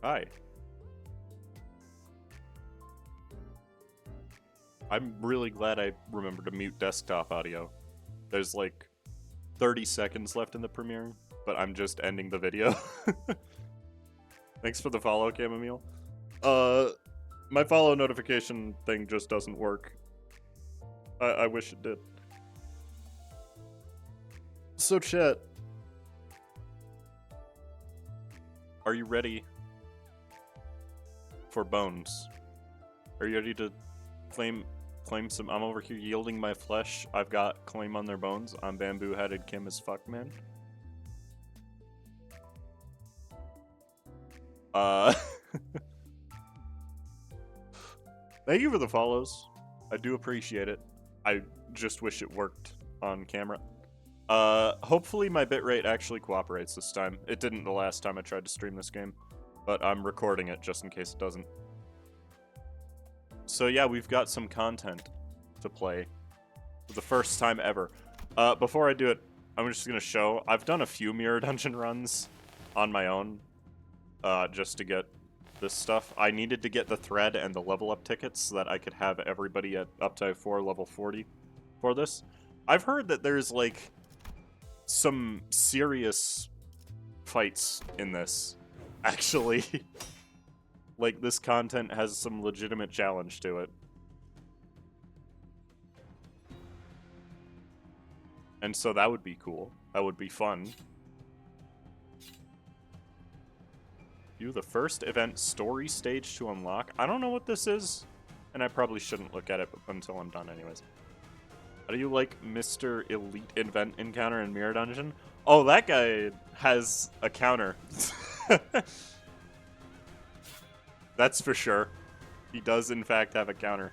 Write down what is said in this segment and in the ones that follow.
Hi. I'm really glad I remembered to mute desktop audio. There's like 30 seconds left in the premiere, but I'm just ending the video. Thanks for the follow, Chamomile. My follow notification thing just doesn't work. I wish it did. So chat, are you ready for bones? Are you ready to claim some? I'm over here yielding my flesh. I've got claim on their bones. I'm bamboo-headed Kim as fuck, man. Thank you for the follows. I do appreciate it. I just wish it worked on camera. Hopefully my bitrate actually cooperates this time. It didn't the last time I tried to stream this game, but I'm recording it just in case it doesn't. So yeah, we've got some content to play for the first time ever. Before I do it, I'm just gonna show, I've done a few Mirror Dungeon runs on my own, just to get this stuff. I needed to get the thread and the level up tickets so that I could have everybody at up to 4 level 40 for this. I've heard that there's like some serious fights in this, actually. Like, this content has some legitimate challenge to it. And so that would be cool. That would be fun. View the first event story stage to unlock. I don't know what this is, and I probably shouldn't look at it until I'm done anyways. How do you like Mr. Elite event encounter in Mirror Dungeon? Oh, that guy has a counter. That's for sure. He does, in fact, have a counter.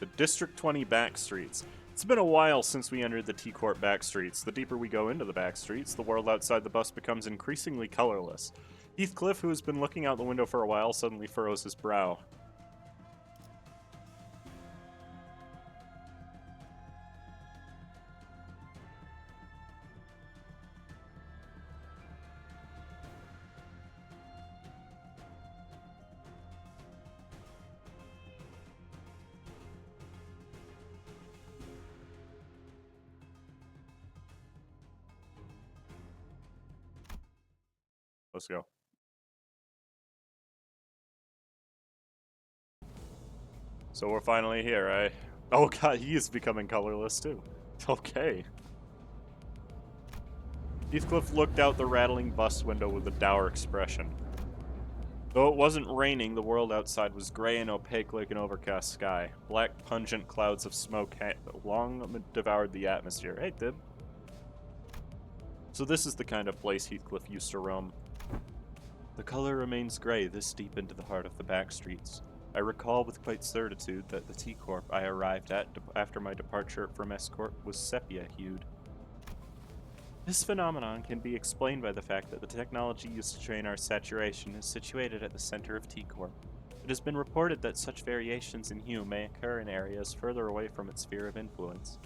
The District 20 back streets. It's been a while since we entered the T-Court back streets. The deeper we go into the back streets, the world outside the bus becomes increasingly colorless. Heathcliff, who has been looking out the window for a while, suddenly furrows his brow. Let's go. So we're finally here, eh? Oh god, he is becoming colorless too. Okay. Heathcliff looked out the rattling bus window with a dour expression. Though it wasn't raining, the world outside was gray and opaque like an overcast sky. Black, pungent clouds of smoke had long devoured the atmosphere. Hey, Dib. So this is the kind of place Heathcliff used to roam. The color remains gray this deep into the heart of the back streets. I recall with quite certitude that the T-Corp I arrived at after my departure from Escort was sepia-hued. This phenomenon can be explained by the fact that the technology used to train our saturation is situated at the center of T-Corp. It has been reported that such variations in hue may occur in areas further away from its sphere of influence.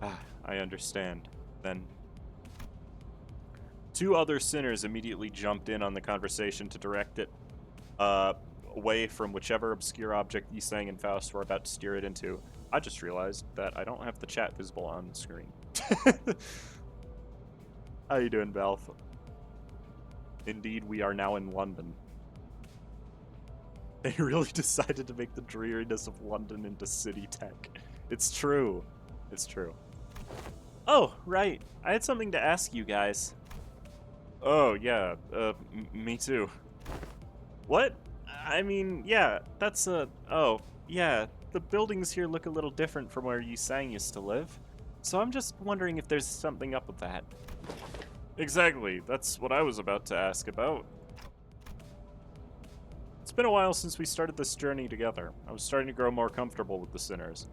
Ah, I understand. Then... Two other sinners immediately jumped in on the conversation to direct it away from whichever obscure object Yisang and Faust were about to steer it into. I just realized that I don't have the chat visible on the screen. How you doing, Valve? Indeed, we are now in London. They really decided to make the dreariness of London into city tech. It's true. It's true. Oh, right. I had something to ask you guys. Oh, yeah, me too. What? I mean, yeah, that's oh, yeah, the buildings here look a little different from where Yisang used to live. So I'm just wondering if there's something up with that. Exactly, that's what I was about to ask about. It's been a while since we started this journey together. I was starting to grow more comfortable with the sinners.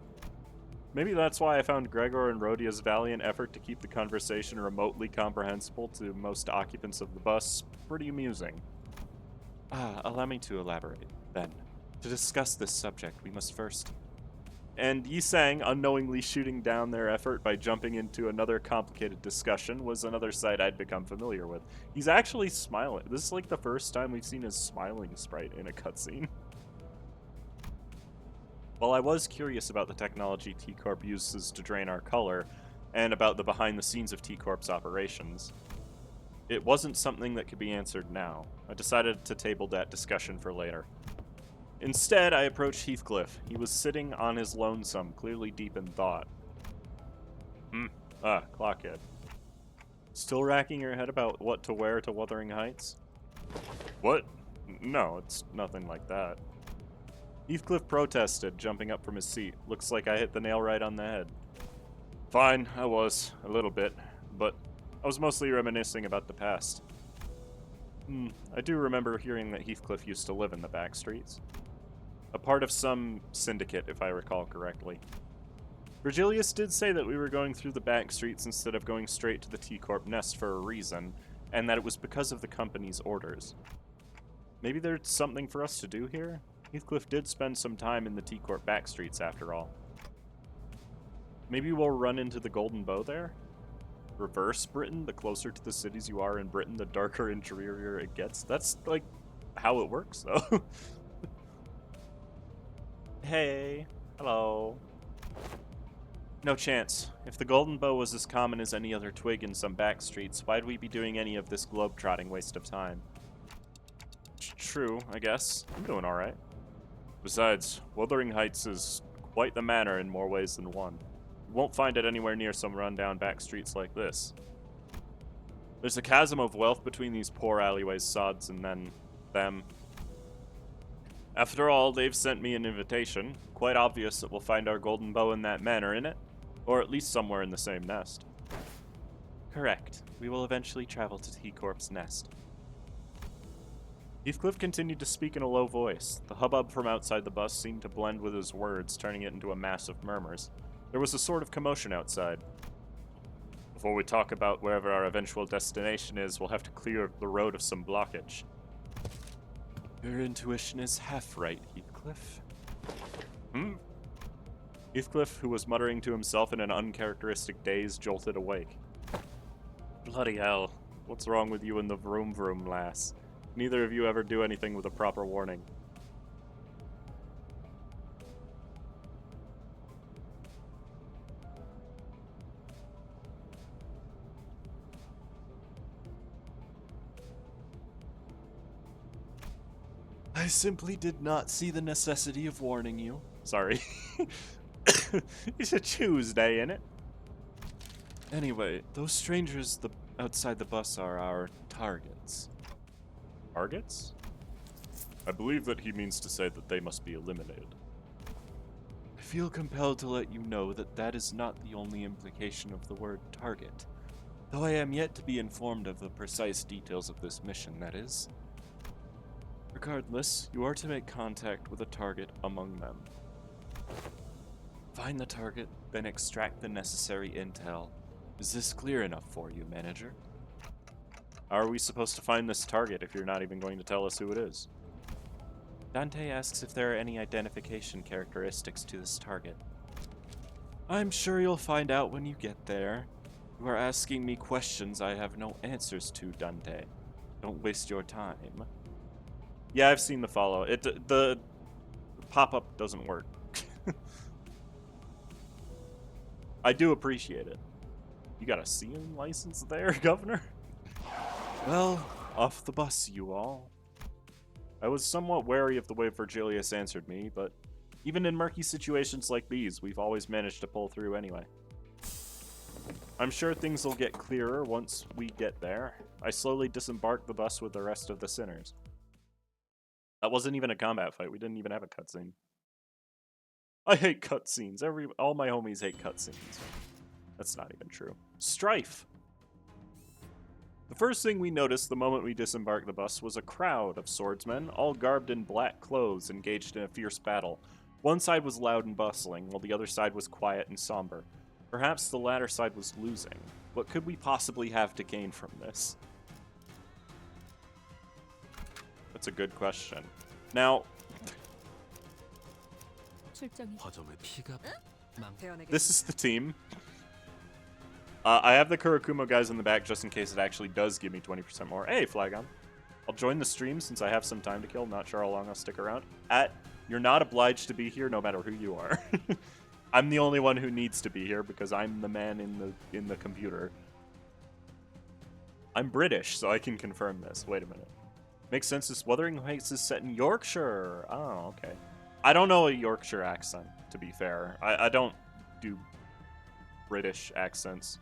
Maybe that's why I found Gregor and Rhodia's valiant effort to keep the conversation remotely comprehensible to most occupants of the bus pretty amusing. Allow me to elaborate, then. To discuss this subject, we must first and Yi Sang unknowingly shooting down their effort by jumping into another complicated discussion was another sight I'd become familiar with. He's actually smiling. This is like the first time we've seen his smiling sprite in a cutscene. While I was curious about the technology T-Corp uses to drain our color, and about the behind the scenes of T-Corp's operations, it wasn't something that could be answered now. I decided to table that discussion for later. Instead, I approached Heathcliff. He was sitting on his lonesome, clearly deep in thought. Clockhead. Still racking your head about what to wear to Wuthering Heights? What? No, it's nothing like that. Heathcliff protested, jumping up from his seat. Looks like I hit the nail right on the head. Fine, I was, a little bit, but I was mostly reminiscing about the past. I do remember hearing that Heathcliff used to live in the back streets. A part of some syndicate, if I recall correctly. Virgilius did say that we were going through the back streets instead of going straight to the T-Corp nest for a reason, and that it was because of the company's orders. Maybe there's something for us to do here? Heathcliff did spend some time in the T-Corp back streets, after all. Maybe we'll run into the Golden Bow there? Reverse Britain, the closer to the cities you are in Britain, the darker and drearier it gets. That's, like, how it works, though. Hey. Hello. No chance. If the Golden Bow was as common as any other twig in some back streets, why'd we be doing any of this globe-trotting waste of time? True, I guess. I'm doing alright. Besides, Wuthering Heights is quite the manor in more ways than one. You won't find it anywhere near some rundown back streets like this. There's a chasm of wealth between these poor alleyways sods and then them. After all, they've sent me an invitation. Quite obvious that we'll find our Golden Bow in that manor, innit? Or at least somewhere in the same nest. Correct. We will eventually travel to T-Corp's nest. Heathcliff continued to speak in a low voice. The hubbub from outside the bus seemed to blend with his words, turning it into a mass of murmurs. There was a sort of commotion outside. Before we talk about wherever our eventual destination is, we'll have to clear the road of some blockage. Your intuition is half right, Heathcliff. Heathcliff, who was muttering to himself in an uncharacteristic daze, jolted awake. Bloody hell. What's wrong with you and the vroom vroom, lass? Neither of you ever do anything with a proper warning. I simply did not see the necessity of warning you. Sorry. It's a Tuesday, innit? Anyway, those strangers outside the bus are our targets. Targets? I believe that he means to say that they must be eliminated. I feel compelled to let you know that that is not the only implication of the word target, though I am yet to be informed of the precise details of this mission, that is. Regardless, you are to make contact with a target among them. Find the target, then extract the necessary intel. Is this clear enough for you, manager? How are we supposed to find this target if you're not even going to tell us who it is? Dante asks if there are any identification characteristics to this target. I'm sure you'll find out when you get there. You are asking me questions I have no answers to, Dante. Don't waste your time. Yeah, I've seen the follow. The pop-up doesn't work. I do appreciate it. You got a CM license there, Governor? Well, off the bus, you all. I was somewhat wary of the way Virgilius answered me, but even in murky situations like these, we've always managed to pull through anyway. I'm sure things will get clearer once we get there. I slowly disembarked the bus with the rest of the sinners. That wasn't even a combat fight. We didn't even have a cutscene. I hate cutscenes. All my homies hate cutscenes. That's not even true. Strife! The first thing we noticed the moment we disembarked the bus was a crowd of swordsmen, all garbed in black clothes, engaged in a fierce battle. One side was loud and bustling, while the other side was quiet and somber. Perhaps the latter side was losing. What could we possibly have to gain from this? That's a good question. Now, 출정이. 화점의 피가 망. This is the team. I have the Kurokumo guys in the back just in case it actually does give me 20% more. Hey, Flagon. I'll join the stream since I have some time to kill. Not sure how long I'll stick around. You're not obliged to be here no matter who you are. I'm the only one who needs to be here because I'm the man in the computer. I'm British, so I can confirm this. Wait a minute. Makes sense. This Wuthering Heights is set in Yorkshire. Oh, okay. I don't know a Yorkshire accent, to be fair. I don't do British accents.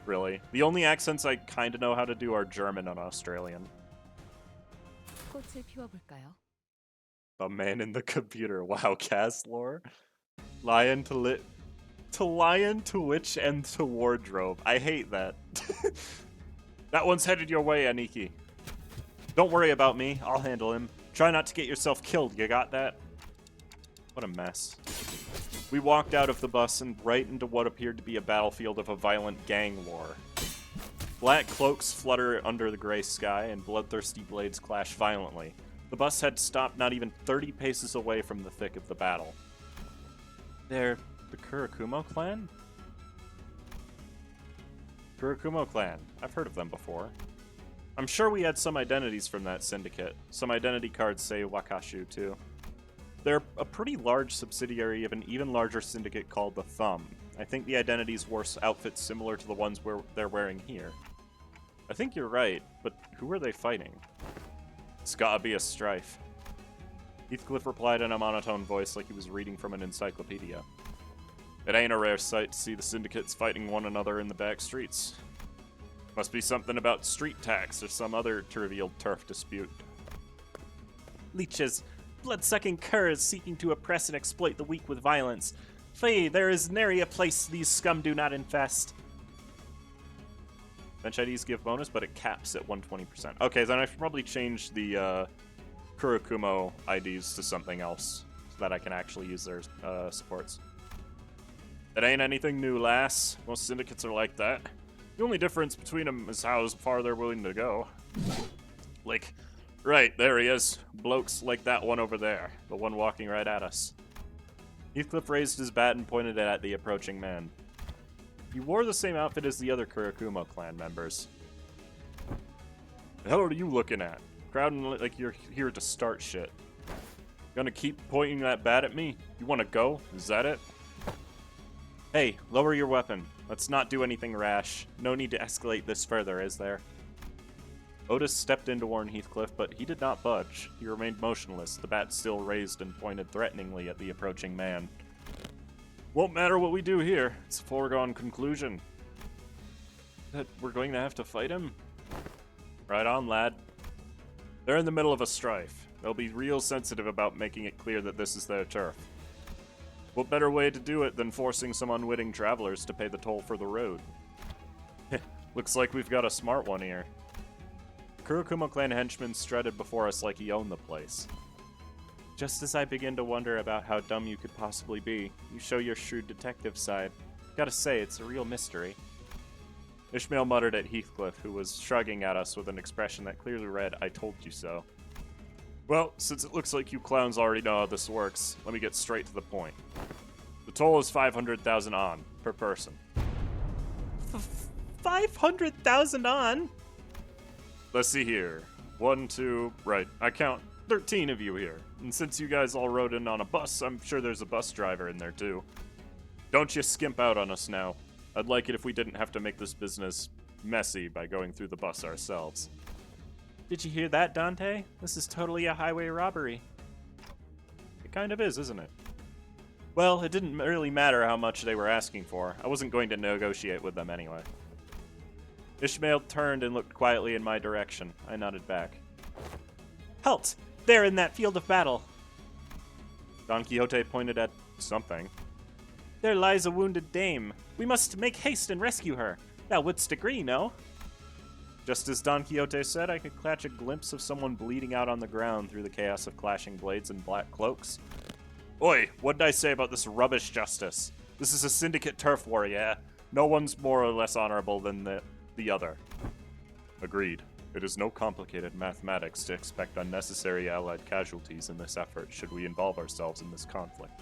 Really. The only accents I kind of know how to do are German and Australian. 꽃을 피워볼까요? The man in the computer. Wow, cast lore. Lion to lion, to witch, and to wardrobe. I hate that. That one's headed your way, Aniki. Don't worry about me. I'll handle him. Try not to get yourself killed. You got that? What a mess. We walked out of the bus and right into what appeared to be a battlefield of a violent gang war. Black cloaks flutter under the gray sky, and bloodthirsty blades clash violently. The bus had stopped not even 30 paces away from the thick of the battle. They're the Kurokumo clan? Kurokumo clan. I've heard of them before. I'm sure we had some identities from that syndicate. Some identity cards say Wakashu, too. They're a pretty large subsidiary of an even larger syndicate called the Thumb. I think the identities wore outfits similar to the ones they're wearing here. I think you're right, but who are they fighting? It's gotta be a strife. Heathcliff replied in a monotone voice like he was reading from an encyclopedia. It ain't a rare sight to see the syndicates fighting one another in the back streets. Must be something about street tax or some other trivial turf dispute. Leeches. Blood-sucking curs seeking to oppress and exploit the weak with violence. Fee, there is nary a place these scum do not infest. Bench IDs give bonus, but it caps at 120%. Okay, then I should probably change the Kurokumo IDs to something else so that I can actually use their supports. It ain't anything new, lass. Most syndicates are like that. The only difference between them is how far they're willing to go. Like, right, there he is. Blokes like that one over there. The one walking right at us. Heathcliff raised his bat and pointed it at the approaching man. You wore the same outfit as the other Kurokumo clan members. The hell are you looking at? Crowding like you're here to start shit. Gonna keep pointing that bat at me? You wanna go? Is that it? Hey, lower your weapon. Let's not do anything rash. No need to escalate this further, is there? Otis stepped in to warn Heathcliff, but he did not budge. He remained motionless, the bat still raised and pointed threateningly at the approaching man. Won't matter what we do here. It's a foregone conclusion. That we're going to have to fight him? Right on, lad. They're in the middle of a strife. They'll be real sensitive about making it clear that this is their turf. What better way to do it than forcing some unwitting travelers to pay the toll for the road? Looks like we've got a smart one here. The Kurokumo clan henchman strutted before us like he owned the place. Just as I begin to wonder about how dumb you could possibly be, you show your shrewd detective side. Gotta say, it's a real mystery. Ishmael muttered at Heathcliff, who was shrugging at us with an expression that clearly read, I told you so. Well, since it looks like you clowns already know how this works, let me get straight to the point. The toll is 500,000 on, per person. 500,000 on? Let's see here. 1, 2, right, I count 13 of you here. And since you guys all rode in on a bus, I'm sure there's a bus driver in there too. Don't you skimp out on us now. I'd like it if we didn't have to make this business messy by going through the bus ourselves. Did you hear that, Dante? This is totally a highway robbery. It kind of is, isn't it? Well, it didn't really matter how much they were asking for. I wasn't going to negotiate with them anyway. Ishmael turned and looked quietly in my direction. I nodded back. Halt! There in that field of battle! Don Quixote pointed at something. There lies a wounded dame. We must make haste and rescue her. Thou wouldst agree, no? Just as Don Quixote said, I could catch a glimpse of someone bleeding out on the ground through the chaos of clashing blades and black cloaks. Oi, what did I say about this rubbish justice? This is a syndicate turf war, yeah? No one's more or less honorable than the other. Agreed. It is no complicated mathematics to expect unnecessary allied casualties in this effort should we involve ourselves in this conflict.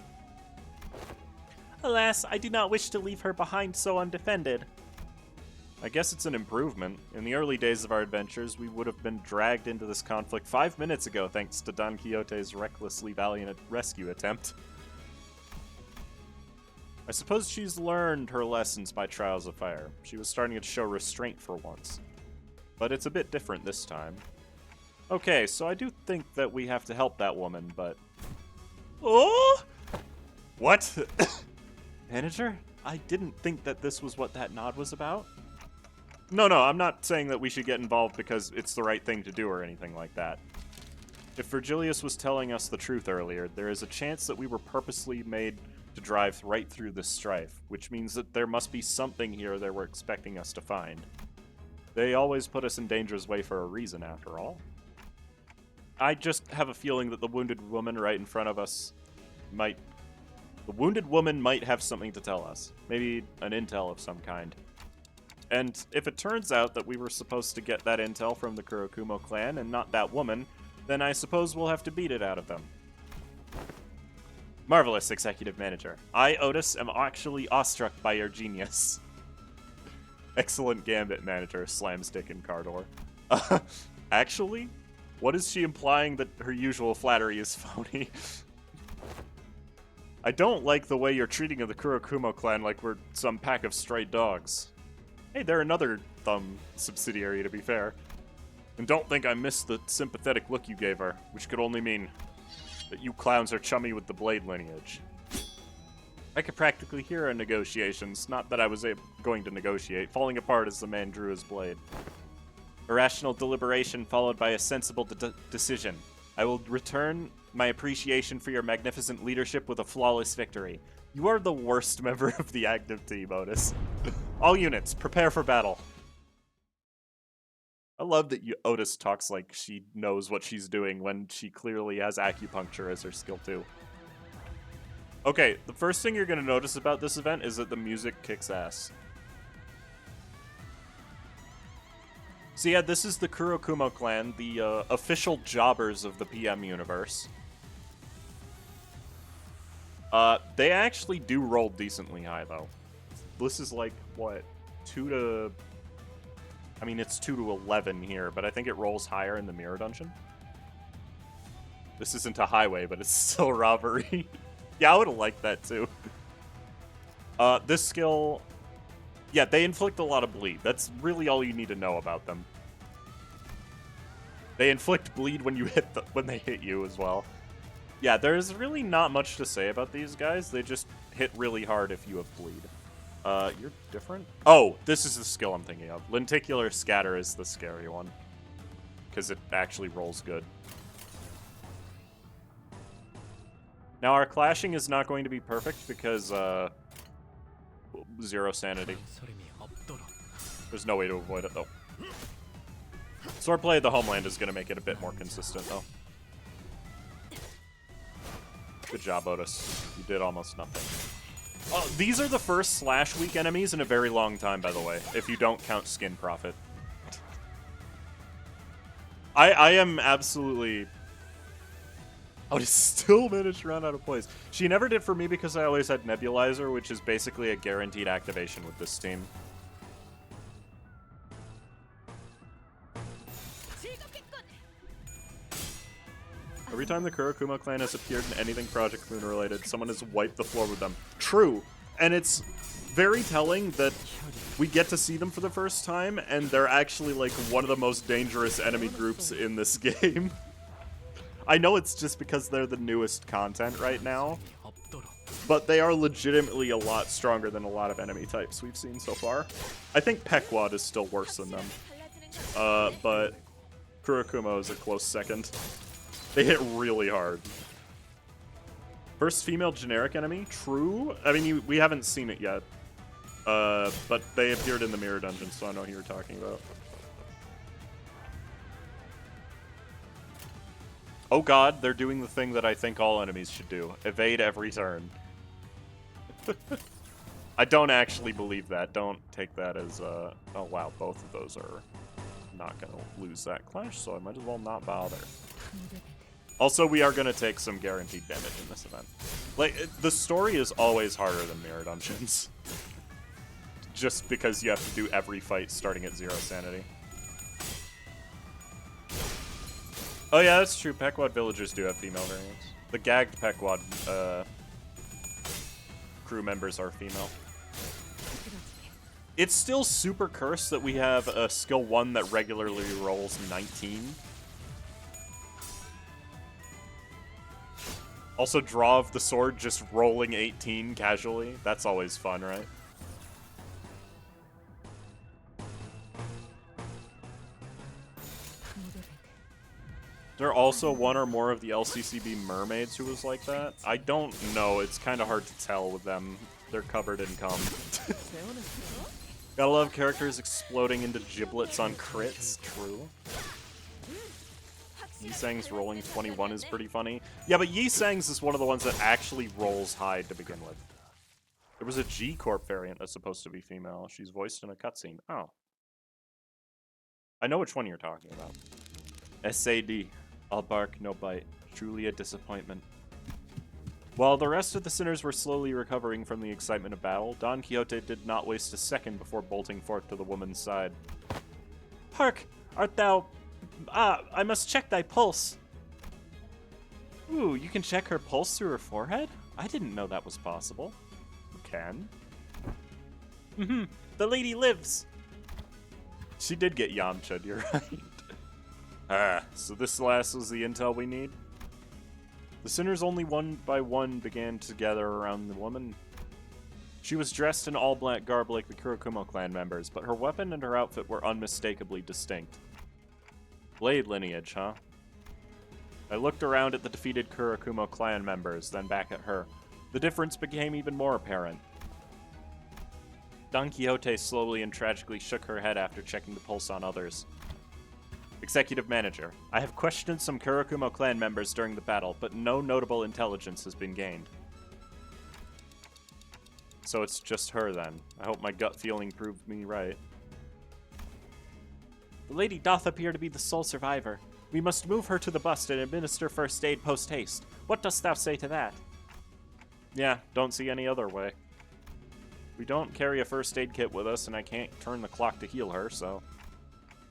Alas, I do not wish to leave her behind so undefended. I guess it's an improvement. In the early days of our adventures, we would have been dragged into this conflict 5 minutes ago thanks to Don Quixote's recklessly valiant rescue attempt. I suppose she's learned her lessons by trials of fire. She was starting to show restraint for once. But it's a bit different this time. Okay, so I do think that we have to help that woman, but... Oh! What? Manager? I didn't think that this was what that nod was about. No, I'm not saying that we should get involved because it's the right thing to do or anything like that. If Virgilius was telling us the truth earlier, there is a chance that we were purposely made to drive right through this strife, which means that there must be something here they were expecting us to find. They always put us in danger's way for a reason, after all. I just have a feeling that the wounded woman right in front of us might... The wounded woman might have something to tell us. Maybe an intel of some kind. And if it turns out that we were supposed to get that intel from the Kurokumo clan and not that woman, then I suppose we'll have to beat it out of them. Marvelous, Executive Manager. I, Otis, am actually awestruck by your genius. Excellent gambit, Manager. Slamstick in car door. Actually? What is she implying that her usual flattery is phony? I don't like the way you're treating the Kurokumo clan like we're some pack of stray dogs. Hey, they're another Thumb subsidiary, to be fair. And don't think I missed the sympathetic look you gave her, which could only mean that you clowns are chummy with the Blade lineage. I could practically hear our negotiations, not that I was going to negotiate, falling apart as the man drew his blade. A rational deliberation followed by a sensible decision. I will return my appreciation for your magnificent leadership with a flawless victory. You are the worst member of the active team, Otis. All units, prepare for battle. I love that Otis talks like she knows what she's doing when she clearly has acupuncture as her skill too. Okay, the first thing you're going to notice about this event is that the music kicks ass. So yeah, this is the Kurokumo clan, the official jobbers of the PM universe. They actually do roll decently high, though. This is like, what, 2 to... I mean, it's 2 to 11 here, but I think it rolls higher in the Mirror Dungeon. This isn't a highway, but it's still robbery. Yeah, I would have liked that, too. This skill... Yeah, they inflict a lot of bleed. That's really all you need to know about them. They inflict bleed when you when they hit you as well. Yeah, there's really not much to say about these guys. They just hit really hard if you have bleed. You're different? Oh, this is the skill I'm thinking of. Lenticular Scatter is the scary one. Because it actually rolls good. Now, our clashing is not going to be perfect because, 0 sanity. There's no way to avoid it, though. Swordplay of the Homeland is going to make it a bit more consistent, though. Good job, Otis. You did almost nothing. These are the first slash-weak enemies in a very long time, by the way, if you don't count Skin Profit. I am absolutely... Otis still managed to run out of plays. She never did for me because I always had Nebulizer, which is basically a guaranteed activation with this team. Every time the Kurokumo clan has appeared in anything Project Moon related, someone has wiped the floor with them. True. And it's very telling that we get to see them for the first time, and they're actually like one of the most dangerous enemy groups in this game. I know it's just because they're the newest content right now, but they are legitimately a lot stronger than a lot of enemy types we've seen so far. I think Pequod is still worse than them, but Kurokumo is a close second. They hit really hard. First female generic enemy? True. I mean, we haven't seen it yet. But they appeared in the Mirror Dungeon, so I know who you're talking about. Oh god, they're doing the thing that I think all enemies should do. Evade every turn. I don't actually believe that. Don't take that as, oh wow, both of those are not gonna lose that clash, so I might as well not bother. 문제되네. Also, we are gonna take some guaranteed damage in this event. Like, the story is always harder than Mirror Dungeons. Just because you have to do every fight starting at 0 sanity. Oh yeah, that's true. Pequod villagers do have female variants. The gagged Pequod crew members are female. 부드러지게. It's still super cursed that we have a skill 1 that regularly rolls 19. Also, draw of the sword just rolling 18 casually. That's always fun, right? 문제되네. There are also one or more of the LCCB mermaids who was like that. I don't know. It's kind of hard to tell with them. They're covered in cum. 재워놨어? Gotta love characters exploding into giblets on crits. True. Yisang's rolling 21 is pretty funny. Yeah, but Yisang's is one of the ones that actually rolls high to begin with. There was a G-Corp variant that's supposed to be female. She's voiced in a cutscene. Oh. I know which one you're talking about. SAD. All bark, no bite. Truly a disappointment. While the rest of the sinners were slowly recovering from the excitement of battle, Don Quixote did not waste a second before bolting forth to the woman's side. Hark! Art thou... I must check thy pulse. Ooh, you can check her pulse through her forehead? I didn't know that was possible. You can? Mm-hmm. The lady lives! She did get Yamcha'd, you're right. So this last was the intel we need? The sinners only one by one began to gather around the woman. She was dressed in all-black garb like the Kurokumo clan members, but her weapon and her outfit were unmistakably distinct. Blade lineage, huh? I looked around at the defeated Kurokumo clan members, then back at her. The difference became even more apparent. Don Quixote slowly and tragically shook her head after checking the pulse on others. Executive Manager, I have questioned some Kurokumo clan members during the battle, but no notable intelligence has been gained. So it's just her then. I hope my gut feeling proved me right. The lady doth appear to be the sole survivor. We must move her to the bust and administer first aid post-haste. What dost thou say to that? Yeah, don't see any other way. We don't carry a first aid kit with us, and I can't turn the clock to heal her, so...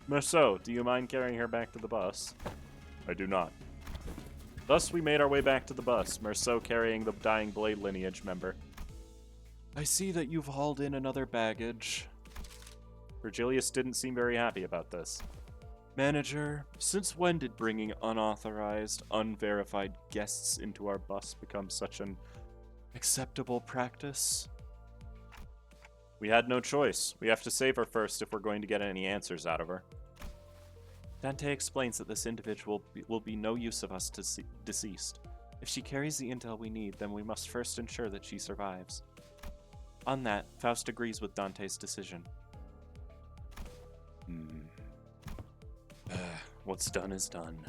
Merceau, do you mind carrying her back to the bus? I do not. Thus we made our way back to the bus, Merceau carrying the dying Blade lineage member. I see that you've hauled in another baggage. Virgilius didn't seem very happy about this. Manager, since when did bringing unauthorized, unverified guests into our bus become such an acceptable practice? We had no choice. We have to save her first if we're going to get any answers out of her. Dante explains that this individual will be no use of us deceased. If she carries the intel we need, then we must first ensure that she survives. On that, Faust agrees with Dante's decision. What's done is done.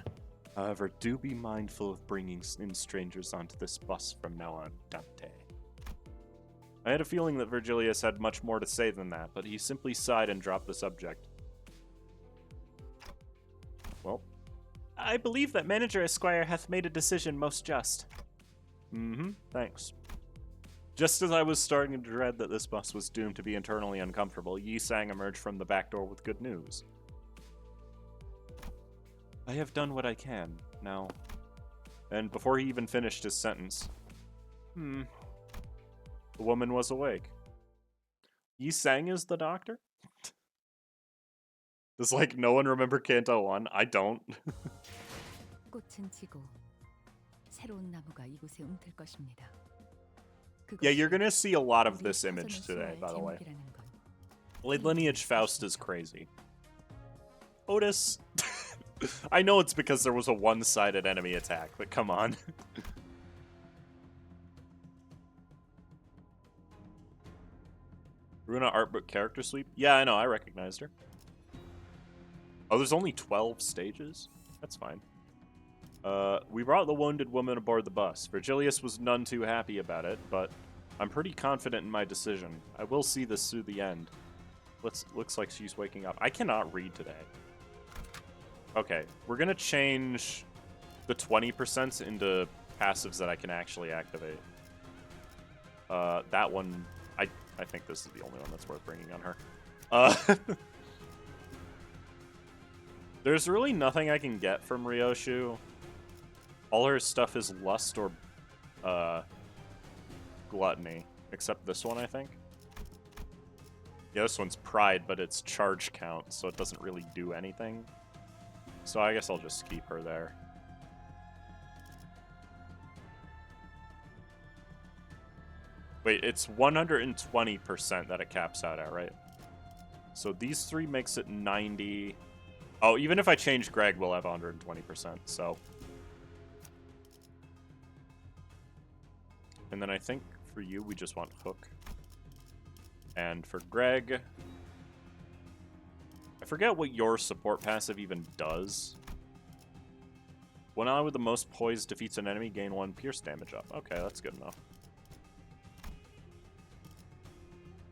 However, do be mindful of bringing in strangers onto this bus from now on, Dante. I had a feeling that Virgilius had much more to say than that, but he simply sighed and dropped the subject. Well, I believe that Manager Esquire hath made a decision most just. Thanks. Just as I was starting to dread that this bus was doomed to be internally uncomfortable, Yisang emerged from the back door with good news. I have done what I can, now. And before he even finished his sentence, the woman was awake. Yisang is the doctor? Does, like, no one remember Canto 1? I don't. 꽃은 지고 새로운 나무가 이곳에 움틀 것입니다. Yeah, you're gonna see a lot of this image today, by the way. Blade Lineage Faust is crazy. Otis! I know it's because there was a one-sided enemy attack, but come on. Runa art book character sweep? Yeah, I know, I recognized her. Oh, there's only 12 stages? That's fine. We brought the wounded woman aboard the bus. Virgilius was none too happy about it, but I'm pretty confident in my decision. I will see this through the end. Looks like she's waking up. I cannot read today. Okay, we're gonna change the 20% into passives that I can actually activate. That one, I think this is the only one that's worth bringing on her. There's really nothing I can get from Ryoshu. All her stuff is lust or gluttony, except this one, I think. Yeah, this one's pride, but it's charge count, so it doesn't really do anything. So I guess I'll just keep her there. Wait, it's 120% that it caps out at, right? So these three makes it 90. Oh, even if I change Greg, we'll have 120%, so. And then I think for you, we just want Hook. And for Greg, I forget what your support passive even does. One ally with the most poise defeats an enemy, gain 1 pierce damage up. Okay, that's good enough.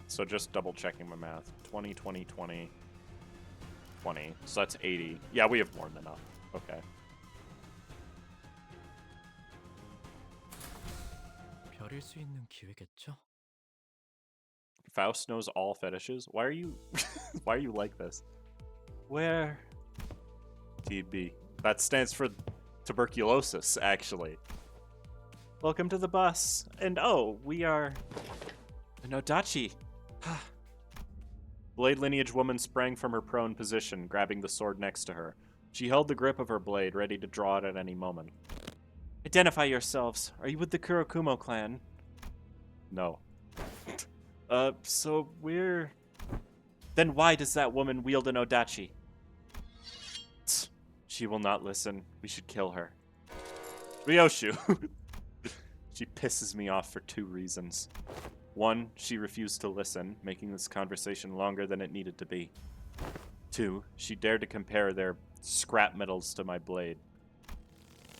So just double checking my math. 20, 20, 20, 20. So that's 80. Yeah, we have more than enough. Okay. 별일 수 있는 기회겠죠? Faust knows all fetishes. Why are you why are you like this? Where TB. That stands for tuberculosis, actually. Welcome to the bus. And oh, we are an Odachi. Blade lineage woman sprang from her prone position, grabbing the sword next to her. She held the grip of her blade, ready to draw it at any moment. Identify yourselves. Are you with the Kurokumo clan? No. So we're... Then why does that woman wield an Odachi? Tsk, she will not listen. We should kill her. Ryoshu. She pisses me off for 2 reasons. 1, she refused to listen, making this conversation longer than it needed to be. 2, she dared to compare their scrap metals to my blade.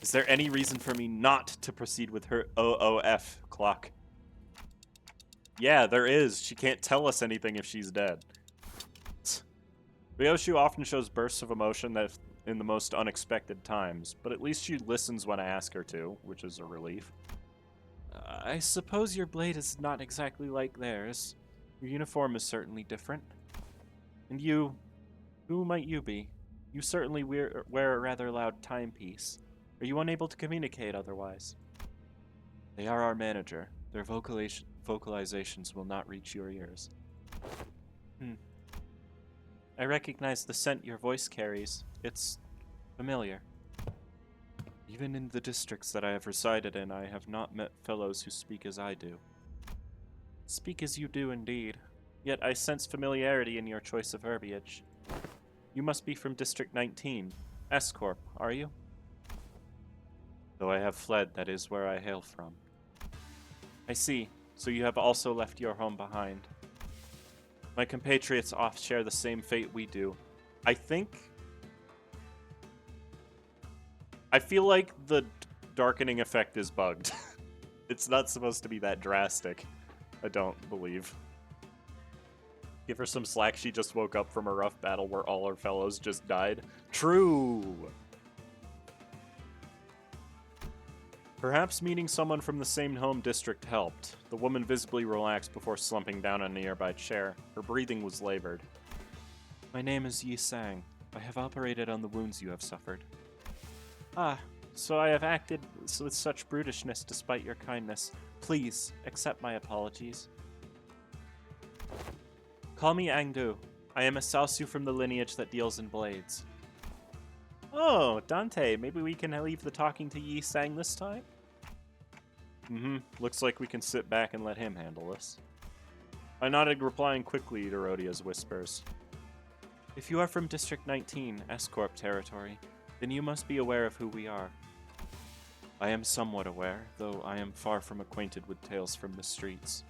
Is there any reason for me not to proceed with her OOF clock? Yeah, there is. She can't tell us anything if she's dead. Ryoshu often shows bursts of emotion that in the most unexpected times, but at least she listens when I ask her to, which is a relief. I suppose your blade is not exactly like theirs. Your uniform is certainly different. And you, who might you be? You certainly wear a rather loud timepiece. Are you unable to communicate otherwise? They are our manager. Their vocalizations will not reach your ears. I recognize the scent your voice carries. It's familiar. Even in the districts that I have resided in, I have not met fellows who speak as I do. Speak as you do indeed. Yet I sense familiarity in your choice of verbiage. You must be from District 19, S-Corp, are you? Though I have fled, that is where I hail from. I see. So you have also left your home behind. My compatriots oft share the same fate we do. I feel like the darkening effect is bugged. It's not supposed to be that drastic. I don't believe. Give her some slack, she just woke up from a rough battle where all her fellows just died. True! Perhaps meeting someone from the same home district helped. The woman visibly relaxed before slumping down on a nearby chair. Her breathing was labored. My name is Yi Sang. I have operated on the wounds you have suffered. Ah, so I have acted with such brutishness despite your kindness. Please, accept my apologies. Call me Angu. I am a Saosu from the lineage that deals in blades. Oh, Dante, maybe we can leave the talking to Yi Sang this time? Looks like we can sit back and let him handle this. I nodded, replying quickly to Rhodia's whispers. If you are from District 19, S-Corp territory, then you must be aware of who we are. I am somewhat aware, though I am far from acquainted with tales from the streets.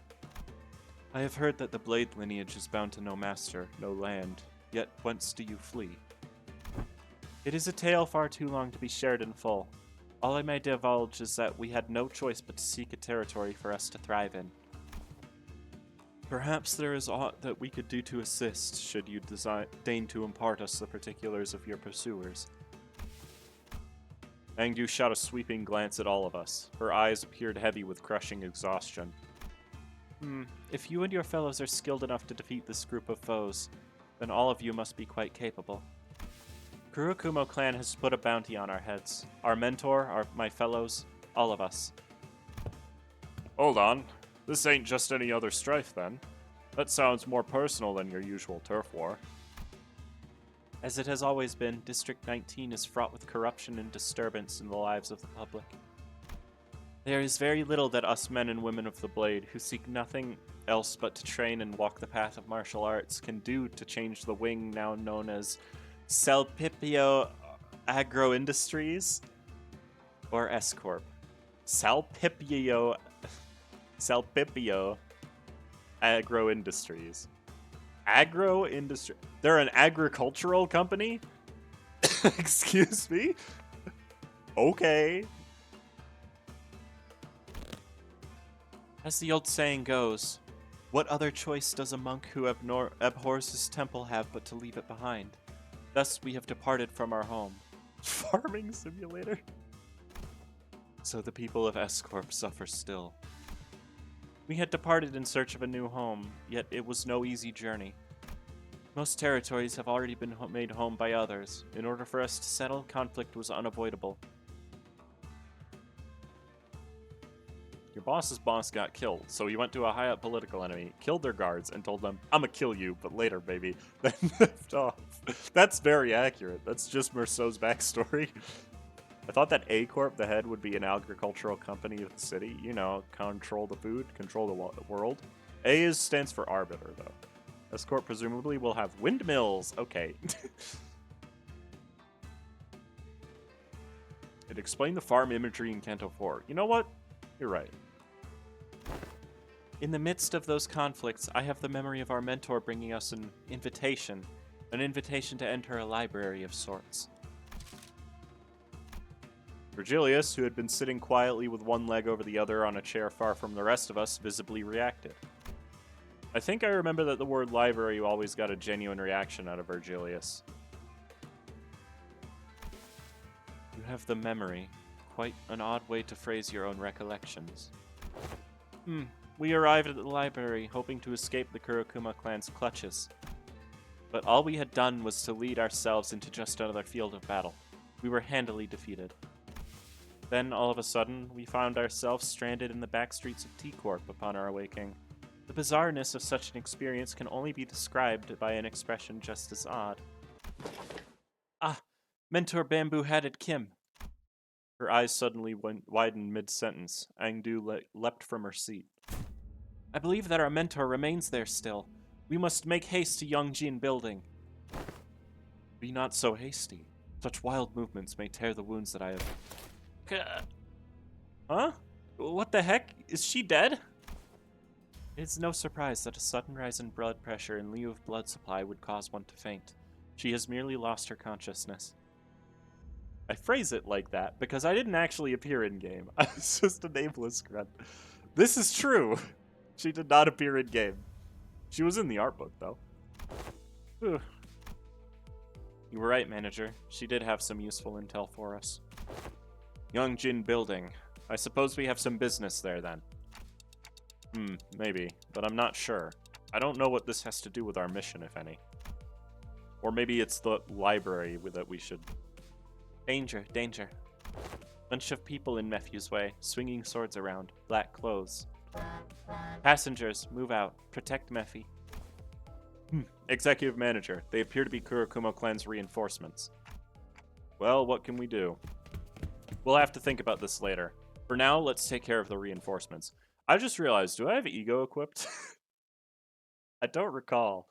I have heard that the Blade lineage is bound to no master, no land, yet whence do you flee? It is a tale far too long to be shared in full. All I may divulge is that we had no choice but to seek a territory for us to thrive in. Perhaps there is aught that we could do to assist, should you deign to impart us the particulars of your pursuers. Angu shot a sweeping glance at all of us. Her eyes appeared heavy with crushing exhaustion. If you and your fellows are skilled enough to defeat this group of foes, then all of you must be quite capable. Kurokumo clan has put a bounty on our heads. Our mentor, my fellows, all of us. Hold on. This ain't just any other strife, then. That sounds more personal than your usual turf war. As it has always been, District 19 is fraught with corruption and disturbance in the lives of the public. There is very little that us men and women of the Blade, who seek nothing else but to train and walk the path of martial arts, can do to change the wing now known as Salpipio Agro Industries, or S-Corp. Salpipio Agro Industries. Agro Industry. They're an agricultural company? Excuse me? Okay. As the old saying goes, what other choice does a monk who abhors his temple have but to leave it behind? Thus we have departed from our home. Farming simulator? So the people of S-Corp suffer still. We had departed in search of a new home, yet it was no easy journey. Most territories have already been made home by others. In order for us to settle, conflict was unavoidable. Your boss's boss got killed, so he went to a high-up political enemy, killed their guards, and told them, "I'ma kill you, but later, baby." Then left off. That's very accurate. That's just Merceau's backstory. I thought that A-Corp, the head, would be an agricultural company of the city. You know, control the food, control the world. Stands for arbiter, though. S-Corp presumably will have windmills. Okay. It explained the farm imagery in Kanto 4. You know what? You're right. In the midst of those conflicts, I have the memory of our mentor bringing us an invitation to enter a library of sorts. Virgilius, who had been sitting quietly with one leg over the other on a chair far from the rest of us, visibly reacted. I think I remember that the word library always got a genuine reaction out of Virgilius. You have the memory. Quite an odd way to phrase your own recollections. We arrived at the library, hoping to escape the Kurokumo clan's clutches. But all we had done was to lead ourselves into just another field of battle. We were handily defeated. Then, all of a sudden, we found ourselves stranded in the back streets of T-Corp upon our awakening. The bizarreness of such an experience can only be described by an expression just as odd. Ah! Mentor Bamboo-Hatted Kim! Her eyes suddenly widened mid-sentence. Angu leapt from her seat. I believe that our mentor remains there still. We must make haste to Young Jin building. Be not so hasty. Such wild movements may tear the wounds that I have... Huh? What the heck? Is she dead? It is no surprise that a sudden rise in blood pressure in lieu of blood supply would cause one to faint. She has merely lost her consciousness. I phrase it like that because I didn't actually appear in-game. I was just a nameless grunt. This is true. She did not appear in-game. She was in the art book, though. Whew. You were right, manager. She did have some useful intel for us. Young Jin building. I suppose we have some business there, then. Maybe. But I'm not sure. I don't know what this has to do with our mission, if any. Or maybe it's the library that we should... Danger, danger. Bunch of people in Nephew's way, swinging swords around, black clothes. Passengers, move out. Protect Mephi. Executive manager. They appear to be Kurokumo clan's reinforcements. Well, what can we do? We'll have to think about this later. For now, let's take care of the reinforcements. I just realized, do I have ego equipped? I don't recall.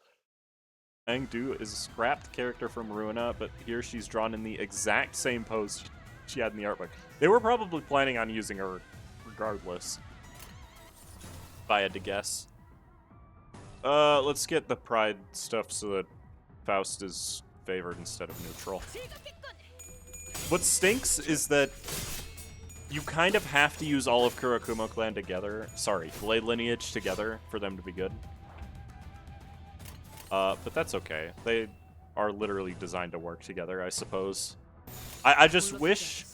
Angu is a scrapped character from Ruina, but here she's drawn in the exact same pose she had in the artbook. They were probably planning on using her regardless, if I had to guess. Let's get the pride stuff so that Faust is favored instead of neutral. What stinks is that you kind of have to use all of Kurokumo clan together. Sorry, Blade lineage together for them to be good. But that's okay. They are literally designed to work together, I suppose. I just wish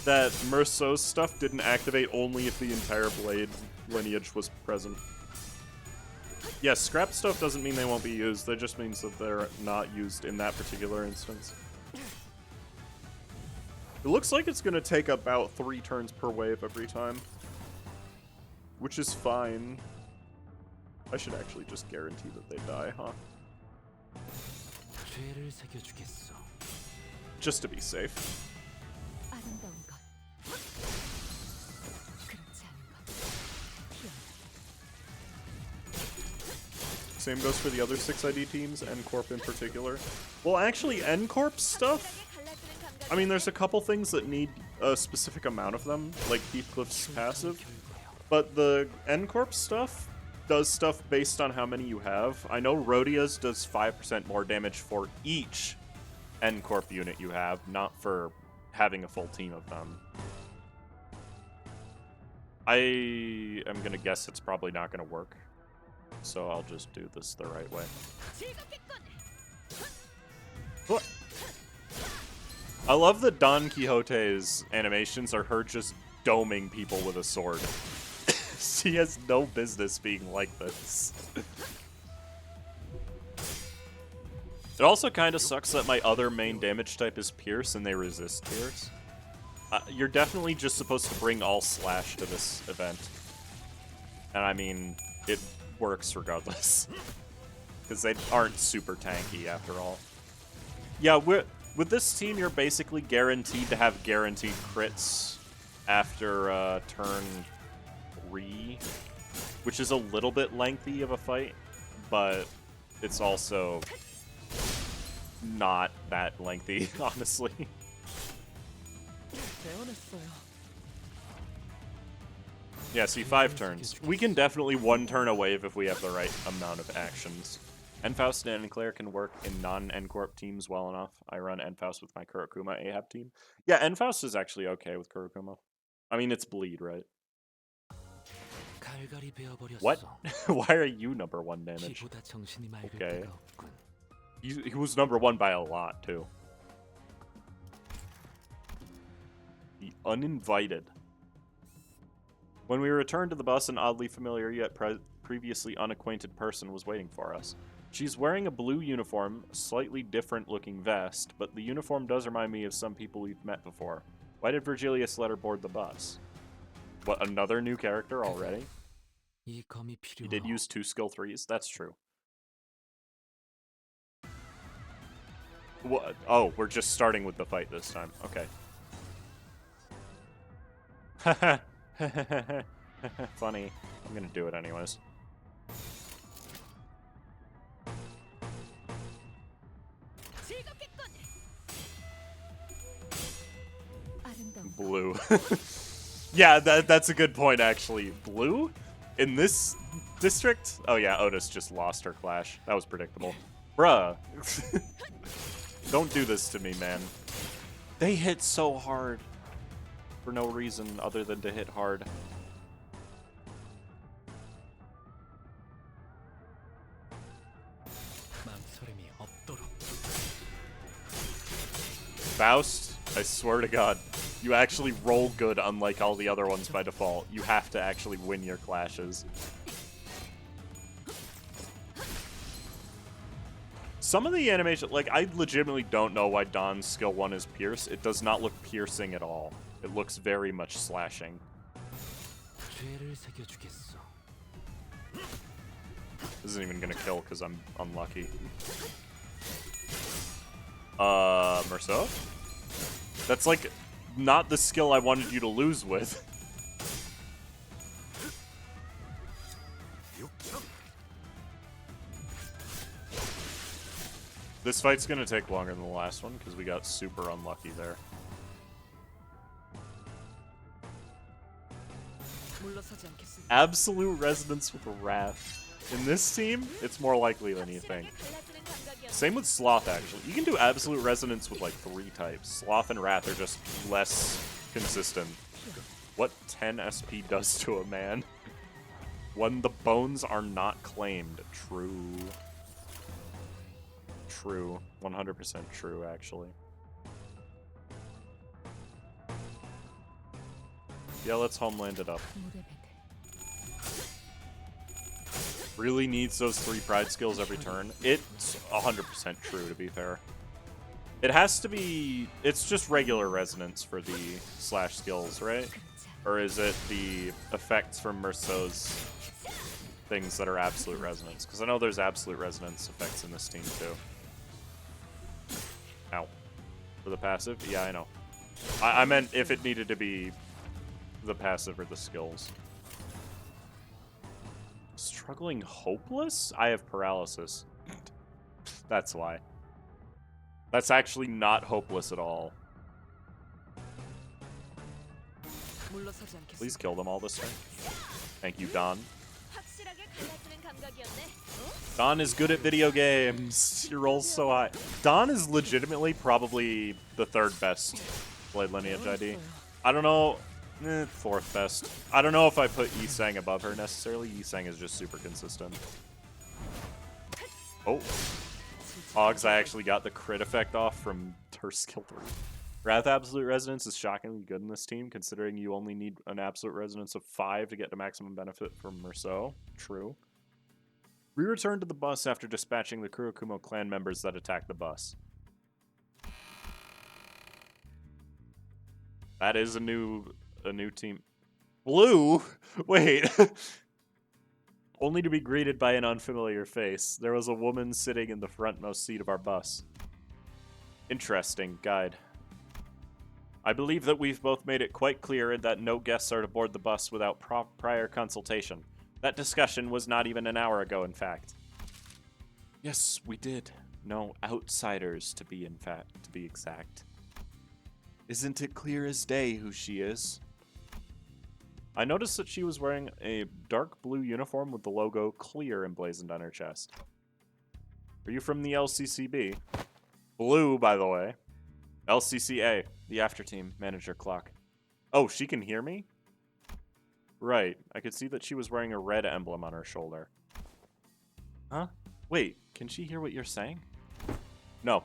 that Merceau's stuff didn't activate only if the entire blade lineage was present. Yes, scrap stuff doesn't mean they won't be used, that just means that they're not used in that particular instance. It looks like it's gonna take about 3 turns per wave every time. Which is fine. I should actually just guarantee that they die, huh? 죄를 새겨주겠어. Just to be safe. 아름다운 것. 그렇지 않은 것. 피어나. Same goes for the other 6ID teams, N-Corp in particular. Well, actually, N-Corp stuff? I mean, there's a couple things that need a specific amount of them, like Heathcliff's passive. But the N-Corp stuff does stuff based on how many you have. I know Rhodia's does 5% more damage for each N-Corp unit you have, not for having a full team of them. I am gonna guess it's probably not gonna work. So I'll just do this the right way. What? I love that Don Quixote's animations are her just doming people with a sword. She has no business being like this. It also kind of sucks that my other main damage type is Pierce and they resist Pierce. You're definitely just supposed to bring all slash to this event. And I mean, it works regardless. Because they aren't super tanky after all. Yeah, with this team, you're basically guaranteed to have guaranteed crits after turn 3, which is a little bit lengthy of a fight, but it's also not that lengthy, honestly. Yeah, see, 5 turns. We can definitely 1 turn a wave if we have the right amount of actions. Enfaust and Claire can work in non-N-Corp teams well enough. I run Enfaust with my Kurokumo Ahab team. Yeah, Enfaust is actually okay with Kurokumo. I mean, it's bleed, right? What? Why are you number 1 damage? Okay. He was number 1 by a lot, too. The Uninvited. When we returned to the bus, an oddly familiar yet previously unacquainted person was waiting for us. She's wearing a blue uniform, a slightly different looking vest, but the uniform does remind me of some people we've met before. Why did Virgilius let her board the bus? What, another new character already? He did use 2 skill 3s, that's true. What? Oh, we're just starting with the fight this time. Okay. Funny. I'm gonna do it anyways. Blue. Yeah, that's a good point, actually. Blue? In this district? Oh yeah, Otis just lost her clash. That was predictable. Bruh. Don't do this to me, man. They hit so hard. For no reason other than to hit hard. Faust, I swear to God, you actually roll good unlike all the other ones by default. You have to actually win your clashes. Some of the animation, like, I legitimately don't know why Don's skill 1 is Pierce. It does not look piercing at all. It looks very much slashing. This isn't even gonna kill because I'm unlucky. Merceau? That's like not the skill I wanted you to lose with. This fight's gonna take longer than the last one because we got super unlucky there. Absolute resonance with Wrath. In this team, it's more likely than you think. Same with Sloth, actually. You can do Absolute Resonance with like 3 types. Sloth and Wrath are just less consistent. What 10 SP does to a man. When the bones are not claimed. True. True. 100% true, actually. Yeah, let's homeland it up. 물의 배들. Really needs those 3 pride skills every turn. It's 100% true, to be fair. It has to be... It's just regular resonance for the slash skills, right? Or is it the effects from Merceau's things that are absolute resonance? Because I know there's absolute resonance effects in this team, too. Ow. For the passive? Yeah, I know. I meant if it needed to be the passive or the skills. Struggling hopeless? I have paralysis. That's why. That's actually not hopeless at all. 물러서지 않겠어. Please kill them all this turn. Thank you, Don. 확실하게 갈라지는 감각이었네. Don is good at video games. He rolls so high. Don is legitimately probably the 3rd best Blade Lineage ID. I don't know. 4th best. I don't know if I put Yisang above her necessarily. Yisang is just super consistent. Oh. Hogs, I actually got the crit effect off from her skill 3. Wrath Absolute Resonance is shockingly good in this team, considering you only need an Absolute Resonance of 5 to get the maximum benefit from Merceau. True. We return to the bus after dispatching the Kurokumo clan members that attacked the bus. That is a new team. Blue? Wait. Only to be greeted by an unfamiliar face. There was a woman sitting in the frontmost seat of our bus. Interesting. Guide. I believe that we've both made it quite clear that no guests are to board the bus without prior consultation. That discussion was not even an hour ago, in fact. Yes, we did. No outsiders, to be exact. Isn't it clear as day who she is? I noticed that she was wearing a dark blue uniform with the logo clear emblazoned on her chest. Are you from the LCCB? Blue, by the way. LCCA, the after team, manager clock. Oh, she can hear me? Right, I could see that she was wearing a red emblem on her shoulder. Huh? Wait, can she hear what you're saying? No.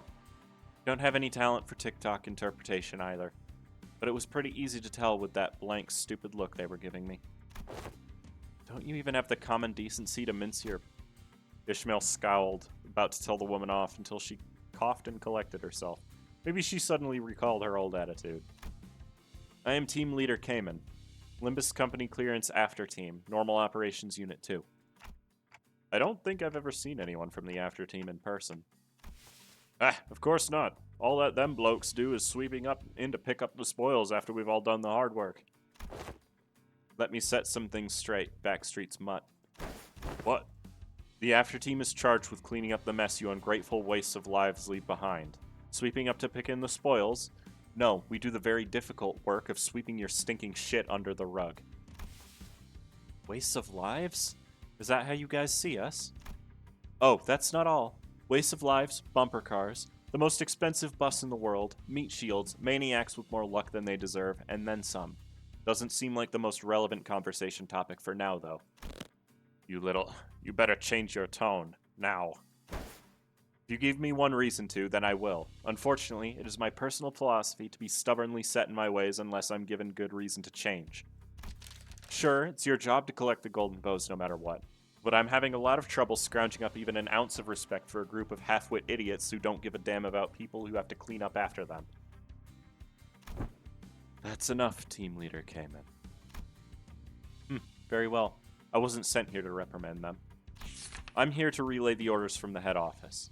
Don't have any talent for TikTok interpretation either. But it was pretty easy to tell with that blank, stupid look they were giving me. Don't you even have the common decency to mince your... Ishmael scowled, about to tell the woman off until she coughed and collected herself. Maybe she suddenly recalled her old attitude. I am Team Leader Cayman. Limbus Company Clearance After Team, Normal Operations Unit 2. I don't think I've ever seen anyone from the After Team in person. Ah, of course not. All that them blokes do is sweeping up in to pick up the spoils after we've all done the hard work. Let me set some things straight, Backstreet's mutt. What? The After Team is charged with cleaning up the mess you ungrateful wastes of lives leave behind. Sweeping up to pick in the spoils? No, we do the very difficult work of sweeping your stinking shit under the rug. Wastes of lives? Is that how you guys see us? Oh, that's not all. Waste of lives, bumper cars, the most expensive bus in the world, meat shields, maniacs with more luck than they deserve, and then some. Doesn't seem like the most relevant conversation topic for now, though. You better change your tone, now. If you give me one reason to, then I will. Unfortunately, it is my personal philosophy to be stubbornly set in my ways unless I'm given good reason to change. Sure, it's your job to collect the golden bows no matter what. But I'm having a lot of trouble scrounging up even an ounce of respect for a group of half-wit idiots who don't give a damn about people who have to clean up after them. That's enough, Team Leader Cayman. Very well. I wasn't sent here to reprimand them. I'm here to relay the orders from the head office.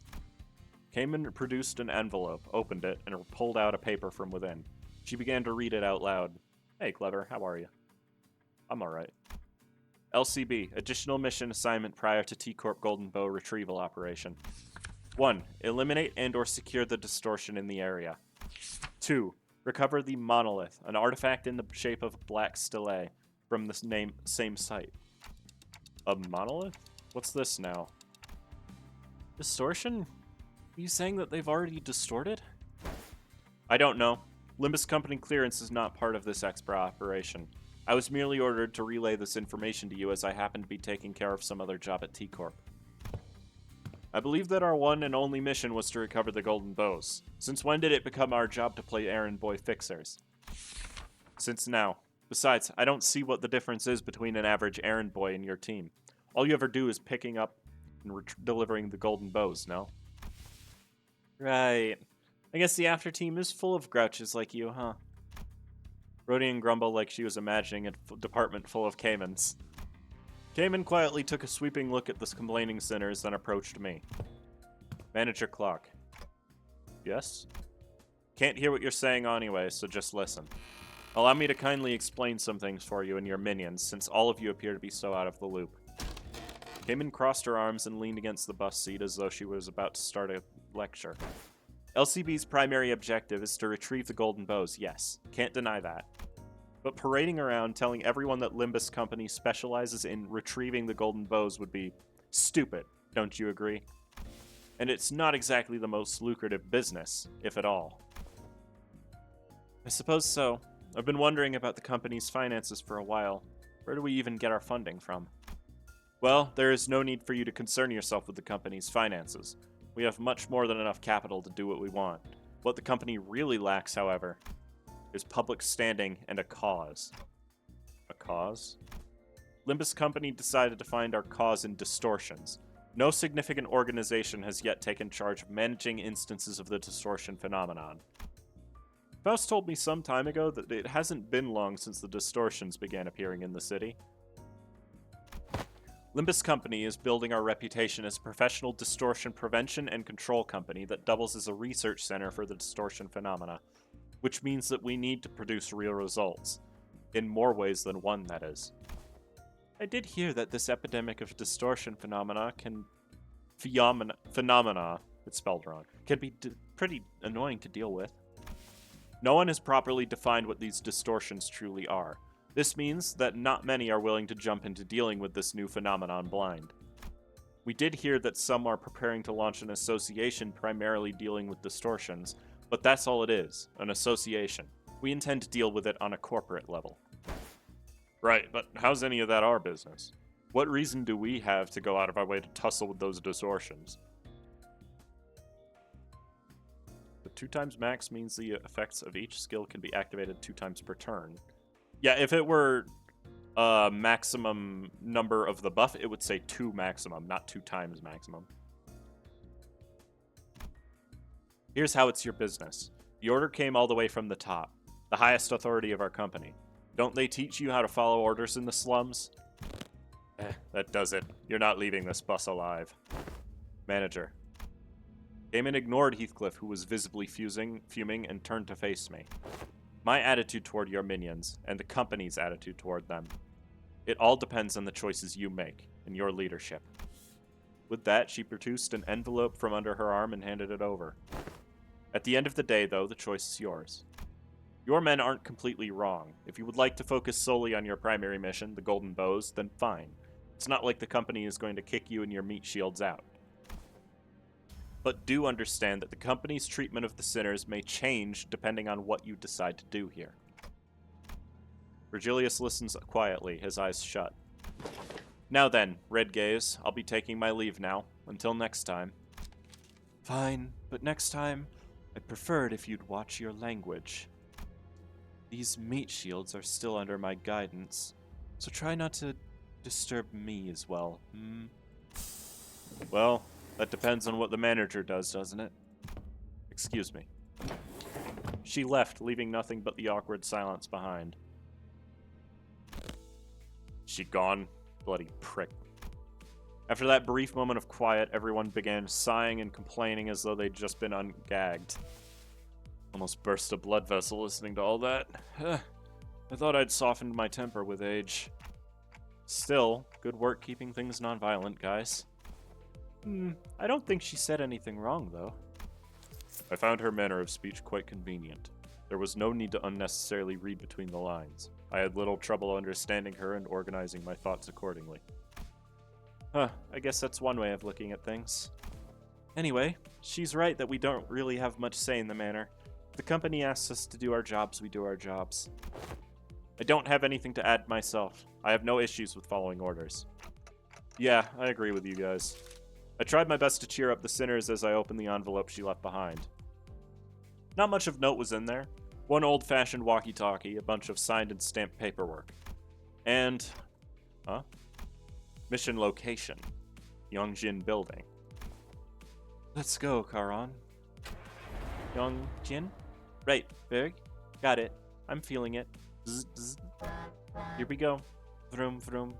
Cayman produced an envelope, opened it, and pulled out a paper from within. She began to read it out loud. Hey, Clever, how are you? I'm alright. LCB, additional mission assignment prior to T-Corp Golden Bow retrieval operation. 1. Eliminate and/or secure the distortion in the area. 2. Recover the monolith, an artifact in the shape of black stele, from the same site. A monolith? What's this now? Distortion? Are you saying that they've already distorted? I don't know. Limbus Company clearance is not part of this Expra operation. I was merely ordered to relay this information to you as I happened to be taking care of some other job at T-Corp. I believe that our one and only mission was to recover the golden bows. Since when did it become our job to play errand boy fixers? Since now. Besides, I don't see what the difference is between an average errand boy and your team. All you ever do is picking up and delivering the golden bows, no? Right. I guess the after team is full of grouches like you, huh? Rodian grumbled like she was imagining a department full of caimans. Cayman quietly took a sweeping look at the complaining sinners, then approached me. Manager Clock. Yes? Can't hear what you're saying anyway, so just listen. Allow me to kindly explain some things for you and your minions, since all of you appear to be so out of the loop. Cayman crossed her arms and leaned against the bus seat as though she was about to start a lecture. LCB's primary objective is to retrieve the golden bows, yes. Can't deny that. But parading around telling everyone that Limbus Company specializes in retrieving the golden bows would be stupid, don't you agree? And it's not exactly the most lucrative business, if at all. I suppose so. I've been wondering about the company's finances for a while. Where do we even get our funding from? Well, there is no need for you to concern yourself with the company's finances. We have much more than enough capital to do what we want. What the company really lacks, however, is public standing and a cause. A cause? Limbus Company decided to find our cause in distortions. No significant organization has yet taken charge of managing instances of the distortion phenomenon. Faust told me some time ago that it hasn't been long since the distortions began appearing in the city. Limbus Company is building our reputation as a professional distortion prevention and control company that doubles as a research center for the distortion phenomena, which means that we need to produce real results. In more ways than one, that is. I did hear that this epidemic of distortion phenomena, it's spelled wrong, can be pretty annoying to deal with. No one has properly defined what these distortions truly are. This means that not many are willing to jump into dealing with this new phenomenon blind. We did hear that some are preparing to launch an association primarily dealing with distortions, but that's all it is, an association. We intend to deal with it on a corporate level. Right, but how's any of that our business? What reason do we have to go out of our way to tussle with those distortions? The 2 times max means the effects of each skill can be activated 2 times per turn. Yeah, if it were maximum number of the buff, it would say 2 maximum, not 2 times maximum. Here's how it's your business. The order came all the way from the top, the highest authority of our company. Don't they teach you how to follow orders in the slums? That does it. You're not leaving this bus alive. Manager. Eamon ignored Heathcliff, who was visibly fuming, and turned to face me. My attitude toward your minions, and the company's attitude toward them. It all depends on the choices you make, and your leadership. With that, she produced an envelope from under her arm and handed it over. At the end of the day, though, the choice is yours. Your men aren't completely wrong. If you would like to focus solely on your primary mission, the golden bows, then fine. It's not like the company is going to kick you and your meat shields out. But do understand that the company's treatment of the sinners may change depending on what you decide to do here. Virgilius listens quietly, his eyes shut. Now then, Red Gaze, I'll be taking my leave now. Until next time. Fine, but next time, I'd prefer it if you'd watch your language. These meat shields are still under my guidance, so try not to disturb me as well, Well, that depends on what the manager does, doesn't it? Excuse me. She left, leaving nothing but the awkward silence behind. She gone? Bloody prick. After that brief moment of quiet, everyone began sighing and complaining as though they'd just been ungagged. Almost burst a blood vessel listening to all that. I thought I'd softened my temper with age. Still, good work keeping things nonviolent, guys. I don't think she said anything wrong, though. I found her manner of speech quite convenient. There was no need to unnecessarily read between the lines. I had little trouble understanding her and organizing my thoughts accordingly. I guess that's one way of looking at things. Anyway, she's right that we don't really have much say in the matter. If the company asks us to do our jobs, we do our jobs. I don't have anything to add myself. I have no issues with following orders. Yeah, I agree with you guys. I tried my best to cheer up the sinners as I opened the envelope she left behind. Not much of note was in there. One old-fashioned walkie-talkie, a bunch of signed and stamped paperwork. And... Huh? Mission location. Young Jin building. Let's go, Karan. Young Jin? Right, Berg. Got it. I'm feeling it. Zzz, zzz. Here we go. Vroom, vroom.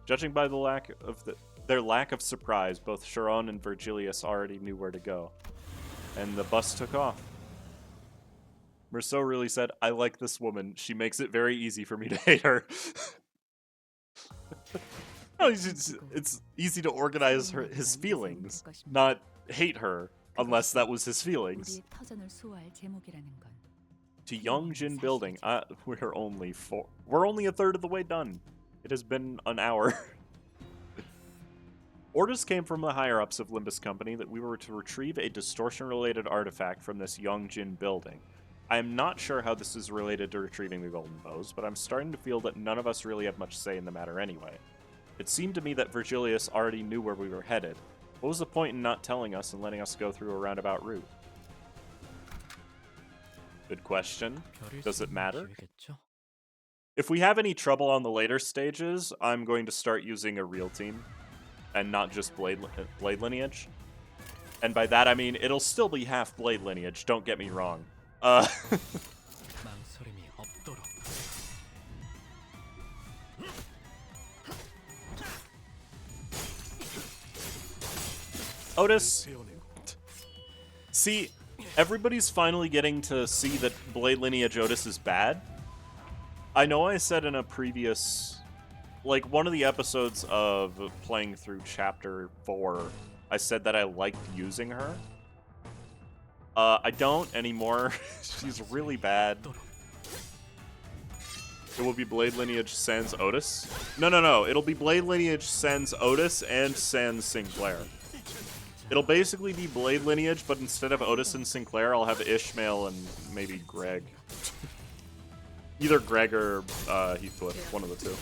Judging by their lack of surprise, both Sharon and Virgilius already knew where to go. And the bus took off. Merceau really said, I like this woman. She makes it very easy for me to hate her. No, it's easy to organize his feelings, not hate her, unless that was his feelings. To Young Jin building, we're only a third of the way done. It has been an hour. Orders came from the higher-ups of Limbus Company that we were to retrieve a distortion-related artifact from this Young Jin building. I am not sure how this is related to retrieving the golden bows, but I'm starting to feel that none of us really have much say in the matter anyway. It seemed to me that Virgilius already knew where we were headed. What was the point in not telling us and letting us go through a roundabout route? Good question. Does it matter? If we have any trouble on the later stages, I'm going to start using a real team and not just Blade Lineage. And by that I mean it'll still be half Blade Lineage, don't get me wrong. Otis. See, everybody's finally getting to see that Blade Lineage Otis is bad. I know I said in a previous, like one of the episodes of playing through Chapter 4, I said that I liked using her. I don't anymore. She's really bad. It will be Blade Lineage Sans Otis. No. It'll be Blade Lineage Sans Otis and Sans Sinclair. It'll basically be Blade Lineage, but instead of Otis and Sinclair, I'll have Ishmael and maybe Greg. Either Greg or Heathcliff, one of the two.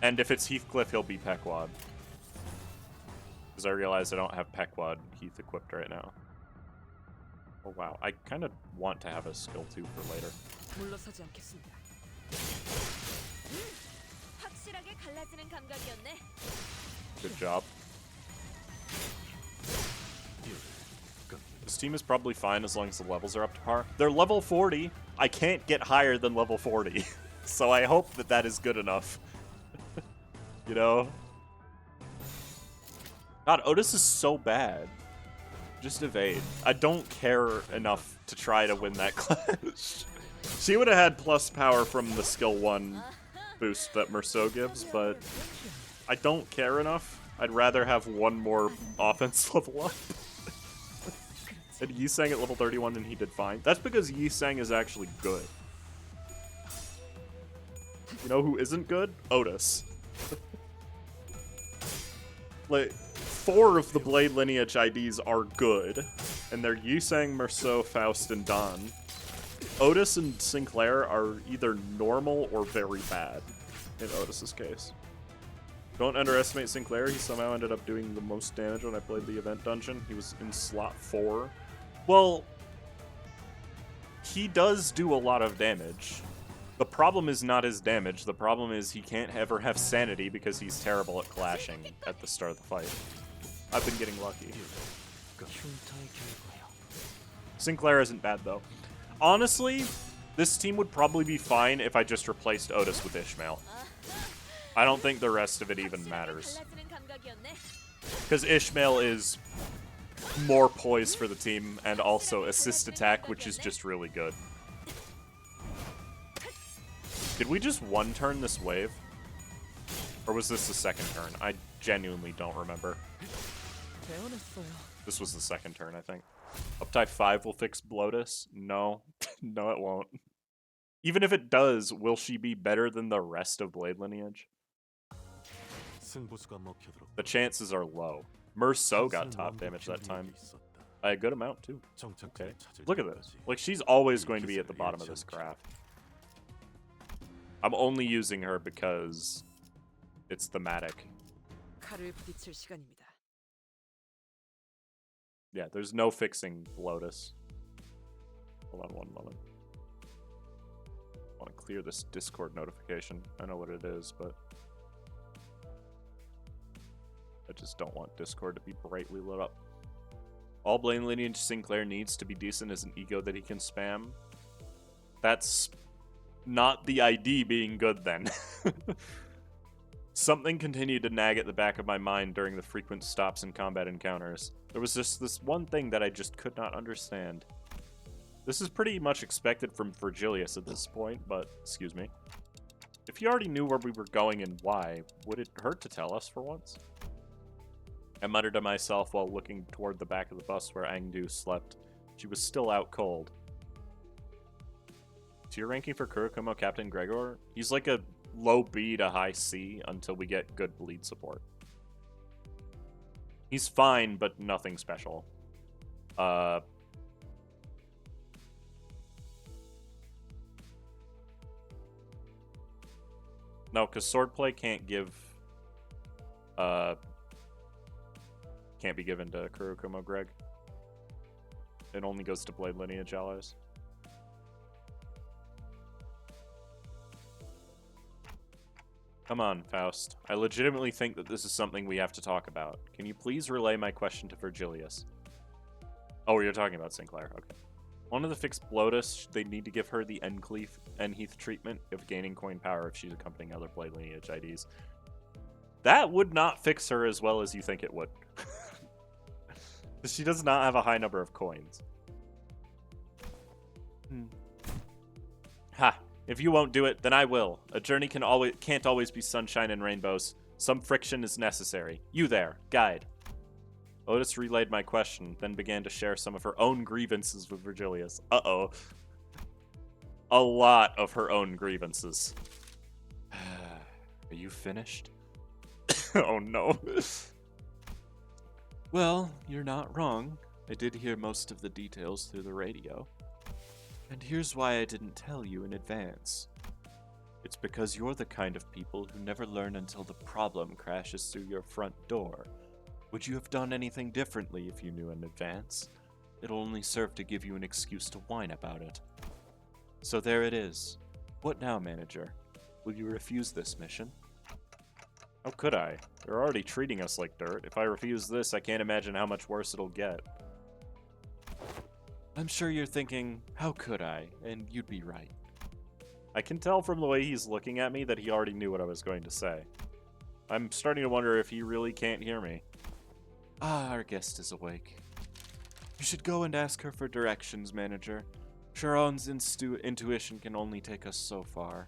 And if it's Heathcliff, he'll be Pequod. Because I realize I don't have Pequod Heath equipped right now. Oh wow, I kind of want to have a skill 2 for later. Good job. This team is probably fine as long as the levels are up to par. They're level 40. I can't get higher than level 40. So I hope that that is good enough. You know? God, Otis is so bad. Just evade. I don't care enough to try to win that clash. She would have had plus power from the skill 1 boost that Merceau gives, but I don't care enough. I'd rather have one more offense level up. And Yisang at level 31 and he did fine. That's because Yisang is actually good. You know who isn't good? Otis. Like, 4 of the Blade Lineage IDs are good, and they're Yisang, Merceau, Faust, and Don. Otis and Sinclair are either normal or very bad, in Otis's case. Don't underestimate Sinclair, he somehow ended up doing the most damage when I played the event dungeon. He was in slot 4. Well, he does do a lot of damage. The problem is not his damage, the problem is he can't ever have sanity because he's terrible at clashing at the start of the fight. I've been getting lucky. Sinclair isn't bad though. Honestly, this team would probably be fine if I just replaced Otis with Ishmael. I don't think the rest of it even matters. Because Ishmael is more poise for the team and also assist attack, which is just really good. Did we just one turn this wave? Or was this the second turn? I genuinely don't remember. This was the second turn, I think. Uptype 5 will fix Bloatus? No. No, it won't. Even if it does, will she be better than the rest of Blade Lineage? The chances are low. Merceau got top damage that time. By a good amount, too. Okay. Look at this. Like, she's always going to be at the bottom of this graph. I'm only using her because it's thematic. Yeah, there's no fixing Lotus. Hold on one moment. I want to clear this Discord notification. I know what it is, but I just don't want Discord to be brightly lit up. All Blame Lineage Sinclair needs to be decent as an ego that he can spam. That's not the ID being good then. Something continued to nag at the back of my mind during the frequent stops and combat encounters. There was just this one thing that I just could not understand. This is pretty much expected from Virgilius at this point, but excuse me. If he already knew where we were going and why, would it hurt to tell us for once? I muttered to myself while looking toward the back of the bus where Angu slept. She was still out cold. Tier ranking for Kurokumo Captain Gregor? He's like a low B to high C until we get good bleed support. He's fine, but nothing special. No, because swordplay can't give... can't be given to Kurokumo Greg. It only goes to Blade Lineage allies. Come on, Faust. I legitimately think that this is something we have to talk about. Can you please relay my question to Virgilius? Oh, you're talking about Sinclair. Okay. One of the fixed Blotus, they need to give her the Enheath treatment of gaining coin power if she's accompanying other Blade Lineage IDs. That would not fix her as well as you think it would. She does not have a high number of coins. Ha! If you won't do it, then I will. A journey can't always be sunshine and rainbows. Some friction is necessary. You there, guide. Otis relayed my question, then began to share some of her own grievances with Virgilius. Uh-oh. A lot of her own grievances. Are you finished? Oh no. Well, you're not wrong. I did hear most of the details through the radio. And here's why I didn't tell you in advance. It's because you're the kind of people who never learn until the problem crashes through your front door. Would you have done anything differently if you knew in advance? It'll only serve to give you an excuse to whine about it. So there it is. What now, manager? Will you refuse this mission? How could I? They're already treating us like dirt. If I refuse this, I can't imagine how much worse it'll get. I'm sure you're thinking, how could I? And you'd be right. I can tell from the way he's looking at me that he already knew what I was going to say. I'm starting to wonder if he really can't hear me. Ah, our guest is awake. You should go and ask her for directions, manager. Sharon's intuition can only take us so far.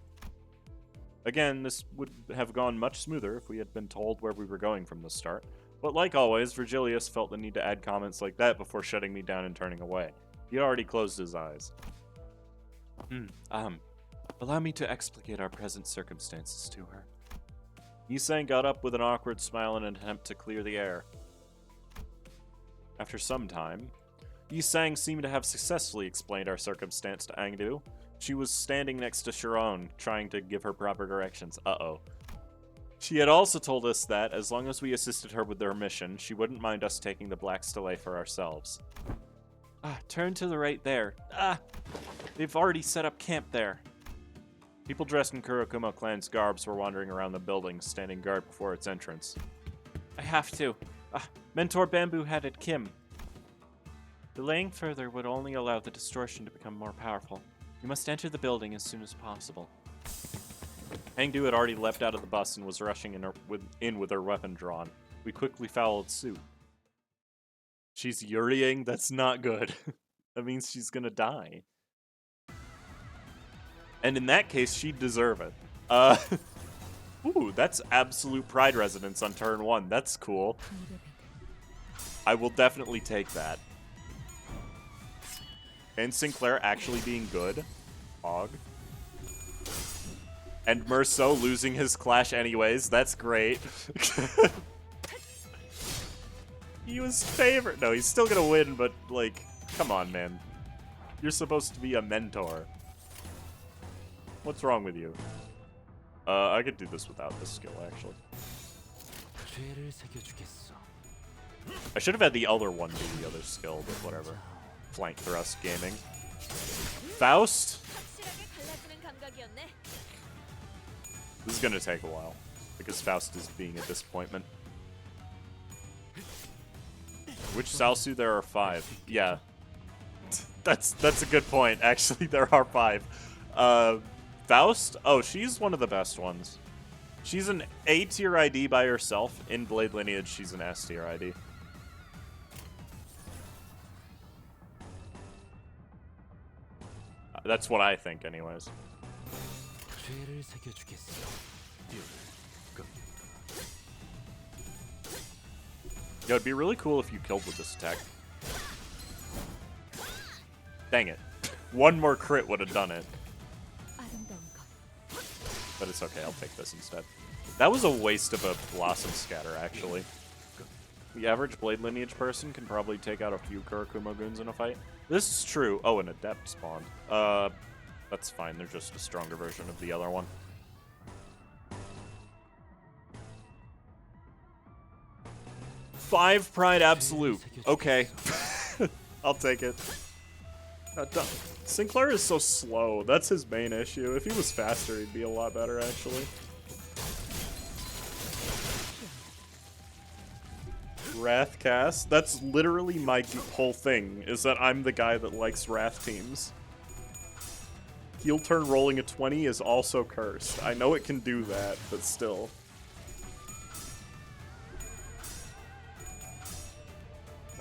Again, this would have gone much smoother if we had been told where we were going from the start. But like always, Virgilius felt the need to add comments like that before shutting me down and turning away. He had already closed his eyes. Allow me to explicate our present circumstances to her. Yisang got up with an awkward smile in an attempt to clear the air. After some time, Yisang seemed to have successfully explained our circumstance to Angu. She was standing next to Sharon, trying to give her proper directions. Uh-oh. She had also told us that, as long as we assisted her with their mission, she wouldn't mind us taking the Black Stele for ourselves. Turn to the right there. They've already set up camp there. People dressed in Kurokumo clan's garbs were wandering around the building, standing guard before its entrance. I have to. Mentor Bamboo-Headed Kim. Delaying further would only allow the distortion to become more powerful. You must enter the building as soon as possible. Angu had already leapt out of the bus and was rushing in with her weapon drawn. We quickly followed suit. She's yuriing? That's not good. That means she's gonna die. And in that case, she'd deserve it. Ooh, that's absolute pride resonance on turn 1. That's cool. I will definitely take that. And Sinclair actually being good. Og. And Merceau losing his clash anyways. That's great. He was favorite. No, he's still gonna win, but, like, come on, man. You're supposed to be a mentor. What's wrong with you? I could do this without this skill, actually. I should have had the other one do the other skill, but whatever. Flank thrust gaming. Faust? 확실하게 갈라지는 감각이었네. This is gonna take a while, because Faust is being a disappointment. Which Salsu there are 5? Yeah. That's a good point, actually, there are 5. Faust? Oh, she's one of the best ones. She's an A tier ID by herself. In Blade Lineage, she's an S tier ID. That's what I think, anyways. 죄를 새겨주겠어. Yo, it'd be really cool if you killed with this attack. Dang it. One more crit would have done it. 아름다운 것. But it's okay, I'll take this instead. That was a waste of a Blossom Scatter, actually. The average Blade Lineage person can probably take out a few Kurokumo goons in a fight. This is true. Oh, an Adept spawned. That's fine. They're just a stronger version of the other one. Five Pride Absolute. Okay. I'll take it. Sinclair is so slow. That's his main issue. If he was faster, he'd be a lot better, actually. Wrathcast? That's literally my whole thing, is that I'm the guy that likes Wrath teams. Heel turn rolling a 20 is also cursed. I know it can do that, but still.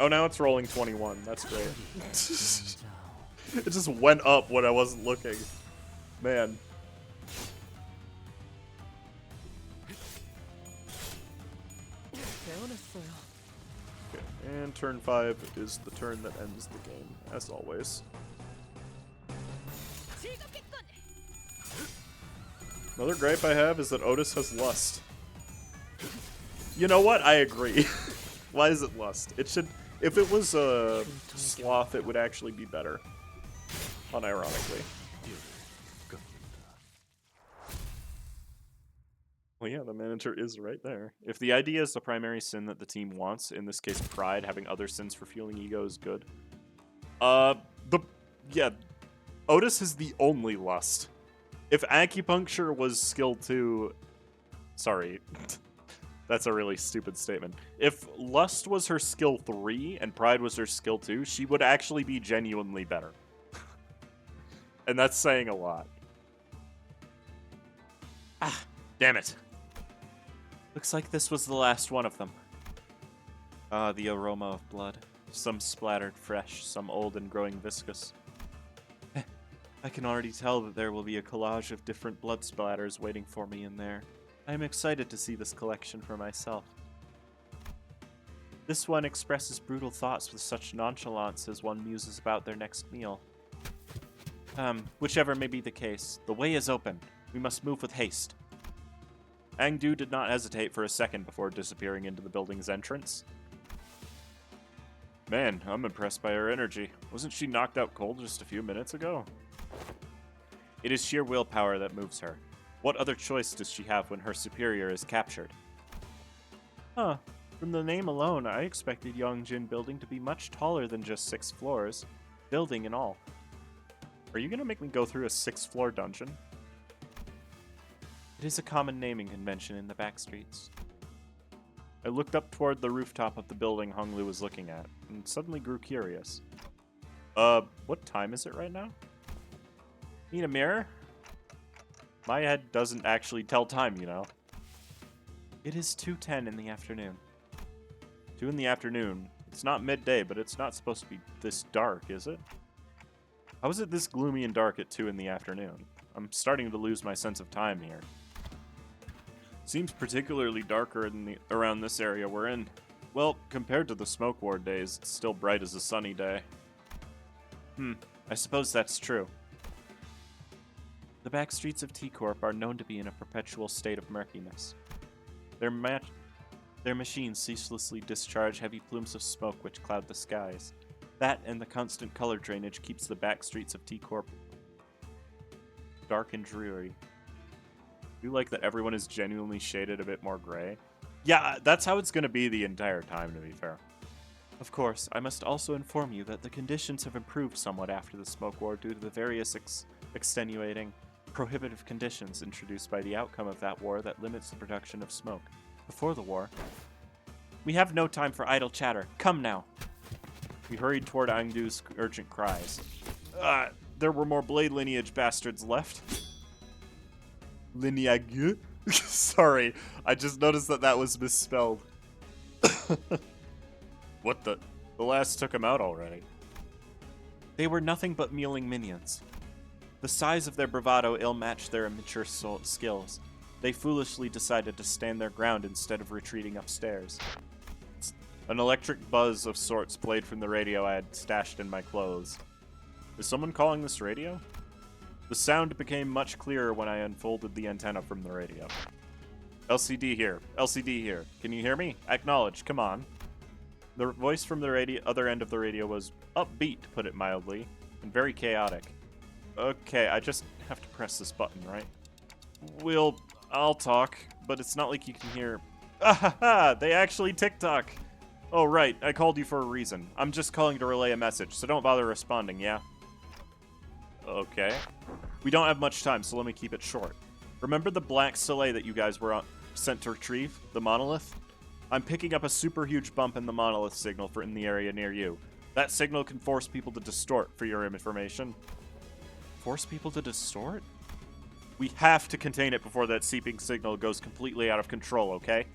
Oh, now it's rolling 21. That's great. It just went up when I wasn't looking. Man. 배워냈어요. Okay. And turn 5 is the turn that ends the game, as always. 즐겁겠군. Another gripe I have is that Otis has lust. You know what? I agree. Why is it lust? It should... If it was a sloth, it would actually be better. Unironically. Well, yeah, the manager is right there. If the idea is the primary sin that the team wants, in this case pride, having other sins for fueling ego is good. Yeah, Otis is the only lust. If acupuncture was skill 2... Sorry. That's a really stupid statement. If lust was her skill 3 and pride was her skill 2, she would actually be genuinely better. And that's saying a lot. Ah, damn it. Looks like this was the last one of them. Ah, the aroma of blood. Some splattered fresh, some old and growing viscous. I can already tell that there will be a collage of different blood splatters waiting for me in there. I am excited to see this collection for myself. This one expresses brutal thoughts with such nonchalance as one muses about their next meal. Whichever may be the case, the way is open. We must move with haste. Angu did not hesitate for a second before disappearing into the building's entrance. Man, I'm impressed by her energy. Wasn't she knocked out cold just a few minutes ago? It is sheer willpower that moves her. What other choice does she have when her superior is captured? Huh. From the name alone, I expected Young Jin building to be much taller than just 6 floors. Building and all. Are you gonna make me go through a 6th-floor dungeon? It is a common naming convention in the back streets. I looked up toward the rooftop of the building Honglu was looking at, and suddenly grew curious. What time is it right now? Need a mirror? My head doesn't actually tell time, you know. It is 2:10 in the afternoon. 2 in the afternoon. It's not midday, but it's not supposed to be this dark, is it? How is it this gloomy and dark at 2 in the afternoon? I'm starting to lose my sense of time here. Seems particularly darker around this area we're in. Well, compared to the smoke ward days, it's still bright as a sunny day. I suppose that's true. The back streets of T-Corp are known to be in a perpetual state of murkiness. Their machines ceaselessly discharge heavy plumes of smoke which cloud the skies. That and the constant color drainage keeps the back streets of T-Corp dark and dreary. Do you like that everyone is genuinely shaded a bit more gray? Yeah, that's how it's going to be the entire time, to be fair. Of course, I must also inform you that the conditions have improved somewhat after the smoke war due to the various extenuating, prohibitive conditions introduced by the outcome of that war that limits the production of smoke. Before the war, we have no time for idle chatter. Come now. We hurried toward Angu's urgent cries. There were more blade lineage bastards left. Lineage? Sorry, I just noticed that was misspelled. What the? The last took him out already. They were nothing but mealing minions. The size of their bravado ill-matched their immature skills. They foolishly decided to stand their ground instead of retreating upstairs. An electric buzz of sorts played from the radio I had stashed in my clothes. Is someone calling this radio? The sound became much clearer when I unfolded the antenna from the radio. LCD here. LCD here. Can you hear me? Acknowledge. Come on. The voice from the other end of the radio was upbeat, to put it mildly, and very chaotic. Okay, I just have to press this button, right? I'll talk, but it's not like you can hear... Ah-ha-ha! They actually TikTok! Oh, right, I called you for a reason. I'm just calling to relay a message, so don't bother responding, yeah? Okay. We don't have much time, so let me keep it short. Remember the black Soleil that you guys were sent to retrieve? The monolith? I'm picking up a super huge bump in the monolith signal in the area near you. That signal can force people to distort, for your information. Force people to distort? We have to contain it before that seeping signal goes completely out of control, okay?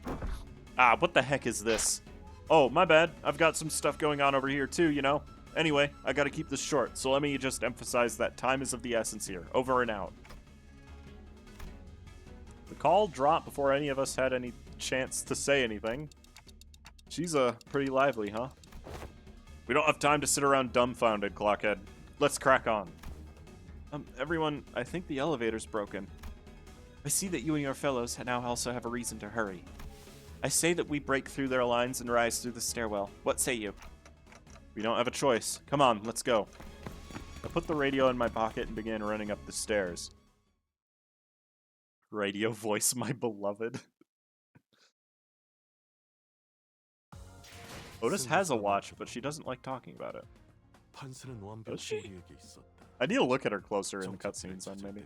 What the heck is this? Oh, my bad. I've got some stuff going on over here too, you know? Anyway, I gotta keep this short, so let me just emphasize that time is of the essence here. Over and out. The call dropped before any of us had any chance to say anything. She's pretty lively, huh? We don't have time to sit around dumbfounded, Clockhead. Let's crack on. Everyone, I think the elevator's broken. I see that you and your fellows now also have a reason to hurry. I say that we break through their lines and rise through the stairwell. What say you? We don't have a choice. Come on, let's go. I put the radio in my pocket and began running up the stairs. Radio voice, my beloved. Otis has a watch, but she doesn't like talking about it. Does she? I need to look at her closer in the cutscenes then, maybe.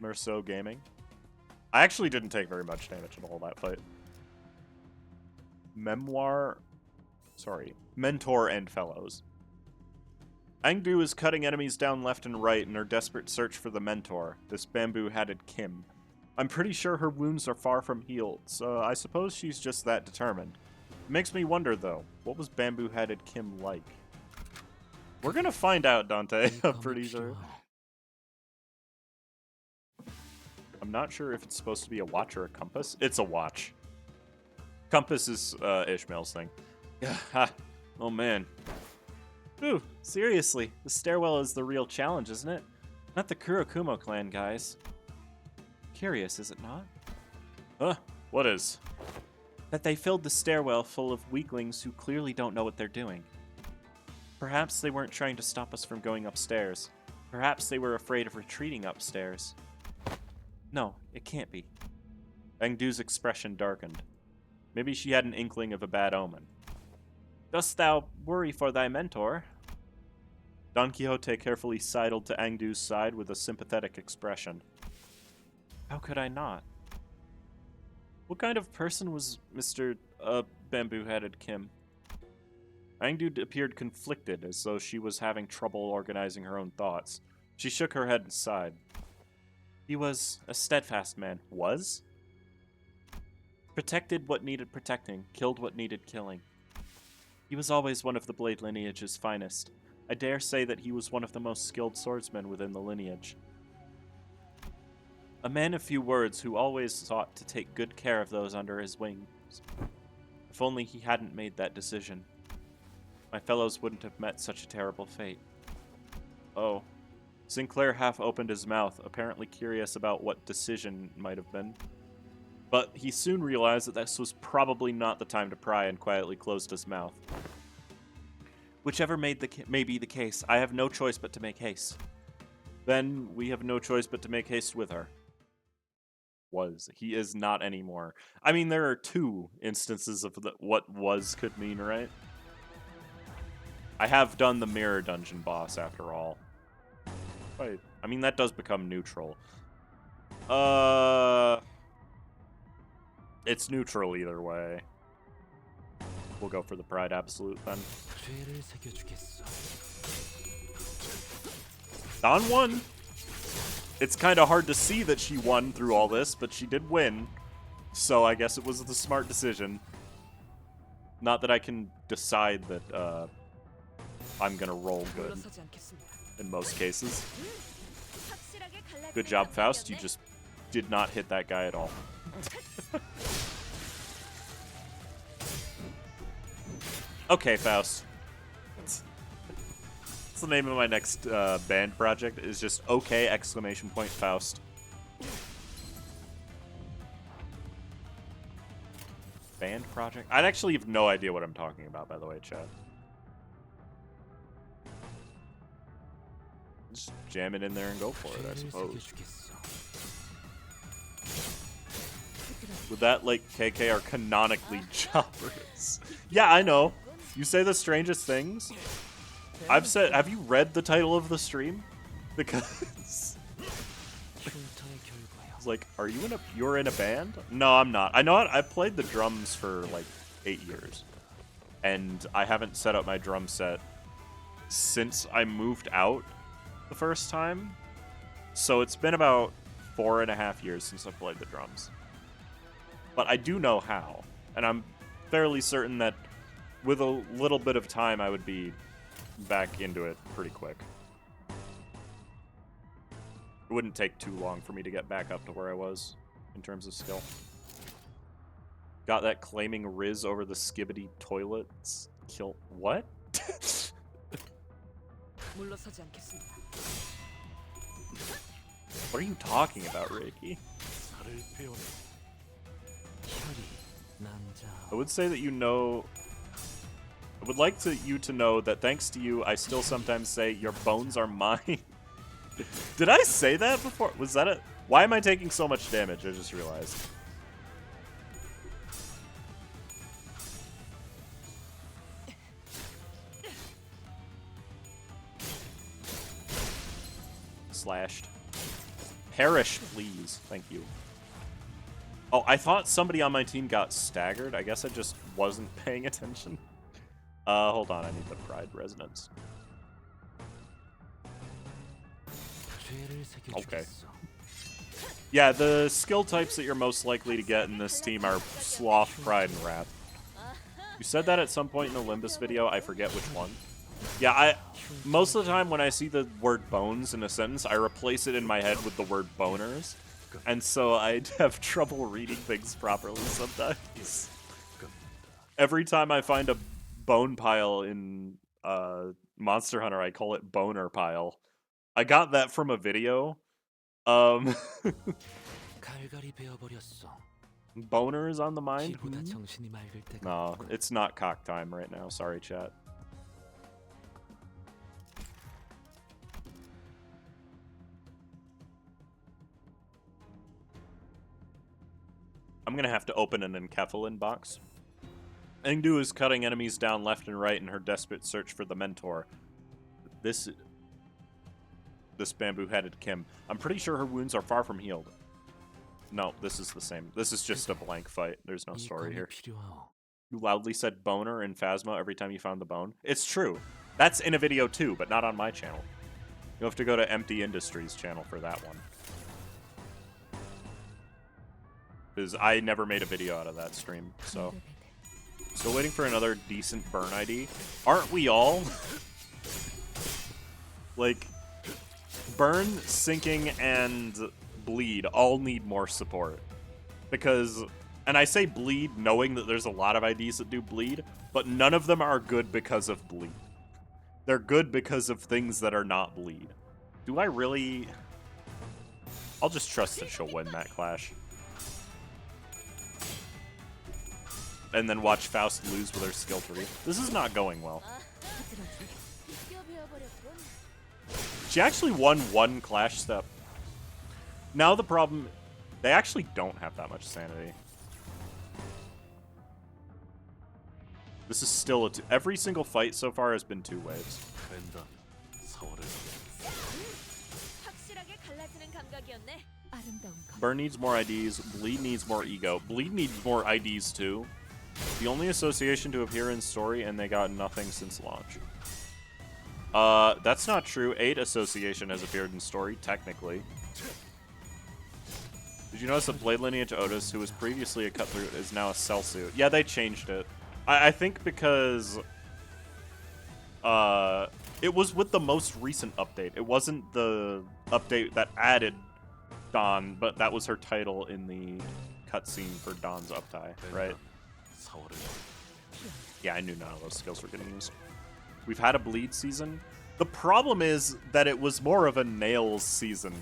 Merceau Gaming. I actually didn't take very much damage in all that fight. Mentor and fellows. Angu is cutting enemies down left and right in her desperate search for the mentor, this bamboo-hatted Kim. I'm pretty sure her wounds are far from healed, so I suppose she's just that determined. It makes me wonder, though, what was bamboo-hatted Kim like? We're gonna find out, Dante, I'm pretty sure. I'm not sure if it's supposed to be a watch or a compass. It's a watch. Compass is Ishmael's thing. Oh man. Ooh, seriously, the stairwell is the real challenge, isn't it? Not the Kurokumo clan, guys. Curious, is it not? What is? That they filled the stairwell full of weaklings who clearly don't know what they're doing. Perhaps they weren't trying to stop us from going upstairs. Perhaps they were afraid of retreating upstairs. No, it can't be. Angu's expression darkened. Maybe she had an inkling of a bad omen. Dost thou worry for thy mentor? Don Quixote carefully sidled to Angu's side with a sympathetic expression. How could I not? What kind of person was Mr. Bamboo-Headed Kim? Angu appeared conflicted, as though she was having trouble organizing her own thoughts. She shook her head and sighed. He was a steadfast man. Was? Protected what needed protecting, killed what needed killing. He was always one of the Blade lineage's finest. I dare say that he was one of the most skilled swordsmen within the lineage. A man of few words who always sought to take good care of those under his wings. If only he hadn't made that decision. My fellows wouldn't have met such a terrible fate. Oh. Sinclair half opened his mouth, apparently curious about what decision might have been. But he soon realized that this was probably not the time to pry and quietly closed his mouth. Whichever may be the case, I have no choice but to make haste. Then we have no choice but to make haste with her. Was. He is not anymore. I mean, there are two instances of what was could mean, right? I have done the mirror dungeon boss after all. Wait, I mean, that does become neutral. It's neutral either way. We'll go for the Pride Absolute then. 죄를 새겨주겠어. Don won. It's kind of hard to see that she won through all this, but she did win. So I guess it was the smart decision. Not that I can decide that I'm gonna roll good 물러서지 않겠습니다. in most cases. 확실하게 갈라지는 Good job, Faust. You 감각이었네. just did not hit that guy at all. Okay, Faust. That's the name of my next band project. Is just okay! Exclamation point Faust. Band project? I actually have no idea what I'm talking about, by the way, chat. Just jam it in there and go for it, I 죄를 suppose. 새겨주겠어. Would that, like, KK are canonically jobbers? Yeah, I know. You say the strangest things. I've said, have you read the title of the stream? Because 흉터의 결과야. it's like, are you you're in a band? No, I'm not. I know I've played the drums for like 8 years. And I haven't set up my drum set since I moved out the first time. So it's been about 4.5 years since I played the drums. But I do know how. And I'm fairly certain that with a little bit of time, I would be back into it pretty quick. It wouldn't take too long for me to get back up to where I was in terms of skill. Got that claiming Riz over the skibbity toilets. Kill. What? 물러서지 않겠습니다. What are you talking about, Ricky? 살을 빼오네. 혈이 남자. I would say that you know. I would like you to know that thanks to you, I still sometimes say your bones are mine. Did I say that before? Was that a? Why am I taking so much damage? I just realized. Slashed. Perish, please. Thank you. Oh, I thought somebody on my team got staggered. I guess I just wasn't paying attention. Hold on. I need the Pride Resonance. 죄를 Okay. 새겨주겠어. Yeah, the skill types that you're most likely to get in this team are Sloth, Pride, and Wrath. You said that at some point in the Limbus video. I forget which one. Yeah, most of the time when I see the word bones in a sentence, I replace it in my head with the word boners. And so I have trouble reading things properly sometimes. Every time I find a bone pile in Monster Hunter, I call it boner pile. I got that from a video. 갈갈이 베어버렸어. Boner is on the mind? 피보다 정신이 맑을 때가 No, 있구나. it's not cock time right now. Sorry, chat. I'm gonna have to open an Enkephalin box. Angu is cutting enemies down left and right in her desperate search for the mentor. This bamboo-headed Kim. I'm pretty sure her wounds are far from healed. No, this is the same. This is just a blank fight. There's no 이 story 검이 here. 필요하오. You loudly said boner in Phasma every time you found the bone. It's true. That's in a video too, but not on my channel. You'll have to go to Empty Industries channel for that one. Because I never made a video out of that stream, so. Still waiting for another decent burn ID. Aren't we all? Like, burn, sinking, and bleed all need more support. Because, and I say bleed knowing that there's a lot of IDs that do bleed, but none of them are good because of bleed. They're good because of things that are not bleed. Do I really? I'll just trust that she'll win that clash. And then watch Faust lose with her skill 3. This is not going well. 뛰어 베어버렸군. She actually won one clash step. Now the problem They actually don't have that much sanity. This is still every single fight so far has been 2 waves. 벤던 서울을 확실하게 갈라지는 감각이었네. 아름다운 감. Burn needs more IDs. Bleed needs more ego. Bleed needs more IDs too. The only association to appear in story, and they got nothing since launch. That's not true. 8 association has appeared in story, technically. Did you notice that Blade Lineage Otis, who was previously a cut through, is now a cell suit? Yeah, they changed it. I think because it was with the most recent update. It wasn't the update that added Dawn, but that was her title in the cutscene for Dawn's uptie, right? 서울을 Yeah, I knew none of those skills were getting used. We've had a bleed season. The problem is that it was more of a nails season.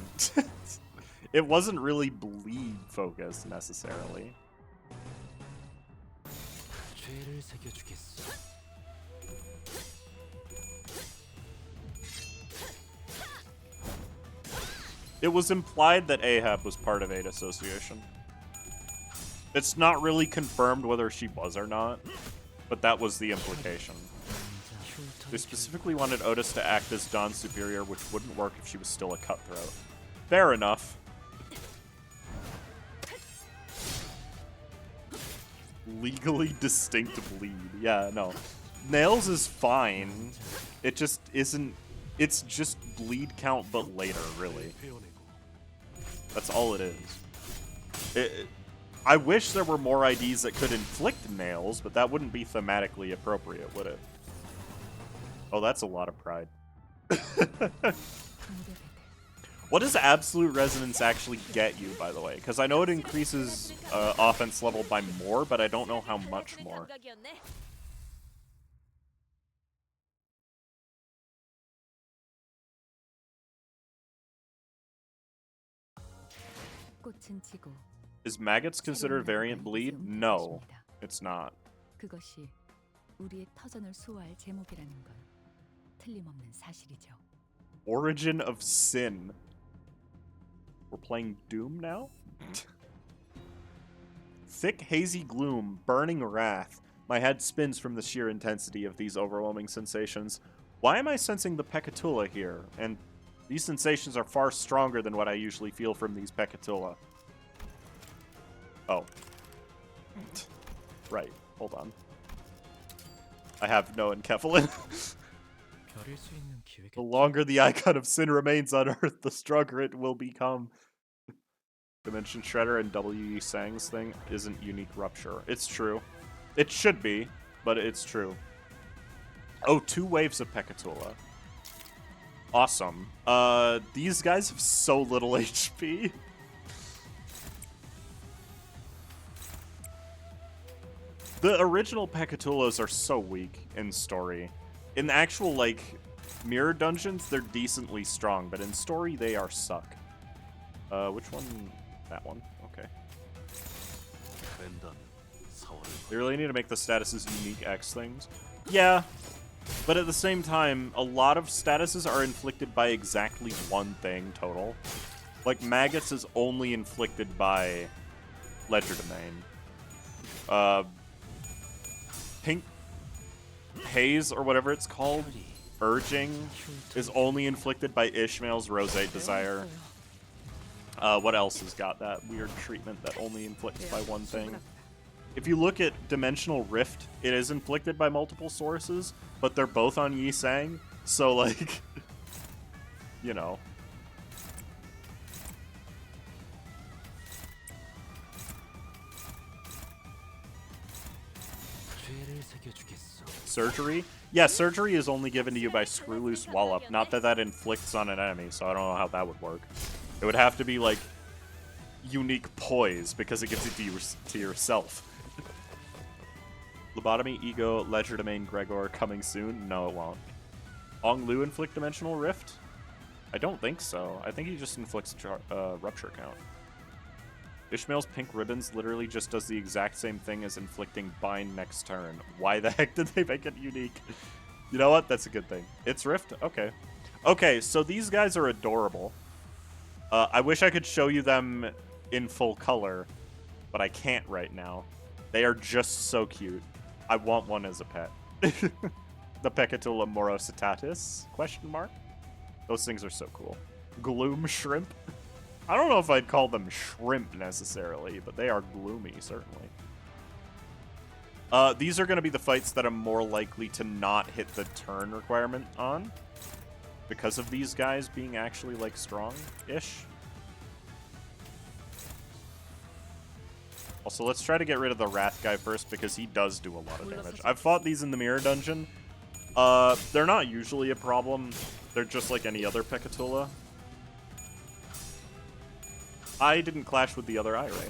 It wasn't really bleed focused necessarily. 죄를 새겨주겠어. It was implied that Ahab was part of 8 Association. It's not really confirmed whether she was or not, but that was the implication. They specifically wanted Otis to act as Dawn's superior, which wouldn't work if she was still a cutthroat. Fair enough. Legally distinct bleed. Yeah, no. Nails is fine. It just isn't... It's just bleed count, but later, really. That's all it is. I wish there were more IDs that could inflict nails, but that wouldn't be thematically appropriate, would it? Oh, that's a lot of pride. What does Absolute Resonance actually get you, by the way? Because I know it increases offense level by more, but I don't know how much more. Is maggots considered variant bleed? No, it's not. 그것이 우리의 터전을 수호할 제목이라는 건 틀림없는 사실이죠. Origin of Sin. We're playing Doom now? Thick, hazy gloom, burning wrath. My head spins from the sheer intensity of these overwhelming sensations. Why am I sensing the Pecatula here? And these sensations are far stronger than what I usually feel from these Pecatula. Oh. Right. Hold on. I have no Enkephalin. 별일 수 있는 기회겠지. The longer the icon of sin remains on Earth, the stronger it will become. Dimension Shredder and W.E. Sang's thing isn't unique rupture. It's true. It should be, but it's true. Oh, 2 waves of Pecatula. Awesome. These guys have so little HP. The original Pecatulas are so weak in story. In actual, like, mirror dungeons, they're decently strong, but in story, they are suck. Which one? That one. Okay. 벤던 서울을 They really need to make the statuses unique X things. Yeah, but at the same time, a lot of statuses are inflicted by exactly one thing total. Like, Maggots is only inflicted by Ledger Domain. Pink Haze, or whatever it's called, Urging, is only inflicted by Ishmael's Roseate Desire. What else has got that weird treatment that only inflicts by one thing? If you look at Dimensional Rift, it is inflicted by multiple sources, but they're both on Yi Sang, so, like, you know. 죄를 새겨주겠어. Surgery? Yeah, surgery is only given to you by Screw Loose Wallop. Not that that inflicts on an enemy, so I don't know how that would work. It would have to be, like, unique poise, because it gives it to yourself. Lobotomy, Ego, Ledger Domain, Gregor, coming soon? No, it won't. Ong Lu inflict Dimensional Rift? I don't think so. I think he just inflicts Rupture Count. Ishmael's Pink Ribbons literally just does the exact same thing as inflicting Bind next turn. Why the heck did they make it unique? You know what? That's a good thing. It's Rift? Okay. Okay, so these guys are adorable. I wish I could show you them in full color, but I can't right now. They are just so cute. I want one as a pet. The Pecatula morositatis? Question mark? Those things are so cool. Gloom shrimp? I don't know if I'd call them shrimp necessarily, but they are gloomy, certainly. These are going to be the fights that I'm more likely to not hit the turn requirement on, because of these guys being actually, like, strong-ish. Also, let's try to get rid of the Wrath guy first, because he does do a lot of damage. I've fought these in the Mirror Dungeon. They're not usually a problem. They're just like any other Pecatula. I didn't clash with the other Eye Ray.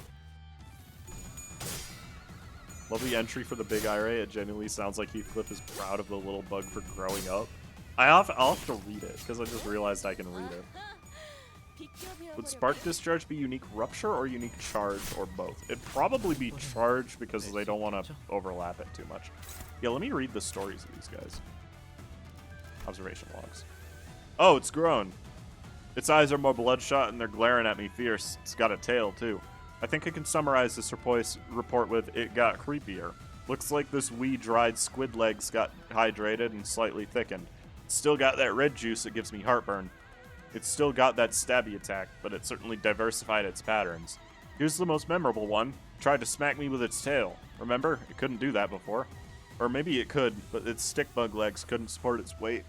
Lovely entry for the big Eye Ray. It genuinely sounds like Heathcliff is proud of the little bug for growing up. I'll have to read it, because I just realized I can read it. Would Spark Discharge be unique Rupture or unique Charge, or both? It'd probably be Charge, because they don't want to overlap it too much. Yeah, let me read the stories of these guys. Observation logs. Oh, it's grown. Its eyes are more bloodshot and they're glaring at me fierce. It's got a tail, too. I think I can summarize this report with, it got creepier. Looks like this wee dried squid legs got hydrated and slightly thickened. It's still got that red juice that gives me heartburn. It's still got that stabby attack, but it certainly diversified its patterns. Here's the most memorable one. It tried to smack me with its tail. Remember? It couldn't do that before. Or maybe it could, but its stick bug legs couldn't support its weight.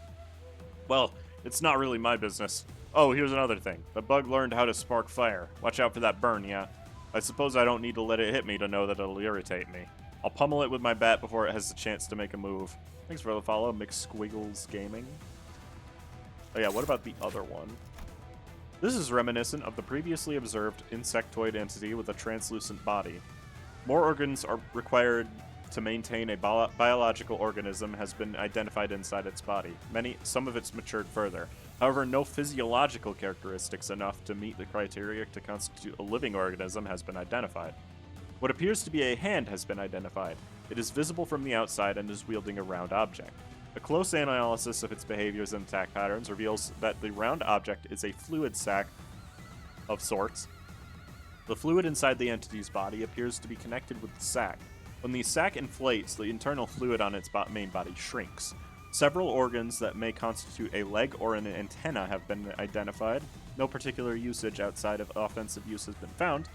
Well, it's not really my business. Oh, here's another thing. The bug learned how to spark fire. Watch out for that burn, yeah? I suppose I don't need to let it hit me to know that it'll irritate me. I'll pummel it with my bat before it has the chance to make a move. Thanks for the follow, McSquiggles Gaming. Oh yeah, what about the other one? This is reminiscent of the previously observed insectoid entity with a translucent body. More organs are required to maintain a biological organism has been identified inside its body. Some of it's matured further. However, no physiological characteristics enough to meet the criteria to constitute a living organism has been identified. What appears to be a hand has been identified. It is visible from the outside and is wielding a round object. A close analysis of its behaviors and attack patterns reveals that the round object is a fluid sac of sorts. The fluid inside the entity's body appears to be connected with the sac. When the sac inflates, the internal fluid on its main body shrinks. Several organs that may constitute a leg or an antenna have been identified. No particular usage outside of offensive use has been found.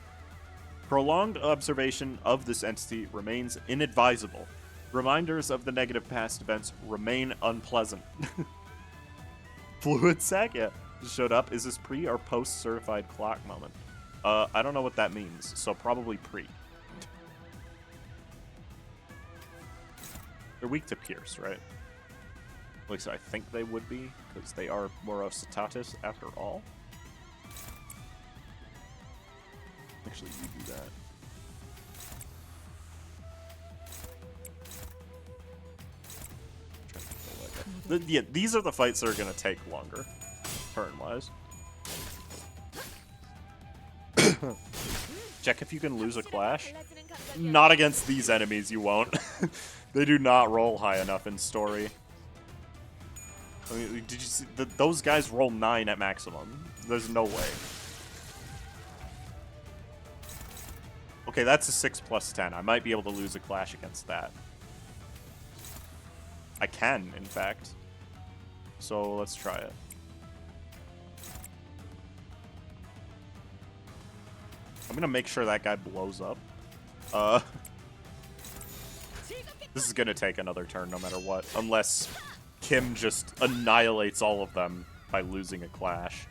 Prolonged observation of this entity remains inadvisable. Reminders of the negative past events remain unpleasant. Fluid sac? Yeah, just showed up. Is this pre or post certified clock moment? I don't know what that means, so probably pre. They're weak to pierce, right? At least I think they would be, because they are morositatis after all. Actually, you do that. Yeah, these are the fights that are going to take longer, turn-wise. Check if you can lose a clash. Not against these enemies, you won't. They do not roll high enough in story. I mean, did you see? Those guys roll 9 at maximum. There's no way. Okay, that's a 6 plus 10. I might be able to lose a clash against that. I can, in fact. So let's try it. I'm gonna make sure that guy blows up. This is gonna take another turn no matter what, unless Kim just annihilates all of them by losing a clash.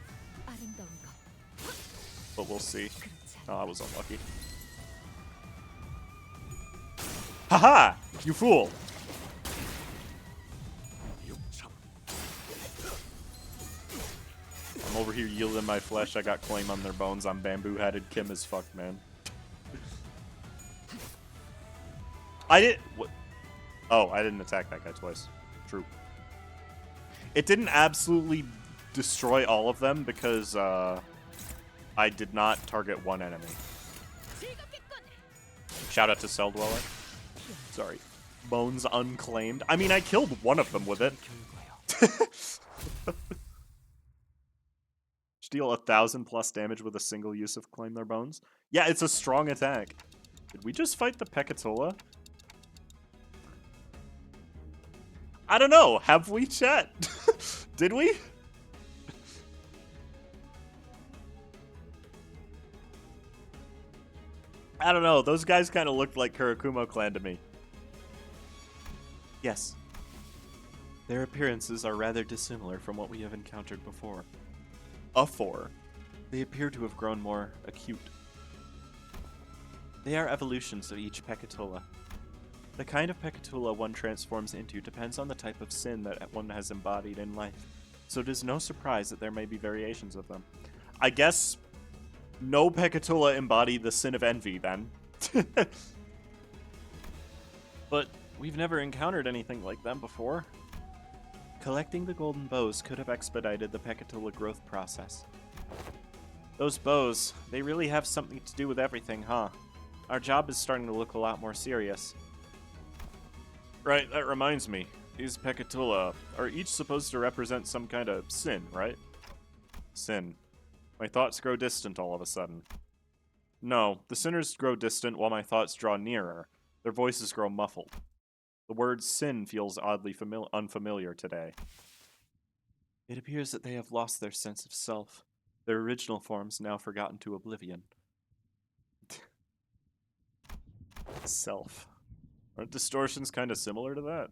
But we'll see. Oh, I was unlucky. Haha! You fool! I'm over here yielding my flesh. I got claim on their bones. I'm bamboo-headed. Kim is fucked, man. What? Oh, I didn't attack that guy twice. True. It didn't absolutely destroy all of them because I did not target one enemy. Shout out to Cell Dweller. Sorry. Bones unclaimed. I mean, I killed one of them with it. deal 1,000 plus damage with a single use of Claim Their Bones. Yeah, it's a strong attack. Did we just fight the Pekatola? I don't know. Have we, chat? Did we? I don't know. Those guys kind of looked like Kurokumo clan to me. Yes. Their appearances are rather dissimilar from what we have encountered before. They appear to have grown more acute. They are evolutions of each Pekatola. The kind of Pekatola one transforms into depends on the type of sin that one has embodied in life, so it is no surprise that there may be variations of them. I guess no Pekatola embody the sin of envy, then. But we've never encountered anything like them before. Collecting the golden bows could have expedited the Pekatola growth process. Those bows, they really have something to do with everything, huh? Our job is starting to look a lot more serious. Right, that reminds me. These Pekatola are each supposed to represent some kind of sin, right? Sin. My thoughts grow distant all of a sudden. No, the sinners grow distant while my thoughts draw nearer. Their voices grow muffled. The word sin feels oddly unfamiliar today. It appears that they have lost their sense of self. Their original forms now forgotten to oblivion. Self. Aren't distortions kind of similar to that?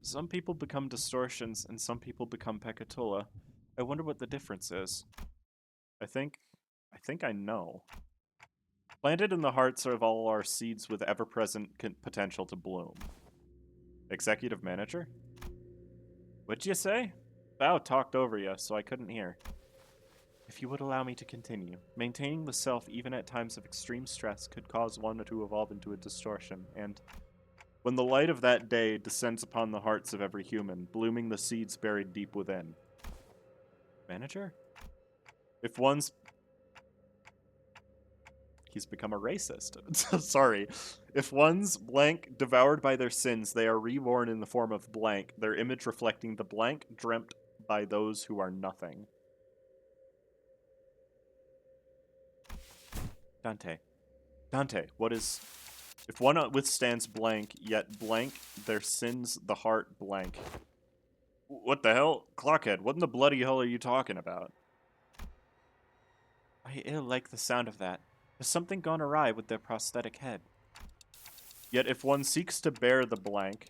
Some people become distortions and some people become Pekatola. I wonder what the difference is. I think I know. Planted in the hearts of all our seeds with ever-present potential to bloom. Executive manager? What'd you say? Bao talked over you, so I couldn't hear. If you would allow me to continue, maintaining the self even at times of extreme stress could cause one to evolve into a distortion, and when the light of that day descends upon the hearts of every human, blooming the seeds buried deep within. Manager? If one's... He's become a racist. Sorry. If one's blank devoured by their sins, they are reborn in the form of blank, their image reflecting the blank dreamt by those who are nothing. Dante, what is... If one withstands blank, yet blank, their sins the heart blank. What the hell? Clockhead, what in the bloody hell are you talking about? I ill like the sound of that. Has something gone awry with their prosthetic head? Yet if one seeks to bear the blank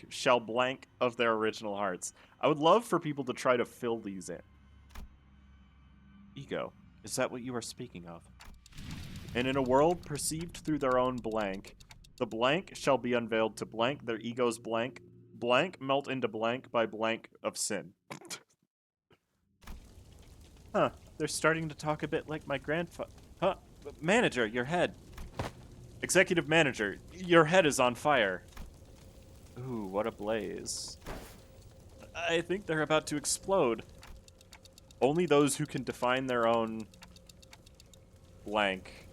shall blank of their original hearts. I would love for people to try to fill these in. Ego. Is that what you are speaking of? And in a world perceived through their own blank, the blank shall be unveiled to blank, their egos blank, blank melt into blank by blank of sin. Huh, they're starting to talk a bit like my grandfather. Huh, manager, your head. Executive manager, your head is on fire. Ooh, what a blaze. I think they're about to explode. Only those who can define their own blank.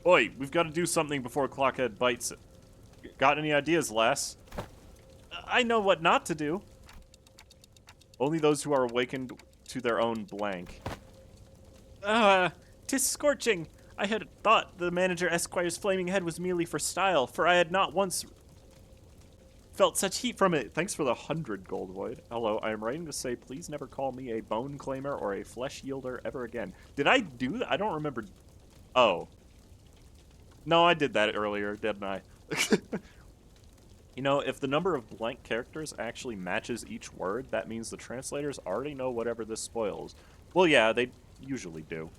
Oi, we've got to do something before Clockhead bites it. Got any ideas, lass? I know what not to do. Only those who are awakened to their own blank. 'Tis scorching. I had thought the manager Esquire's flaming head was merely for style, for I had not once felt such heat from it. Thanks for the 100 gold void. Hello, I am writing to say please never call me a bone claimer or a flesh yielder ever again. Did I do that? I don't remember. Oh. No, I did that earlier, didn't I? You know, if the number of blank characters actually matches each word, that means the translators already know whatever this spoils. Well, yeah, they usually do.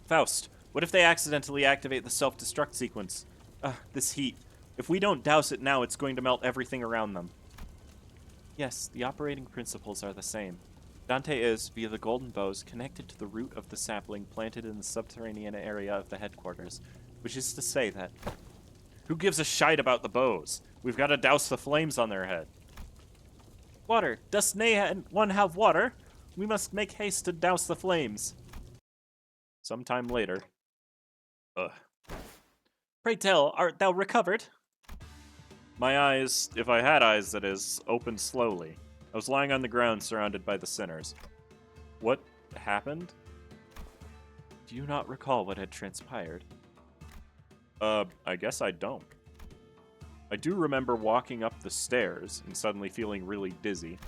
Faust, what if they accidentally activate the self-destruct sequence? This heat. If we don't douse it now, it's going to melt everything around them. Yes, the operating principles are the same. Dante is, via the golden bows, connected to the root of the sapling planted in the subterranean area of the headquarters, which is to say that... Who gives a shite about the bows? We've got to douse the flames on their head. Water. Does one have water? We must make haste to douse the flames. Sometime later. Ugh. Pray tell, art thou recovered? My eyes, if I had eyes, that is, opened slowly. I was lying on the ground surrounded by the sinners. What happened? Do you not recall what had transpired? I guess I don't. I do remember walking up the stairs and suddenly feeling really dizzy.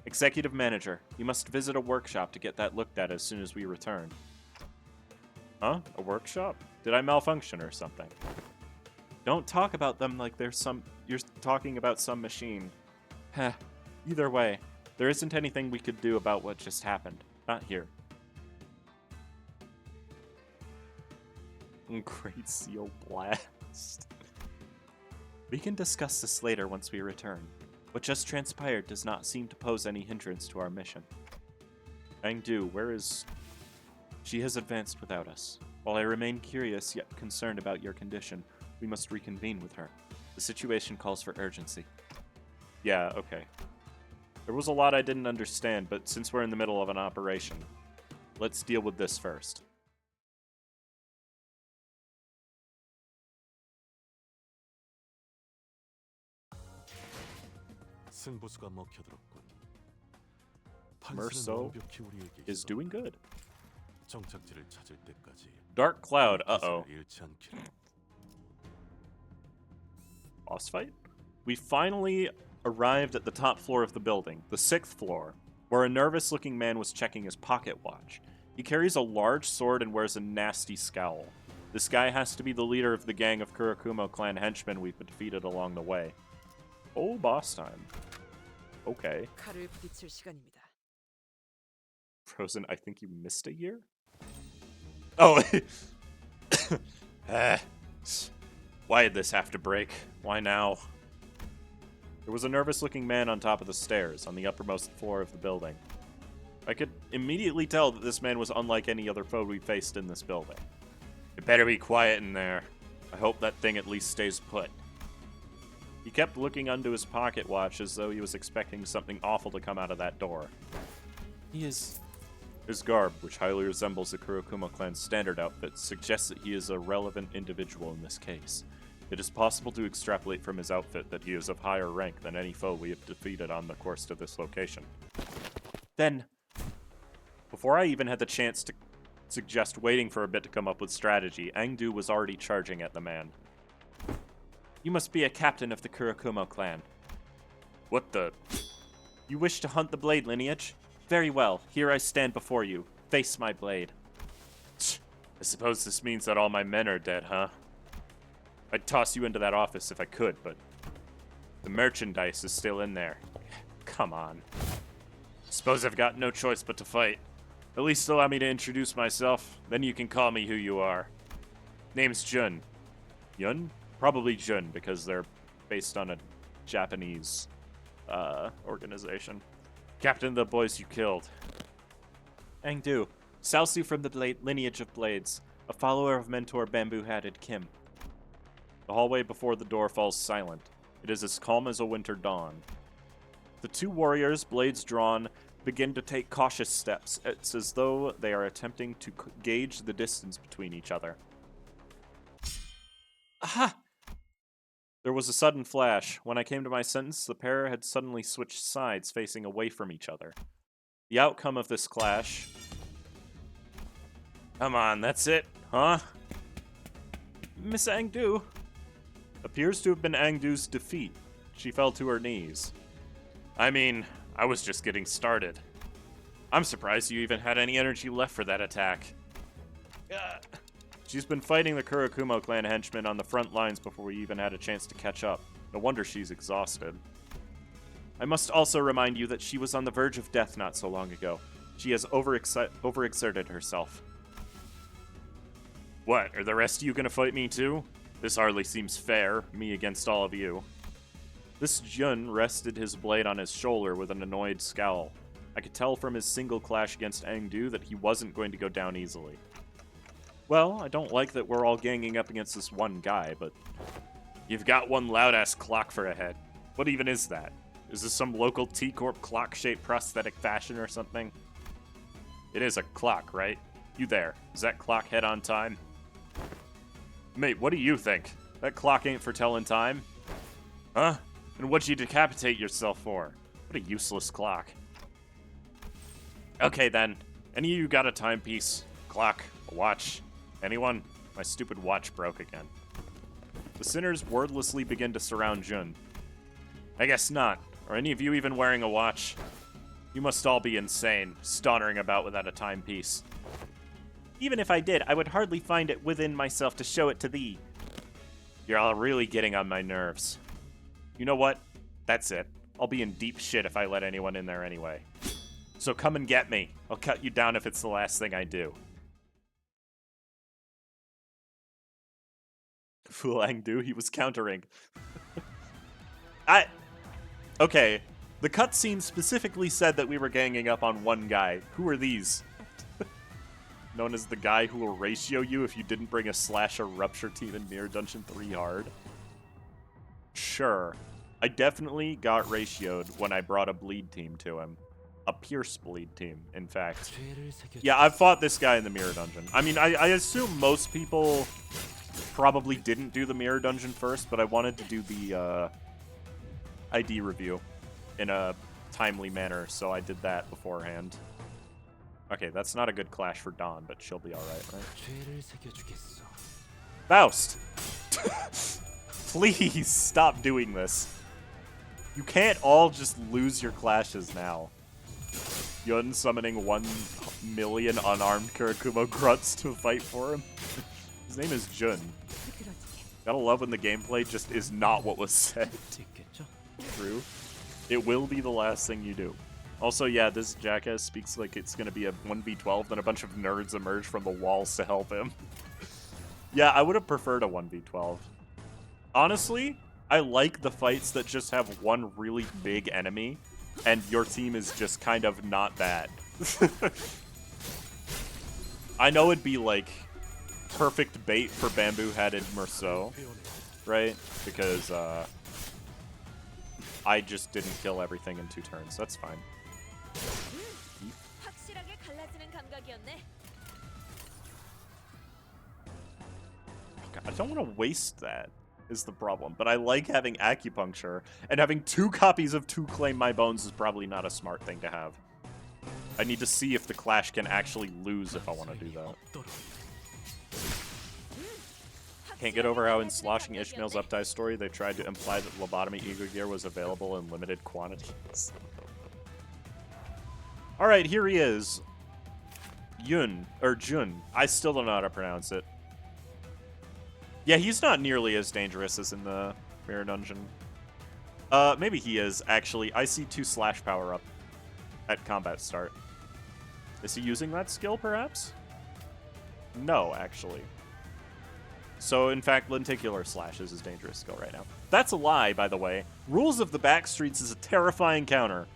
Executive Manager, you must visit a workshop to get that looked at as soon as we return. Huh? A workshop? Did I malfunction or something? Don't talk about them like there's some... You're talking about some machine. Heh. Either way, there isn't anything we could do about what just happened. Not here. Great Seal Blast. We can discuss this later once we return. What just transpired does not seem to pose any hindrance to our mission. Angu, where is... She has advanced without us. While I remain curious yet concerned about your condition, we must reconvene with her. The situation calls for urgency. Yeah, okay. There was a lot I didn't understand, but since we're in the middle of an operation, let's deal with this first. 승부수가 먹혀들었군. Merceau is doing good. 정착지를 찾을 때까지 Dark Cloud, uh-oh. 잃지 않기를. Boss fight? We finally arrived at the top floor of the building, the 6th floor, where a nervous-looking man was checking his pocket watch. He carries a large sword and wears a nasty scowl. This guy has to be the leader of the gang of Kurokumo clan henchmen we've defeated along the way. Oh, boss time. Okay. Frozen, I think you missed a year? Oh! Why did this have to break? Why now? There was a nervous-looking man on top of the stairs, on the uppermost floor of the building. I could immediately tell that this man was unlike any other foe we faced in this building. It better be quiet in there. I hope that thing at least stays put. He kept looking onto his pocket watch as though he was expecting something awful to come out of that door. His garb, which highly resembles the Kurokumo clan's standard outfit, suggests that he is a relevant individual in this case. It is possible to extrapolate from his outfit that he is of higher rank than any foe we have defeated on the course to this location. Then, before I even had the chance to suggest waiting for a bit to come up with strategy, Angu was already charging at the man. You must be a captain of the Kurokumo clan. What the... You wish to hunt the blade lineage? Very well, here I stand before you. Face my blade. I suppose this means that all my men are dead, huh? I'd toss you into that office if I could, but... the merchandise is still in there. Come on. Suppose I've got no choice but to fight. At least allow me to introduce myself, then you can call me who you are. Name's Jun. Yun? Probably Jun, because they're based on a Japanese organization. Captain of the boys you killed. Angu, Salsu from the lineage of blades, a follower of mentor bamboo-hatted Kim. The hallway before the door falls silent. It is as calm as a winter dawn. The two warriors, blades drawn, begin to take cautious steps. It's as though they are attempting to gauge the distance between each other. Aha! There was a sudden flash. When I came to my sentence, the pair had suddenly switched sides, facing away from each other. The outcome of this clash... Come on, that's it, huh? Miss Angu appears to have been Angu's defeat. She fell to her knees. I mean, I was just getting started. I'm surprised you even had any energy left for that attack. She's been fighting the Kurokumo clan henchmen on the front lines before we even had a chance to catch up. No wonder she's exhausted. I must also remind you that she was on the verge of death not so long ago. She has overexerted herself. What, are the rest of you gonna fight me too? This hardly seems fair, me against all of you. This Jun rested his blade on his shoulder with an annoyed scowl. I could tell from his single clash against Angu that he wasn't going to go down easily. Well, I don't like that we're all ganging up against this one guy, but... You've got one loud-ass clock for a head. What even is that? Is this some local T-Corp clock-shaped prosthetic fashion or something? It is a clock, right? You there. Is that clock head on time? Mate, what do you think? That clock ain't for telling time? Huh? And what'd you decapitate yourself for? What a useless clock. Okay then. Any of you got a timepiece? Clock? A watch? Anyone? My stupid watch broke again. The sinners wordlessly begin to surround Jun. I guess not. Are any of you even wearing a watch? You must all be insane, sauntering about without a timepiece. Even if I did, I would hardly find it within myself to show it to thee. You're all really getting on my nerves. You know what? That's it. I'll be in deep shit if I let anyone in there anyway. So come and get me. I'll cut you down if it's the last thing I do. Fool Angu, he was countering. Okay, the cutscene specifically said that we were ganging up on one guy. Who are these? Known as the guy who will ratio you if you didn't bring a slash or rupture team in Mirror Dungeon 3 hard. Sure. I definitely got ratioed when I brought a bleed team to him. A Pierce bleed team, in fact. Yeah, I've fought this guy in the Mirror Dungeon. I mean, I assume most people probably didn't do the Mirror Dungeon first, but I wanted to do the ID review in a timely manner, so I did that beforehand. Okay, that's not a good clash for Dawn, but she'll be alright, right? Faust! Please stop doing this. You can't all just lose your clashes now. Yun summoning 1 million unarmed Kurokumo grunts to fight for him. His name is Jun. Gotta love when the gameplay just is not what was said. True. It will be the last thing you do. Also, yeah, this jackass speaks like it's gonna be a 1v12, then a bunch of nerds emerge from the walls to help him. Yeah, I would have preferred a 1v12. Honestly, I like the fights that just have one really big enemy, and your team is just kind of not that. I know it'd be like perfect bait for bamboo-headed Merceau, right? Because I just didn't kill everything in 2 turns. That's fine. God, I don't want to waste that, is the problem. But I like having acupuncture, and having 2 copies of 2 Claim My Bones is probably not a smart thing to have. I need to see if the clash can actually lose if I want to do that. Can't get over how in Sloshing Ishmael's Updike story, they tried to imply that lobotomy ego gear was available in limited quantities. Alright, here he is. Jun. I still don't know how to pronounce it. Yeah, he's not nearly as dangerous as in the Mirror Dungeon. Maybe he is, actually. I see 2 slash power up at combat start. Is he using that skill, perhaps? No, actually. So, in fact, lenticular slash is his dangerous skill right now. That's a lie, by the way. Rules of the Backstreets is a terrifying counter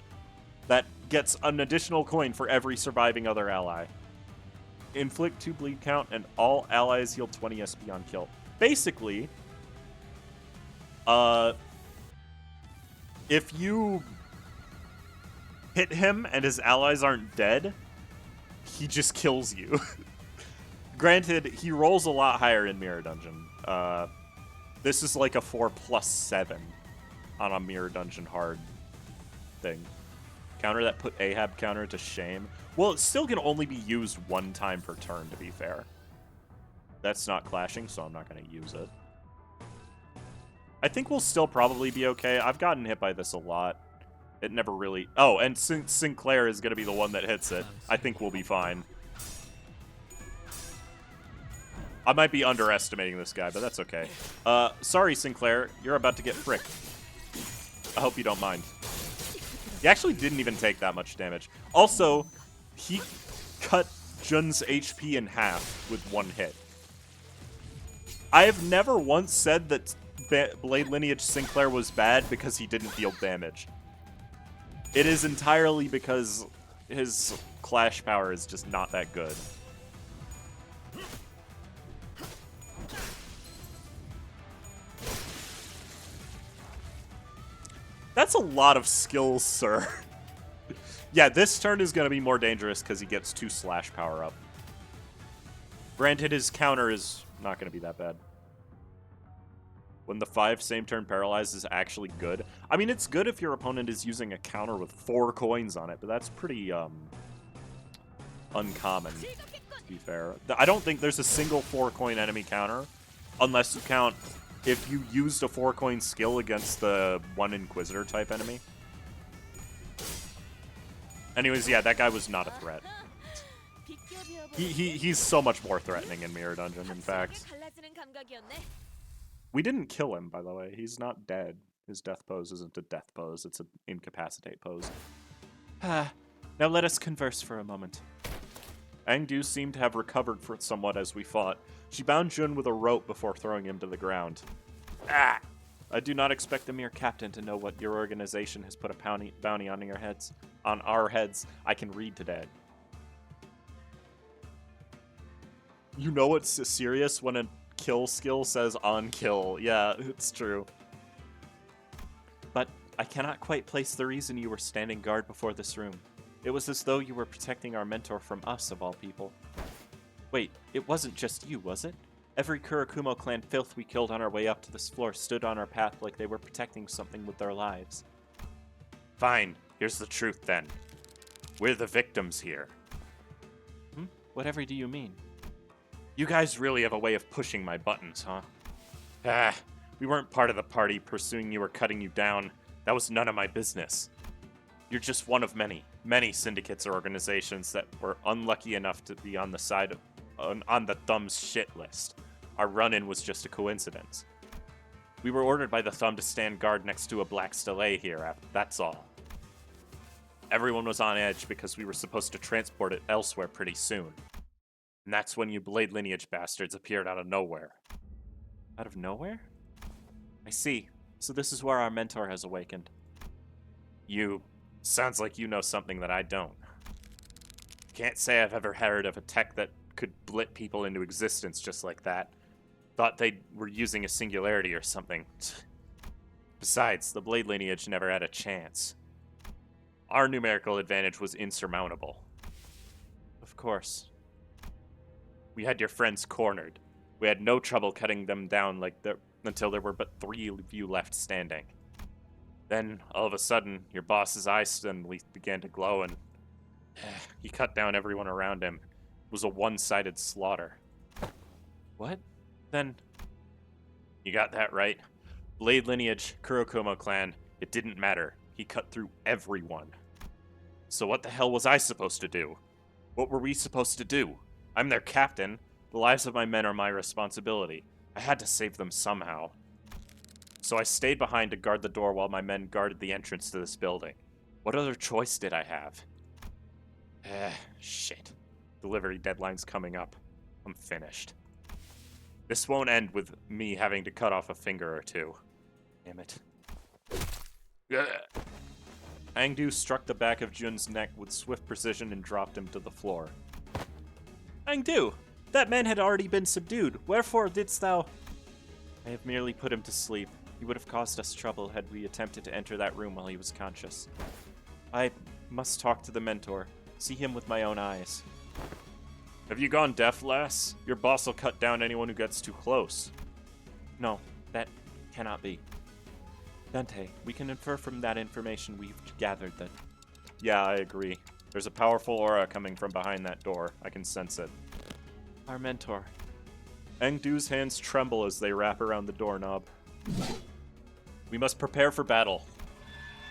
that gets an additional coin for every surviving other ally. Inflict 2 bleed count, and all allies heal 20 SP on kill. Basically, if you hit him and his allies aren't dead, he just kills you. Granted, he rolls a lot higher in Mirror Dungeon. This is like a 4+7 on a Mirror Dungeon hard thing. Counter that put Ahab counter to shame. Well, it still can only be used 1 time per turn, to be fair. That's not clashing, so I'm not going to use it. I think we'll still probably be okay. I've gotten hit by this a lot. It never really... Oh, and since Sinclair is going to be the one that hits it, I think we'll be fine. I might be underestimating this guy, but that's okay. Sorry, Sinclair. You're about to get fricked. I hope you don't mind. He actually didn't even take that much damage. Also, he cut Jun's HP in half with 1 hit. I have never once said that Blade Lineage Sinclair was bad because he didn't deal damage. It is entirely because his clash power is just not that good. That's a lot of skills, sir. Yeah, this turn is going to be more dangerous because he gets 2 slash power up. Granted, his counter is not going to be that bad. when the 5 same turn paralyze is actually good. I mean, it's good if your opponent is using a counter with 4 coins on it, but that's pretty uncommon, to be fair. I don't think there's a single 4-coin enemy counter, unless you count if you used a 4-coin skill against the 1 Inquisitor type enemy. Anyways, yeah, that guy was not a threat. He's so much more threatening in Mirror Dungeon, in fact. We didn't kill him, by the way. He's not dead. His death pose isn't a death pose, it's an incapacitate pose. Now let us converse for a moment. Angu seemed to have recovered somewhat as we fought. She bound Jun with a rope before throwing him to the ground. Ah! I do not expect the mere captain to know what your organization has put a bounty on your heads. On our heads. I can read today. You know it's serious when a kill skill says on kill. Yeah, it's true. But I cannot quite place the reason you were standing guard before this room. It was as though you were protecting our mentor from us, of all people. Wait, it wasn't just you, was it? Every Kurokumo clan filth we killed on our way up to this floor stood on our path like they were protecting something with their lives. Fine, here's the truth then. We're the victims here. Whatever do you mean? You guys really have a way of pushing my buttons, huh? Ah, we weren't part of the party pursuing you or cutting you down. That was none of my business. You're just one of many syndicates or organizations that were unlucky enough to be on the side of on the Thumb's shit list. Our run-in was just a coincidence. We were ordered by the Thumb to stand guard next to a black stele here, that's all. Everyone was on edge because we were supposed to transport it elsewhere pretty soon. And that's when you Blade Lineage bastards appeared out of nowhere. Out of nowhere? I see. So this is where our mentor has awakened. Sounds like you know something that I don't. Can't say I've ever heard of a tech that could blit people into existence just like that. Thought they were using a singularity or something. Besides, the Blade Lineage never had a chance. Our numerical advantage was insurmountable. Of course. We had your friends cornered. We had no trouble cutting them down until there were but 3 of you left standing. Then, all of a sudden, your boss's eyes suddenly began to glow and he cut down everyone around him. It was a one-sided slaughter. What? Then... You got that right. Blade Lineage, Kurokumo clan, it didn't matter. He cut through everyone. So what the hell was I supposed to do? What were we supposed to do? I'm their captain. The lives of my men are my responsibility. I had to save them somehow. So I stayed behind to guard the door while my men guarded the entrance to this building. What other choice did I have? Shit. Delivery deadline's coming up. I'm finished. This won't end with me having to cut off a finger or two. Damn it. Angu struck the back of Jun's neck with swift precision and dropped him to the floor. Angu! That man had already been subdued. Wherefore didst thou... I have merely put him to sleep. He would have caused us trouble had we attempted to enter that room while he was conscious. I must talk to the mentor. See him with my own eyes. Have you gone deaf, lass? Your boss will cut down anyone who gets too close. No, that cannot be. Dante, we can infer from that information we've gathered that... Yeah, I agree. There's a powerful aura coming from behind that door. I can sense it. Our mentor. Angu's hands tremble as they wrap around the doorknob. We must prepare for battle.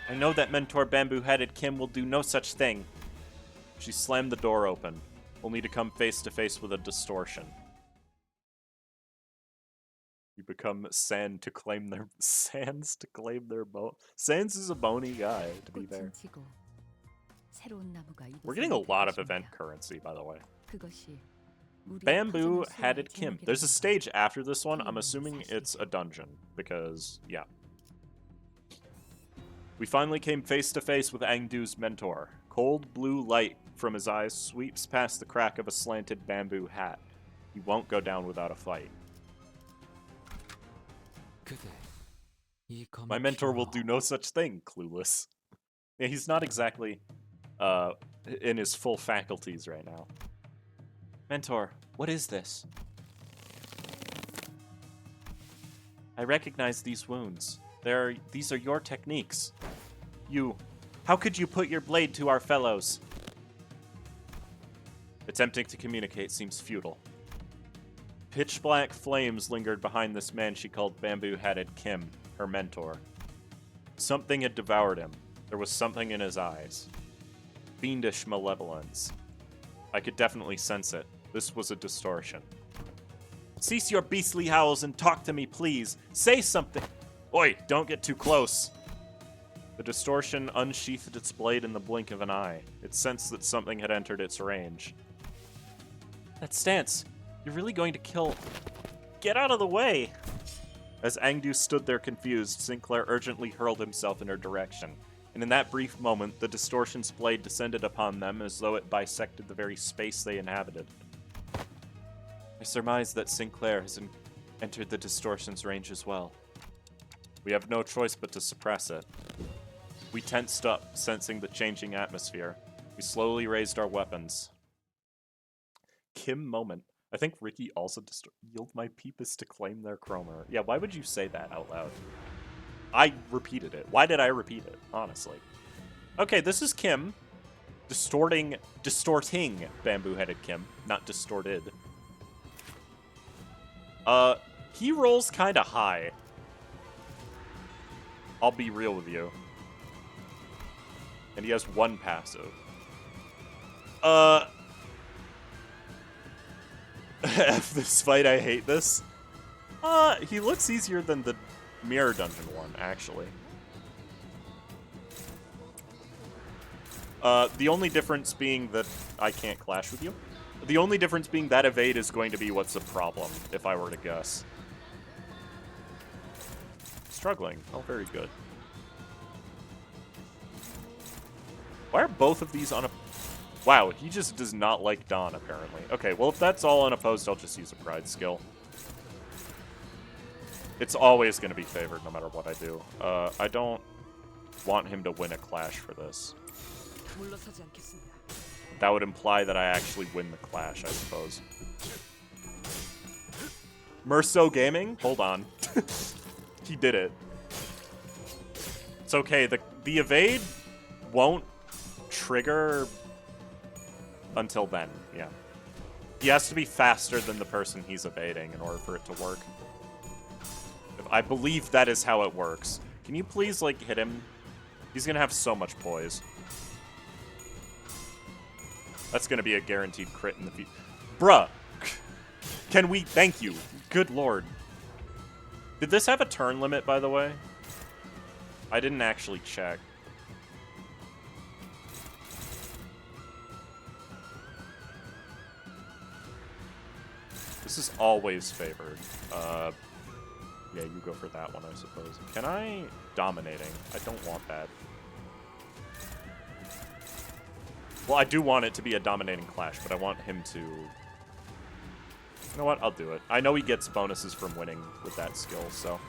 I know that mentor bamboo-headed Kim will do no such thing. She slammed the door open, only to come face to face with a distortion. You become Sans to claim their bone. Sans is a bony guy, to be fair. We're getting a lot of event currency, by the way. Bamboo-headed Kim. There's a stage after this one. I'm assuming it's a dungeon, because, yeah. We finally came face to face with Angu's mentor. Cold blue light from his eyes sweeps past the crack of a slanted bamboo hat. He won't go down without a fight. My mentor will do no such thing, clueless. Yeah, he's not exactly in his full faculties right now. Mentor, what is this? I recognize these wounds. These are your techniques. How could you put your blade to our fellows? Attempting to communicate seems futile. Pitch black flames lingered behind this man she called Bamboo-Hatted Kim, her mentor. Something had devoured him. There was something in his eyes. Fiendish malevolence. I could definitely sense it. This was a distortion. Cease your beastly howls and talk to me, please. Say something. Oi, don't get too close. The distortion unsheathed its blade in the blink of an eye. It sensed that something had entered its range. That stance. You're really going to kill... Get out of the way! As Angu stood there confused, Sinclair urgently hurled himself in her direction. And in that brief moment, the distortion's blade descended upon them as though it bisected the very space they inhabited. I surmise that Sinclair has entered the distortion's range as well. We have no choice but to suppress it. We tensed up, sensing the changing atmosphere. We slowly raised our weapons. Kim moment. I think Ricky also yield my peepus to claim their chromer. Yeah, why would you say that out loud? I repeated it. Why did I repeat it? Honestly. Okay, this is Kim. Distorting Bamboo-Headed Kim. Not distorted. He rolls kind of high. I'll be real with you. And he has one passive. F this fight, I hate this. He looks easier than the Mirror Dungeon one, actually. The only difference being that I can't clash with you. The only difference being that evade is going to be what's the problem, if I were to guess. Struggling. Oh, very good. Why are both of these on a... Wow, he just does not like Dawn, apparently. Okay, well, if that's all unopposed, I'll just use a Pride skill. It's always going to be favored no matter what I do. I don't want him to win a clash for this. That would imply that I actually win the clash, I suppose. Merso Gaming? Hold on. He did it. It's okay. The evade won't trigger until then, yeah. He has to be faster than the person he's evading in order for it to work. I believe that is how it works. Can you please, like, hit him? He's gonna have so much poise. That's gonna be a guaranteed crit in the future. Bruh! Can we... Thank you. Good lord. Did this have a turn limit, by the way? I didn't actually check. This is always favored. Yeah, you go for that one, I suppose. Can I... Dominating. I don't want that. Well, I do want it to be a dominating clash, but I want him to... You know what? I'll do it. I know he gets bonuses from winning with that skill, so...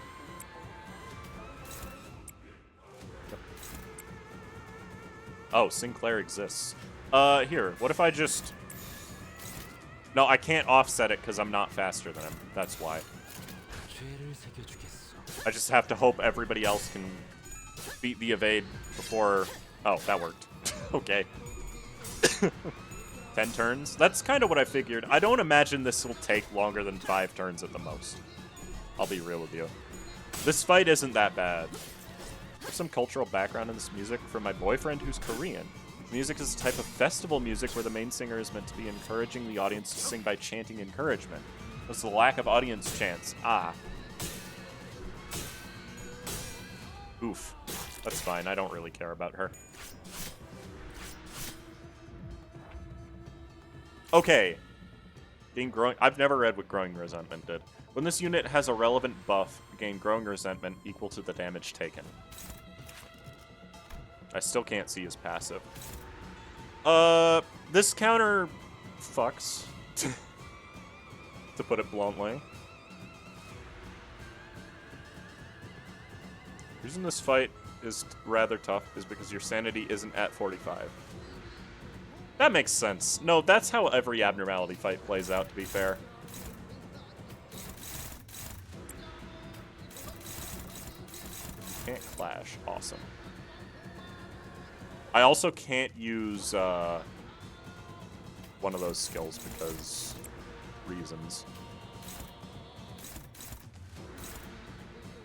Yep. Oh, Sinclair exists. Here, what if I just... No, I can't offset it because I'm not faster than him. That's why. I just have to hope everybody else can beat the evade before... Oh, that worked. Okay. 10 turns? That's kind of what I figured. I don't imagine this will take longer than 5 turns at the most. I'll be real with you. This fight isn't that bad. There's some cultural background in this music from my boyfriend who's Korean. Music is a type of festival music where the main singer is meant to be encouraging the audience to sing by chanting encouragement. What's the lack of audience chants? Ah. Oof. That's fine. I don't really care about her. Okay. Gain growing... I've never read what Growing Resentment did. When this unit has a relevant buff, gain Growing Resentment equal to the damage taken. I still can't see his passive. This counter fucks, to put it bluntly. The reason this fight is rather tough is because your sanity isn't at 45. That makes sense. No, that's how every abnormality fight plays out, to be fair. clash. Awesome. I also can't use one of those skills because reasons.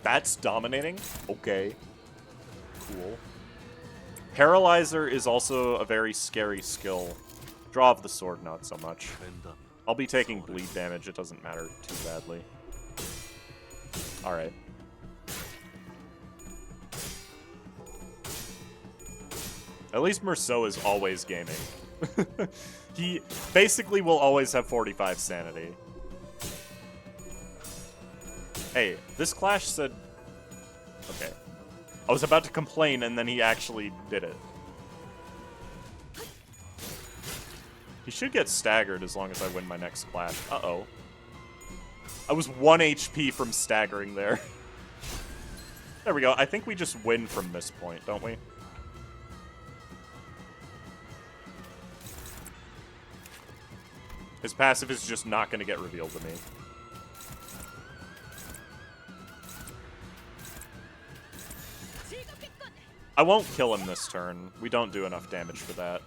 That's dominating? Okay. Cool. Paralyzer is also a very scary skill. Draw of the sword, not so much. I'll be taking bleed damage, it doesn't matter too badly. Alright. At least Merceau is always gaming. He basically will always have 45 sanity. Hey, this clash said... Okay. I was about to complain, and then he actually did it. He should get staggered as long as I win my next clash. Uh-oh. I was 1 HP from staggering there. There we go. I think we just win from this point, don't we? His passive is just not going to get revealed to me. I won't kill him this turn. We don't do enough damage for that.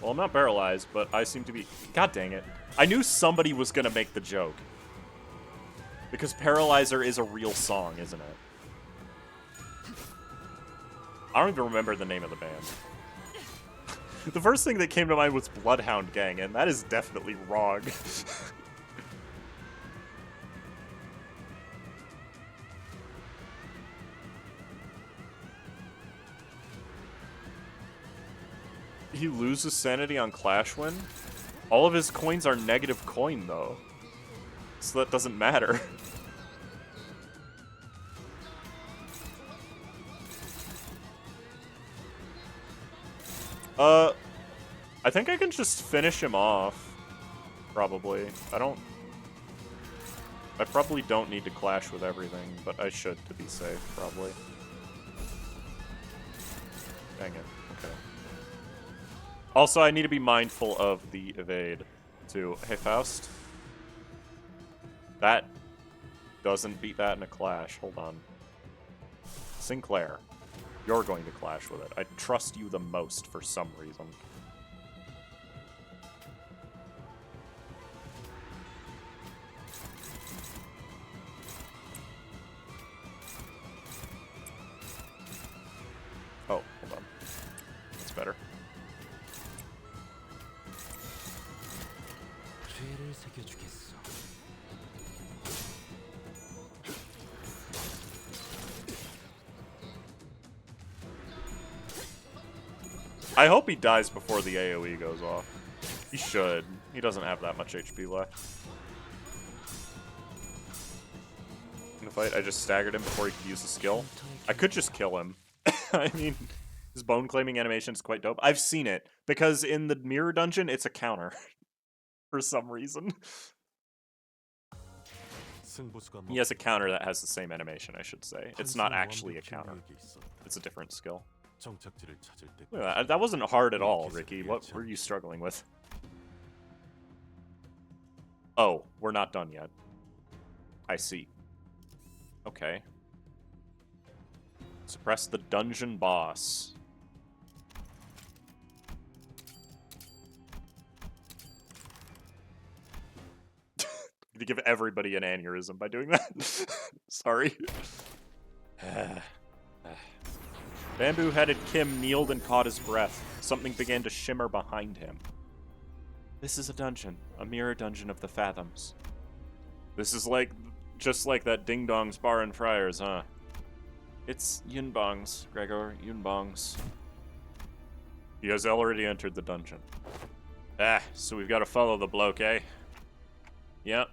Well, I'm not paralyzed, but I seem to be... God dang it. I knew somebody was going to make the joke. Because Paralyzer is a real song, isn't it? I don't even remember the name of the band. The first thing that came to mind was Bloodhound Gang, and that is definitely wrong. He loses sanity on Clash Win? All of his coins are negative coin, though. So that doesn't matter. I think I can just finish him off. Probably. I probably don't need to clash with everything, but I should to be safe, probably. Dang it. Okay. Also, I need to be mindful of the evade, too. Hey, Faust? That doesn't beat that in a clash. Hold on. Sinclair, you're going to clash with it. I trust you the most for some reason. Oh, hold on. That's better. I hope he dies before the AoE goes off. He should. He doesn't have that much HP left. In the fight, I just staggered him before he could use the skill. I could just kill him. I mean, his bone claiming animation is quite dope. I've seen it, because in the mirror dungeon, it's a counter. For some reason. He has a counter that has the same animation, I should say. It's not actually a counter. It's a different skill. Look at that. That wasn't hard at all, Ricky. What were you struggling with? Oh, we're not done yet. I see. Okay. Suppress the dungeon boss. I'm gonna give everybody an aneurysm by doing that. Sorry. Bamboo-headed Kim kneeled and caught his breath. Something began to shimmer behind him. This is a dungeon, a mirror dungeon of the Fathoms. This is like, just like that Ding Dong's Bar and Friars, huh? It's Yunbong's, Gregor, Yunbong's. He has already entered the dungeon. Ah, so we've got to follow the bloke, eh? Yep.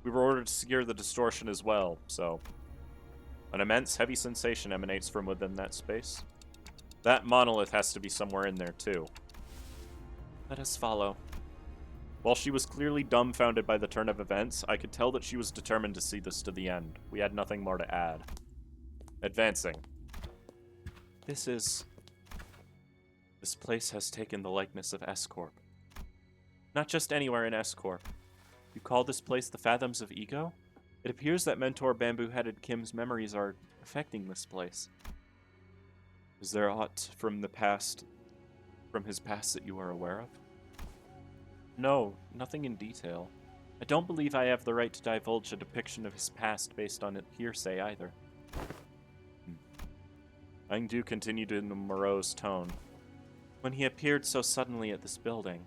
We were ordered to secure the distortion as well, so... An immense, heavy sensation emanates from within that space. That monolith has to be somewhere in there, too. Let us follow. While she was clearly dumbfounded by the turn of events, I could tell that she was determined to see this to the end. We had nothing more to add. Advancing. This place has taken the likeness of S-Corp. Not just anywhere in S-Corp. You call this place the Fathoms of Ego? It appears that Mentor Bamboo-headed Kim's memories are affecting this place. Is there aught from his past that you are aware of? No, nothing in detail. I don't believe I have the right to divulge a depiction of his past based on hearsay either. Angu continued in a morose tone. When he appeared so suddenly at this building,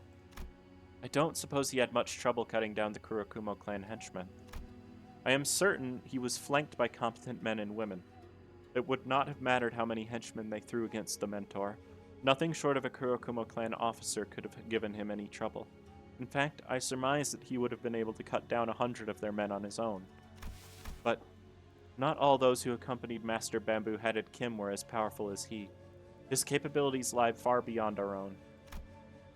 I don't suppose he had much trouble cutting down the Kurokumo clan henchmen. I am certain he was flanked by competent men and women. It would not have mattered how many henchmen they threw against the mentor. Nothing short of a Kurokumo clan officer could have given him any trouble. In fact, I surmise that he would have been able to cut down 100 of their men on his own. But not all those who accompanied Master Bamboo-Headed Kim were as powerful as he. His capabilities lie far beyond our own.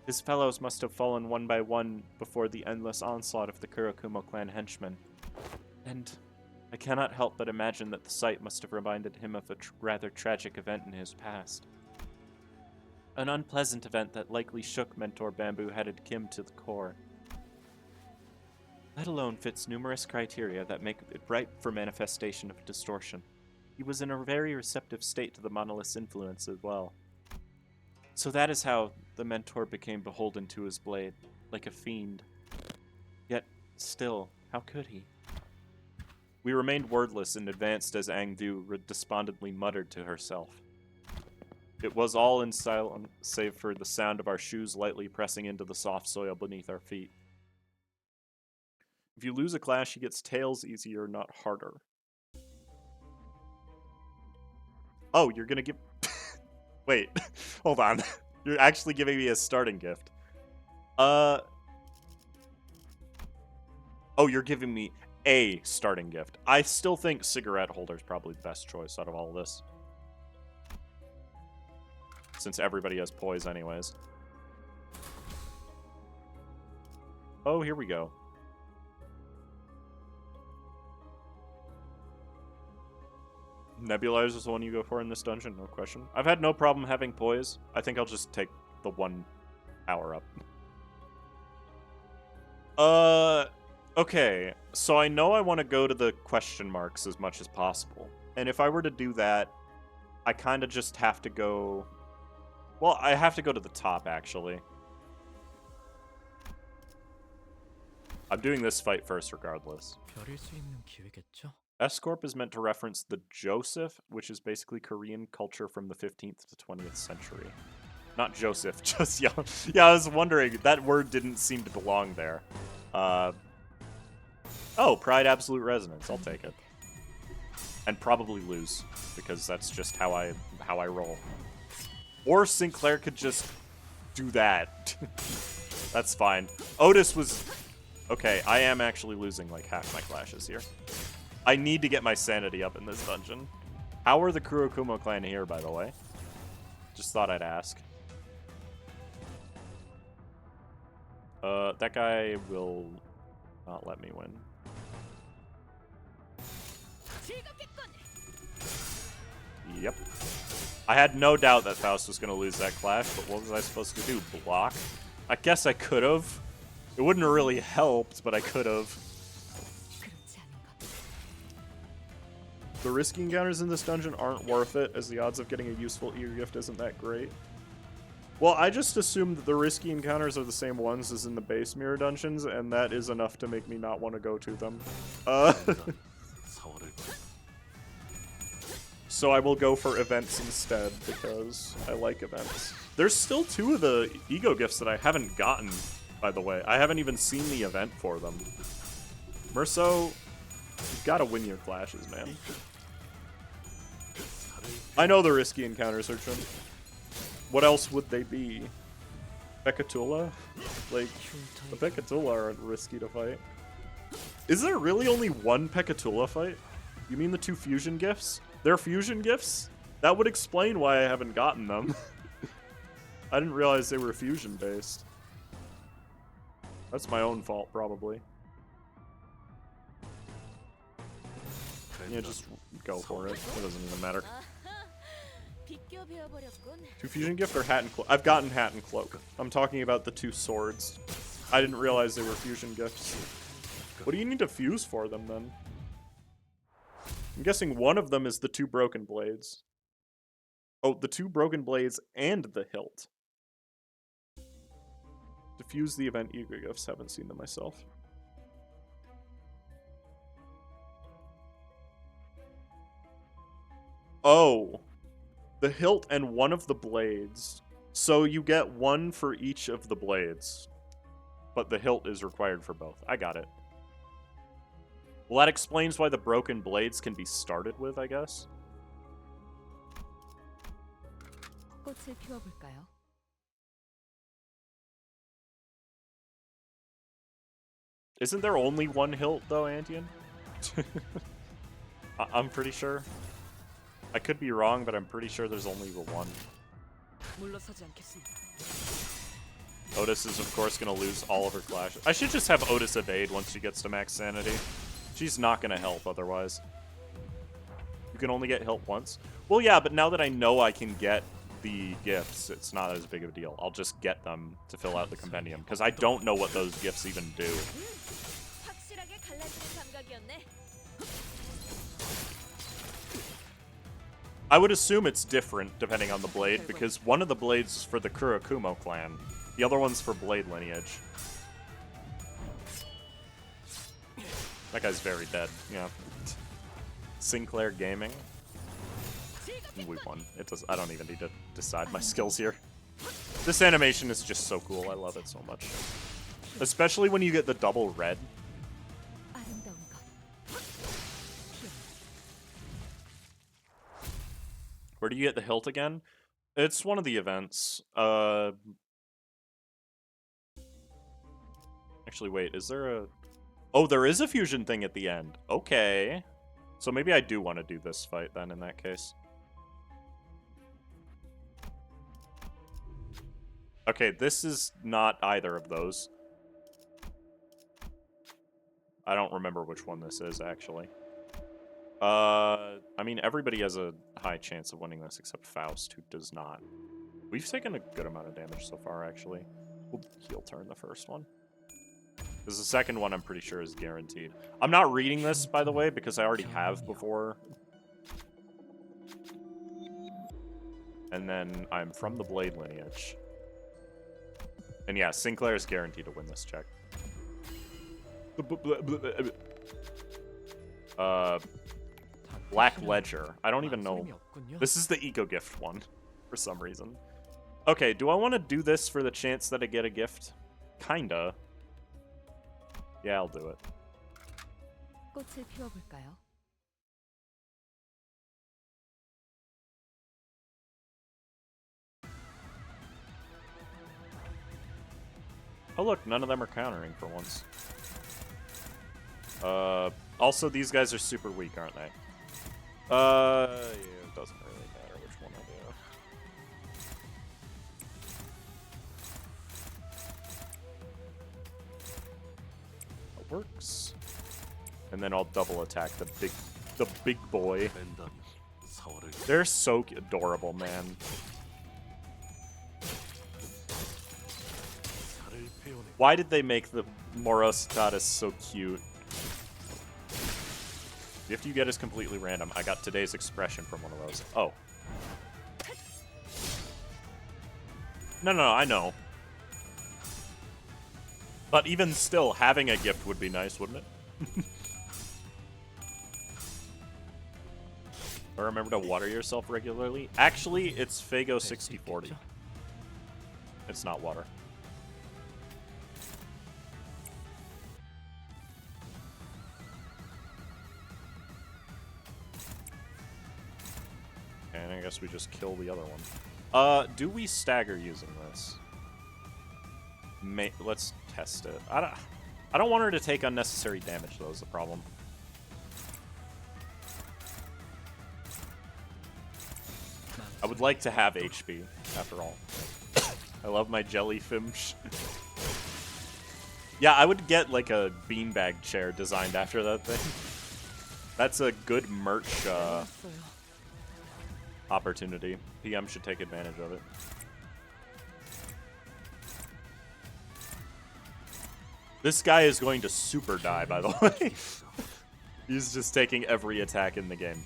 His fellows must have fallen one by one before the endless onslaught of the Kurokumo clan henchmen. And I cannot help but imagine that the sight must have reminded him of a rather tragic event in his past. An unpleasant event that likely shook Mentor Bamboo-Headed Kim to the core. That alone fits numerous criteria that make it ripe for manifestation of distortion. He was in a very receptive state to the monolith's influence as well. So that is how the Mentor became beholden to his blade, like a fiend. Yet, still, how could he? We remained wordless and advanced as Angu despondently muttered to herself. It was all in silence, save for the sound of our shoes lightly pressing into the soft soil beneath our feet. If you lose a clash, he gets tails easier, not harder. Oh, you're gonna give... Wait, hold on. You're actually giving me a starting gift. Oh, you're giving me a starting gift. I still think cigarette holder is probably the best choice out of all of this. Since everybody has poise anyways. Oh, here we go. Nebulizer is the one you go for in this dungeon, no question. I've had no problem having poise. I think I'll just take the one power up. Okay. So I know I want to go to the question marks as much as possible. And if I were to do that, I kind of just have to go... Well, I have to go to the top, actually. I'm doing this fight first regardless. S-Corp is meant to reference the Joseph, which is basically Korean culture from the 15th to 20th century. Not Joseph, just yeah. Yeah, I was wondering, that word didn't seem to belong there. Oh, Pride Absolute Resonance, I'll take it. And probably lose, because that's just how I roll. Or Sinclair could just do that. That's fine. Otis was... Okay, I am actually losing like half my clashes here. I need to get my sanity up in this dungeon. How are the Kurokumo clan here, by the way? Just thought I'd ask. That guy will not let me win. Yep. I had no doubt that Faust was going to lose that clash, but what was I supposed to do? Block? I guess I could have. It wouldn't have really helped, but I could have. The risky encounters in this dungeon aren't worth it, as the odds of getting a useful ear gift isn't that great. Well, I just assumed that the risky encounters are the same ones as in the base mirror dungeons, and that is enough to make me not want to go to them. So I will go for events instead, because I like events. There's still 2 of the ego gifts that I haven't gotten, by the way. I haven't even seen the event for them. Merso, you've got to win your clashes, man. I know the risky encounters, Urchin. What else would they be? Pekatula? Like, the Pekatula aren't risky to fight. Is there really only one Pekatula fight? You mean the 2 fusion gifts? They're fusion gifts? That would explain why I haven't gotten them. I didn't realize they were fusion-based. That's my own fault, probably. Yeah, just go for it. It doesn't even matter. 2 fusion gift or hat and cloak? I've gotten hat and cloak. I'm talking about the 2 swords. I didn't realize they were fusion gifts. What do you need to fuse for them, then? I'm guessing one of them is the 2 broken blades. Oh, the 2 broken blades and the hilt. Diffuse the event ego gifts. Haven't seen them myself. Oh. The hilt and one of the blades. So you get one for each of the blades. But the hilt is required for both. I got it. Well, that explains why the broken blades can be started with, I guess. 꽃을 피워볼까요? Isn't there only one hilt, though, Antian? I'm pretty sure. I could be wrong, but I'm pretty sure there's only the one. 물러서지 않겠습니다. Otis is, of course, going to lose all of her clashes. I should just have Otis evade once she gets to max sanity. She's not going to help otherwise. You can only get help once? Well, yeah, but now that I know I can get the gifts, it's not as big of a deal. I'll just get them to fill out the compendium, because I don't know what those gifts even do. 확실하게 갈라지는 감각이었네. I would assume it's different depending on the blade, because one of the blades is for the Kurokumo clan. The other one's for blade lineage. That guy's very dead, yeah. Sinclair Gaming. We won. It does. I don't even need to decide my skills here. This animation is just so cool. I love it so much. Especially when you get the double red. 아름다운 것. Where do you get the hilt again? It's one of the events. Actually, wait, is there a... Oh, there is a fusion thing at the end. Okay. So maybe I do want to do this fight then, in that case. Okay, this is not either of those. I don't remember which one this is, actually. I mean, everybody has a high chance of winning this, except Faust, who does not. We've taken a good amount of damage so far, actually. We'll heel turn the first one. Because the second one, I'm pretty sure, is guaranteed. I'm not reading this, by the way, because I already have before. And then I'm from the Blade lineage. And yeah, Sinclair is guaranteed to win this check. Black Ledger. I don't even know. This is the Eco Gift one, for some reason. Okay, do I want to do this for the chance that I get a gift? Kinda. Yeah, I'll do it. 꽃을 피워볼까요? Oh look, none of them are countering for once. Also these guys are super weak, aren't they? Yeah, it doesn't really matter which one I do. That works. And then I'll double attack the big boy. They're so adorable, man. Why did they make the Morositatis so cute? The gift you get is completely random. I got today's expression from one of those. Oh. No, I know. But even still, having a gift would be nice, wouldn't it? Or remember to water yourself regularly. Actually, it's Fago 6040. It's not water. And I guess we just kill the other one. Do we stagger using this? Let's test it. I don't want her to take unnecessary damage, though, is the problem. I would like to have HP, after all. I love my jellyfish. Yeah, I would get, like, a beanbag chair designed after that thing. That's a good merch, opportunity. PM should take advantage of it. This guy is going to super die, by the way. He's just taking every attack in the game.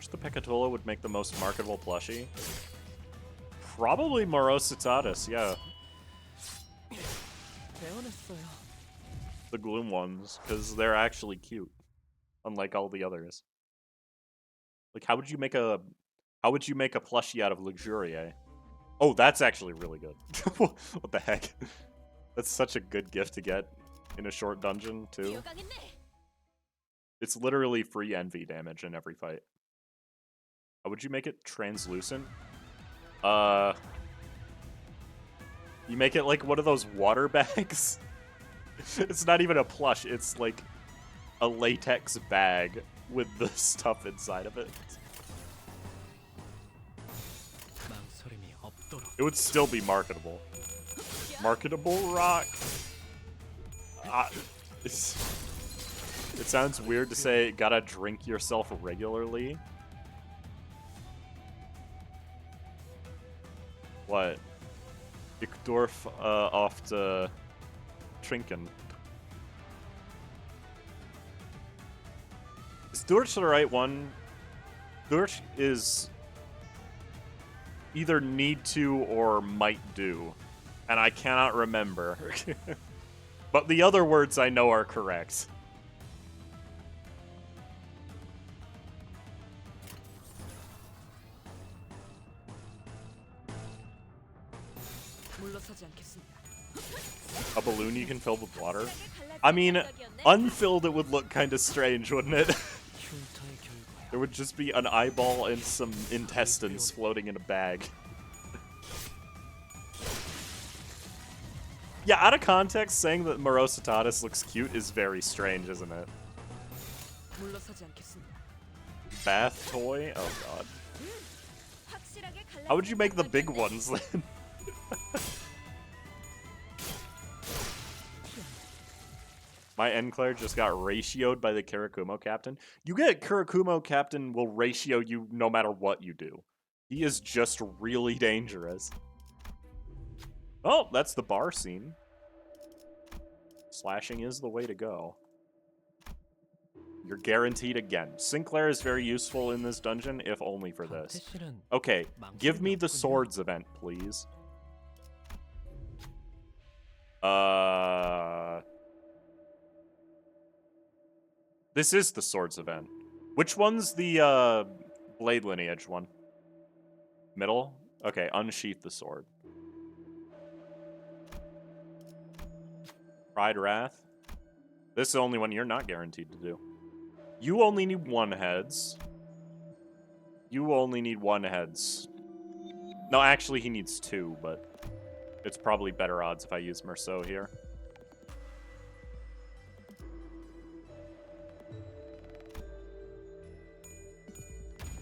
Which the Picatola would make the most marketable plushie? Probably Morositatis, yeah. The Gloom ones, because they're actually cute. Unlike all the others. Like, how would you make a plushie out of Luxuriae? Oh, that's actually really good. What the heck? That's such a good gift to get in a short dungeon, too. It's literally free envy damage in every fight. How would you make it translucent? You make it like one of those water bags? It's not even a plush, it's like a latex bag with the stuff inside of it. It would still be marketable. Marketable rock? It sounds weird to say gotta drink yourself regularly. What? Ich darf oft trinken. Is Durch the right one? Durch is either need to or might do, and I cannot remember. But the other words I know are correct. A balloon you can fill with water? I mean, unfilled it would look kind of strange, wouldn't it? There would just be an eyeball and some intestines floating in a bag. Yeah, out of context, saying that Morositatis looks cute is very strange, isn't it? Bath toy? Oh god. How would you make the big ones then? My Enclair just got ratioed by the Kurokumo captain. You get Kurokumo captain will ratio you no matter what you do. He is just really dangerous. Oh, that's the bar scene. Slashing is the way to go. You're guaranteed again. Sinclair is very useful in this dungeon, if only for this. Okay, give me the swords event, please. This is the swords event. Which one's the blade lineage one? Middle? Okay, unsheath the sword. Pride Wrath. This is the only one you're not guaranteed to do. You only need 1 heads. You only need 1 heads. No, actually he needs 2, but it's probably better odds if I use Merceau here.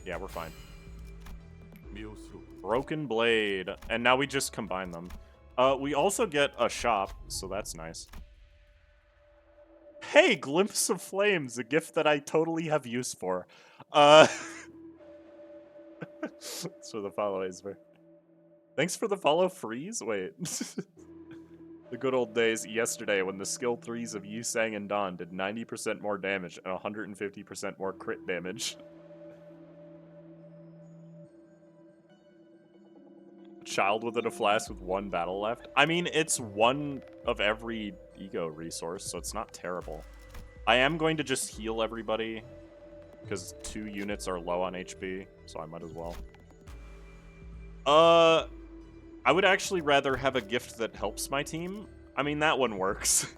Yeah, we're fine. Broken Blade. And now we just combine them. We also get a shop, so that's nice. Hey, Glimpse of Flames, a gift that I totally have use for. That's for the follow, Isver. Thanks for the follow, Freeze? Wait. The good old days yesterday when the skill 3s of Yusang and Dawn did 90% more damage and 150% more crit damage. Child within a flask with 1 battle left. I mean, it's 1 of every ego resource, so it's not terrible. I am going to just heal everybody, because 2 units are low on HP, so I might as well. I would actually rather have a gift that helps my team. I mean, that one works.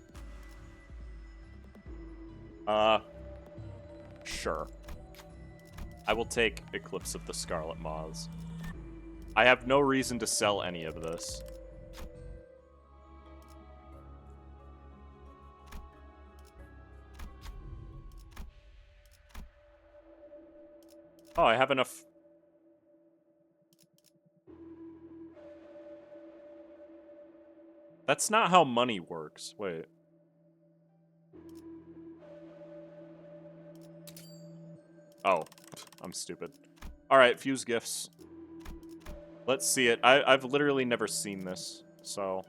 Sure. I will take Eclipse of the Scarlet Moths. I have no reason to sell any of this. Oh, I have enough. That's not how money works. Wait. Oh, I'm stupid. All right, fuse gifts. Let's see it. I've literally never seen this, so.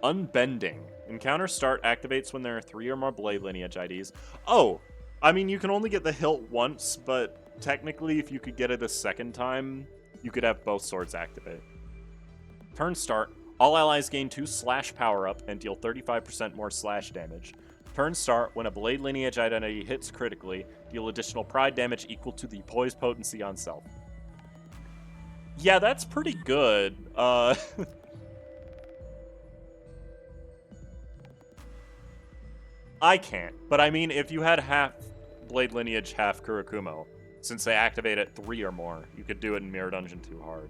Unbending. Encounter start activates when there are 3 or more blade lineage IDs. Oh, I mean, you can only get the hilt once, but technically if you could get it a second time, you could have both swords activate. Turn start. All allies gain 2 slash power up and deal 35% more slash damage. Turn start. When a blade lineage identity hits critically, deal additional pride damage equal to the poise potency on self. Yeah, that's pretty good. I can't, but I mean, if you had half blade lineage, half Kurokumo, since they activate at 3 or more, you could do it in Mirror Dungeon 2 hard.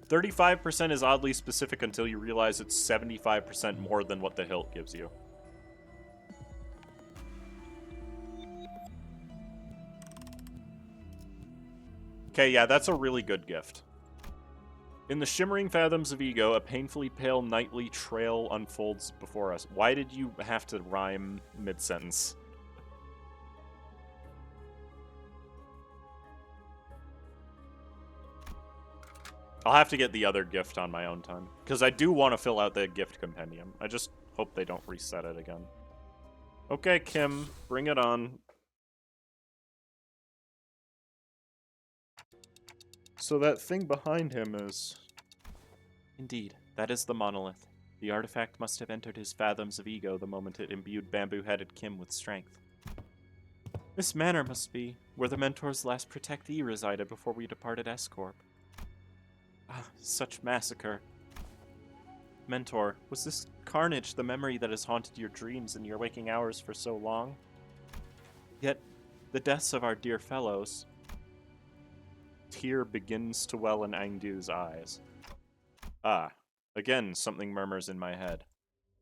35% is oddly specific until you realize it's 75% more than what the hilt gives you. Okay, yeah, that's a really good gift. In the shimmering fathoms of ego, a painfully pale nightly trail unfolds before us. Why did you have to rhyme mid-sentence? I'll have to get the other gift on my own time, because I do want to fill out the gift compendium. I just hope they don't reset it again. Okay, Kim, bring it on. So that thing behind him is... Indeed, that is the monolith. The artifact must have entered his fathoms of ego the moment it imbued bamboo-headed Kim with strength. This manor must be where the Mentor's last protectee resided before we departed S-Corp. Ah, such massacre. Mentor, was this carnage the memory that has haunted your dreams in your waking hours for so long? Yet, the deaths of our dear fellows... Tear begins to well in Angu's eyes. Ah, again something murmurs in my head.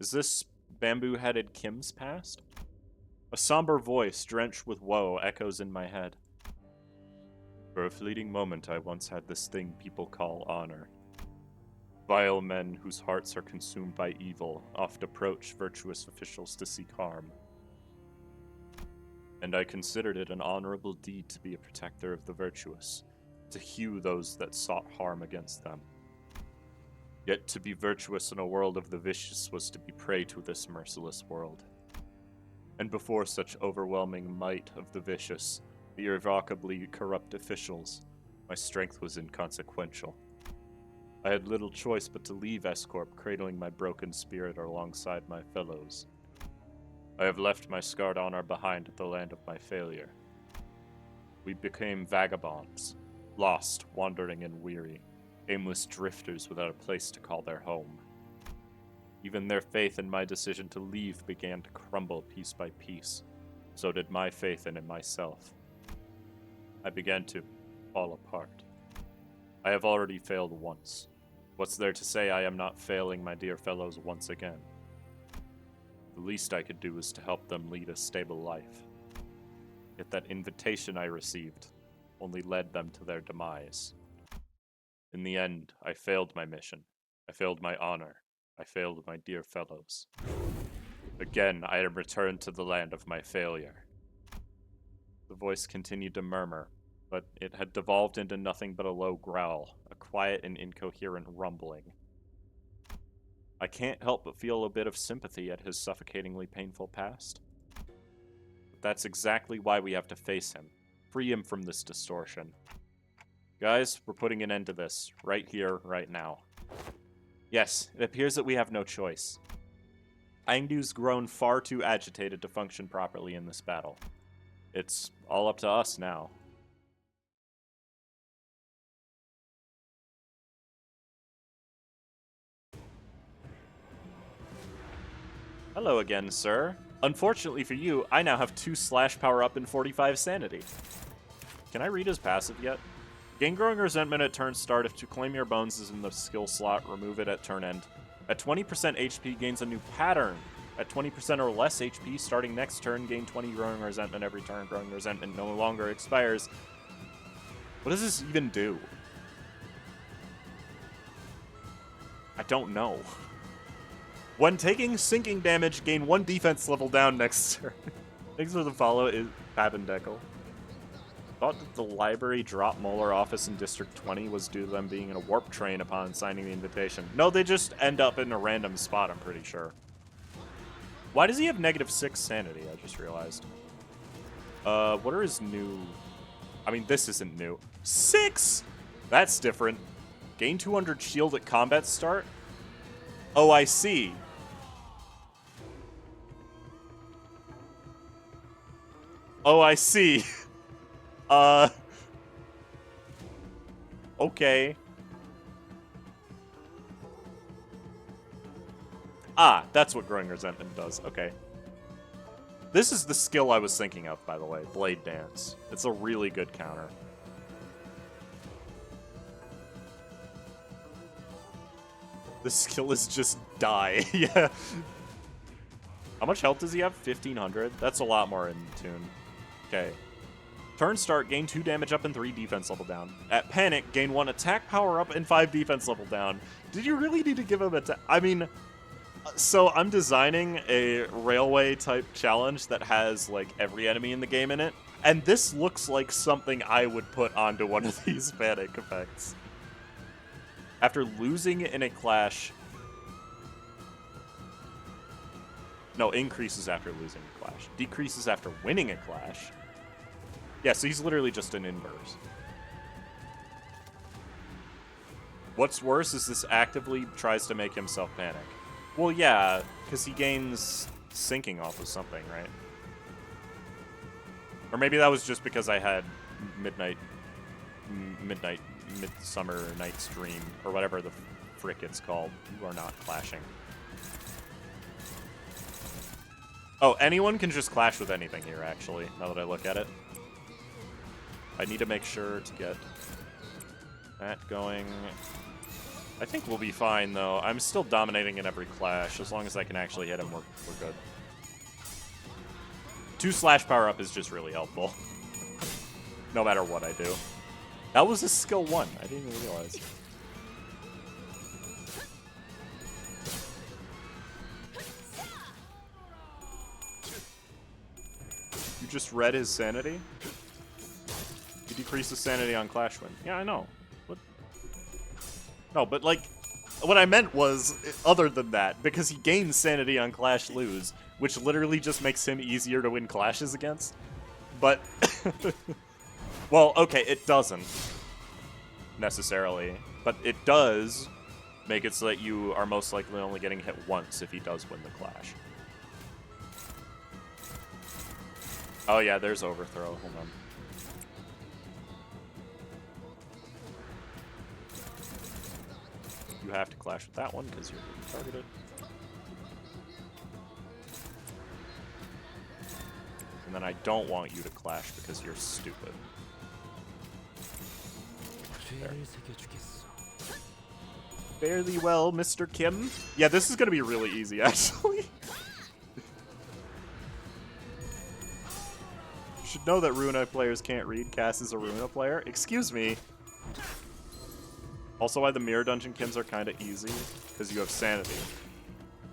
Is this bamboo-headed Kim's past? A somber voice, drenched with woe, echoes in my head. For a fleeting moment I once had this thing people call honor. Vile men whose hearts are consumed by evil oft approach virtuous officials to seek harm. And I considered it an honorable deed to be a protector of the virtuous, to hew those that sought harm against them. Yet to be virtuous in a world of the vicious was to be prey to this merciless world. And before such overwhelming might of the vicious, the irrevocably corrupt officials, my strength was inconsequential. I had little choice but to leave S-Corp, cradling my broken spirit alongside my fellows. I have left my scarred honor behind at the land of my failure. We became vagabonds, lost, wandering and weary, aimless drifters without a place to call their home. Even their faith in my decision to leave began to crumble piece by piece. So did my faith in myself. I began to fall apart. I have already failed once. What's there to say I am not failing my dear fellows once again? The least I could do is to help them lead a stable life. Yet that invitation I received only led them to their demise. In the end, I failed my mission. I failed my honor. I failed my dear fellows. Again, I am returned to the land of my failure. The voice continued to murmur, but it had devolved into nothing but a low growl, a quiet and incoherent rumbling. I can't help but feel a bit of sympathy at his suffocatingly painful past. But that's exactly why we have to face him. Free him from this distortion. Guys, we're putting an end to this, right here, right now. Yes, it appears that we have no choice. Angu's grown far too agitated to function properly in this battle. It's all up to us now. Hello again, sir. Unfortunately for you, I now have 2 slash power up and 45 sanity. Can I read his passive yet? Gain growing resentment at turn start. If to claim your bones is in the skill slot, remove it at turn end. At 20% HP, gains a new pattern. At 20% or less HP, starting next turn, gain 20 growing resentment every turn. Growing resentment no longer expires. What does this even do? I don't know. When taking sinking damage, gain 1 defense level down next turn. Thanks for the follow, is Pavendeckle. Thought that the library drop Molar office in District 20 was due to them being in a warp train upon signing the invitation. No, they just end up in a random spot, I'm pretty sure. Why does he have -6 sanity? I just realized. What are his new... I mean, this isn't new. 6! That's different. Gain 200 shield at combat start? Oh, I see. Oh, I see. Okay. Ah, that's what Growing Resentment does. Okay. This is the skill I was thinking of, by the way. Blade Dance. It's a really good counter. The skill is just die. Yeah. How much health does he have? 1,500? That's a lot more in tune. Okay. Turn start, gain 2 damage up and 3 defense level down. At Panic, gain 1 attack power up and 5 defense level down. Did you really need to give him attack? I mean, so I'm designing a railway type challenge that has like every enemy in the game in it. And this looks like something I would put onto one of these Panic effects. After losing in a clash... No, increases after losing a clash. Decreases after winning a clash. Yeah, so he's literally just an inverse. What's worse is this actively tries to make himself panic. Well, yeah, because he gains sinking off of something, right? Or maybe that was just because I had Midsummer Night's Dream, or whatever the frick it's called. You are not clashing. Oh, anyone can just clash with anything here, actually, now that I look at it. I need to make sure to get that going. I think we'll be fine, though. I'm still dominating in every clash. As long as I can actually hit him, we're good. 2 slash power up is just really helpful. No matter what I do. That was a skill 1. I didn't even realize. You just read his sanity? He decreases sanity on Clash Win. Yeah, I know. What? No, but like, what I meant was other than that, because he gains sanity on Clash Lose, which literally just makes him easier to win clashes against. But, well, okay, it doesn't necessarily, but it does make it so that you are most likely only getting hit once if he does win the clash. Oh yeah, there's overthrow. Hold on. You have to clash with that one because you're being targeted. And then I don't want you to clash because you're stupid. There. Fairly well, Mr. Kim. Yeah, this is going to be really easy, actually. You should know that Runa players can't read. Cass is a Runa player. Excuse me. Also, why the Mirror Dungeon Kims are kind of easy, because you have sanity.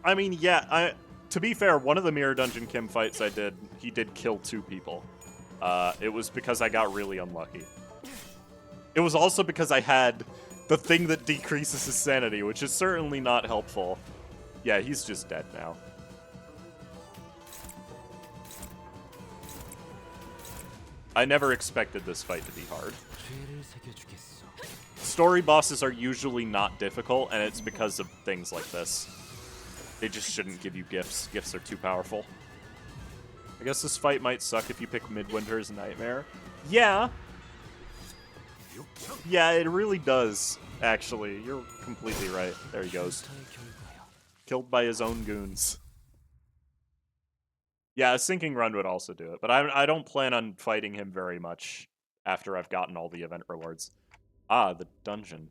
I mean, yeah, to be fair, one of the Mirror Dungeon Kim fights I did, he did kill 2 people. It was because I got really unlucky. It was also because I had the thing that decreases his sanity, which is certainly not helpful. Yeah, he's just dead now. I never expected this fight to be hard. Story bosses are usually not difficult, and it's because of things like this. They just shouldn't give you gifts. Gifts are too powerful. I guess this fight might suck if you pick Midwinter's Nightmare. Yeah. Yeah, it really does, actually. You're completely right. There he goes. Killed by his own goons. Yeah, a sinking run would also do it, but I don't plan on fighting him very much after I've gotten all the event rewards. Ah, the dungeon.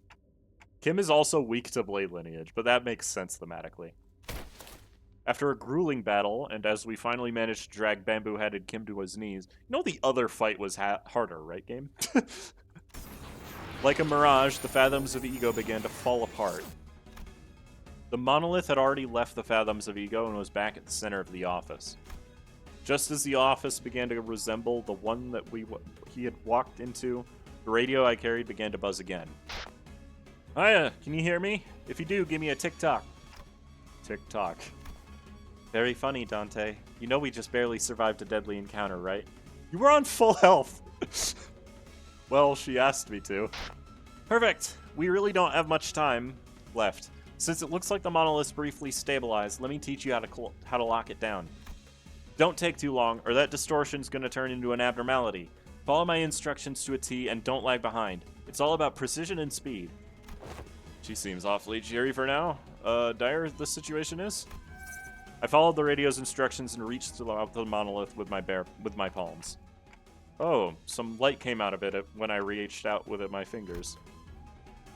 Kim is also weak to Blade Lineage, but that makes sense thematically. After a grueling battle, and as we finally managed to drag bamboo-headed Kim to his knees, you know the other fight was harder, right, game? Like a mirage, the fathoms of ego began to fall apart. The monolith had already left the fathoms of ego and was back at the center of the office. Just as the office began to resemble the one that he had walked into, the radio I carried began to buzz again. Hiya, can you hear me? If you do, give me a tick-tock. Tick-tock. Very funny, Dante. You know we just barely survived a deadly encounter, right? You were on full health! Well, she asked me to. Perfect! We really don't have much time left. Since it looks like the monolith's briefly stabilized, let me teach you how to lock it down. Don't take too long, or that distortion's gonna turn into an abnormality. Follow my instructions to a T and don't lag behind. It's all about precision and speed. She seems awfully cheery for now. Dire the situation is? I followed the radio's instructions and reached the monolith with my palms. Oh, some light came out of it when I reached out with my fingers.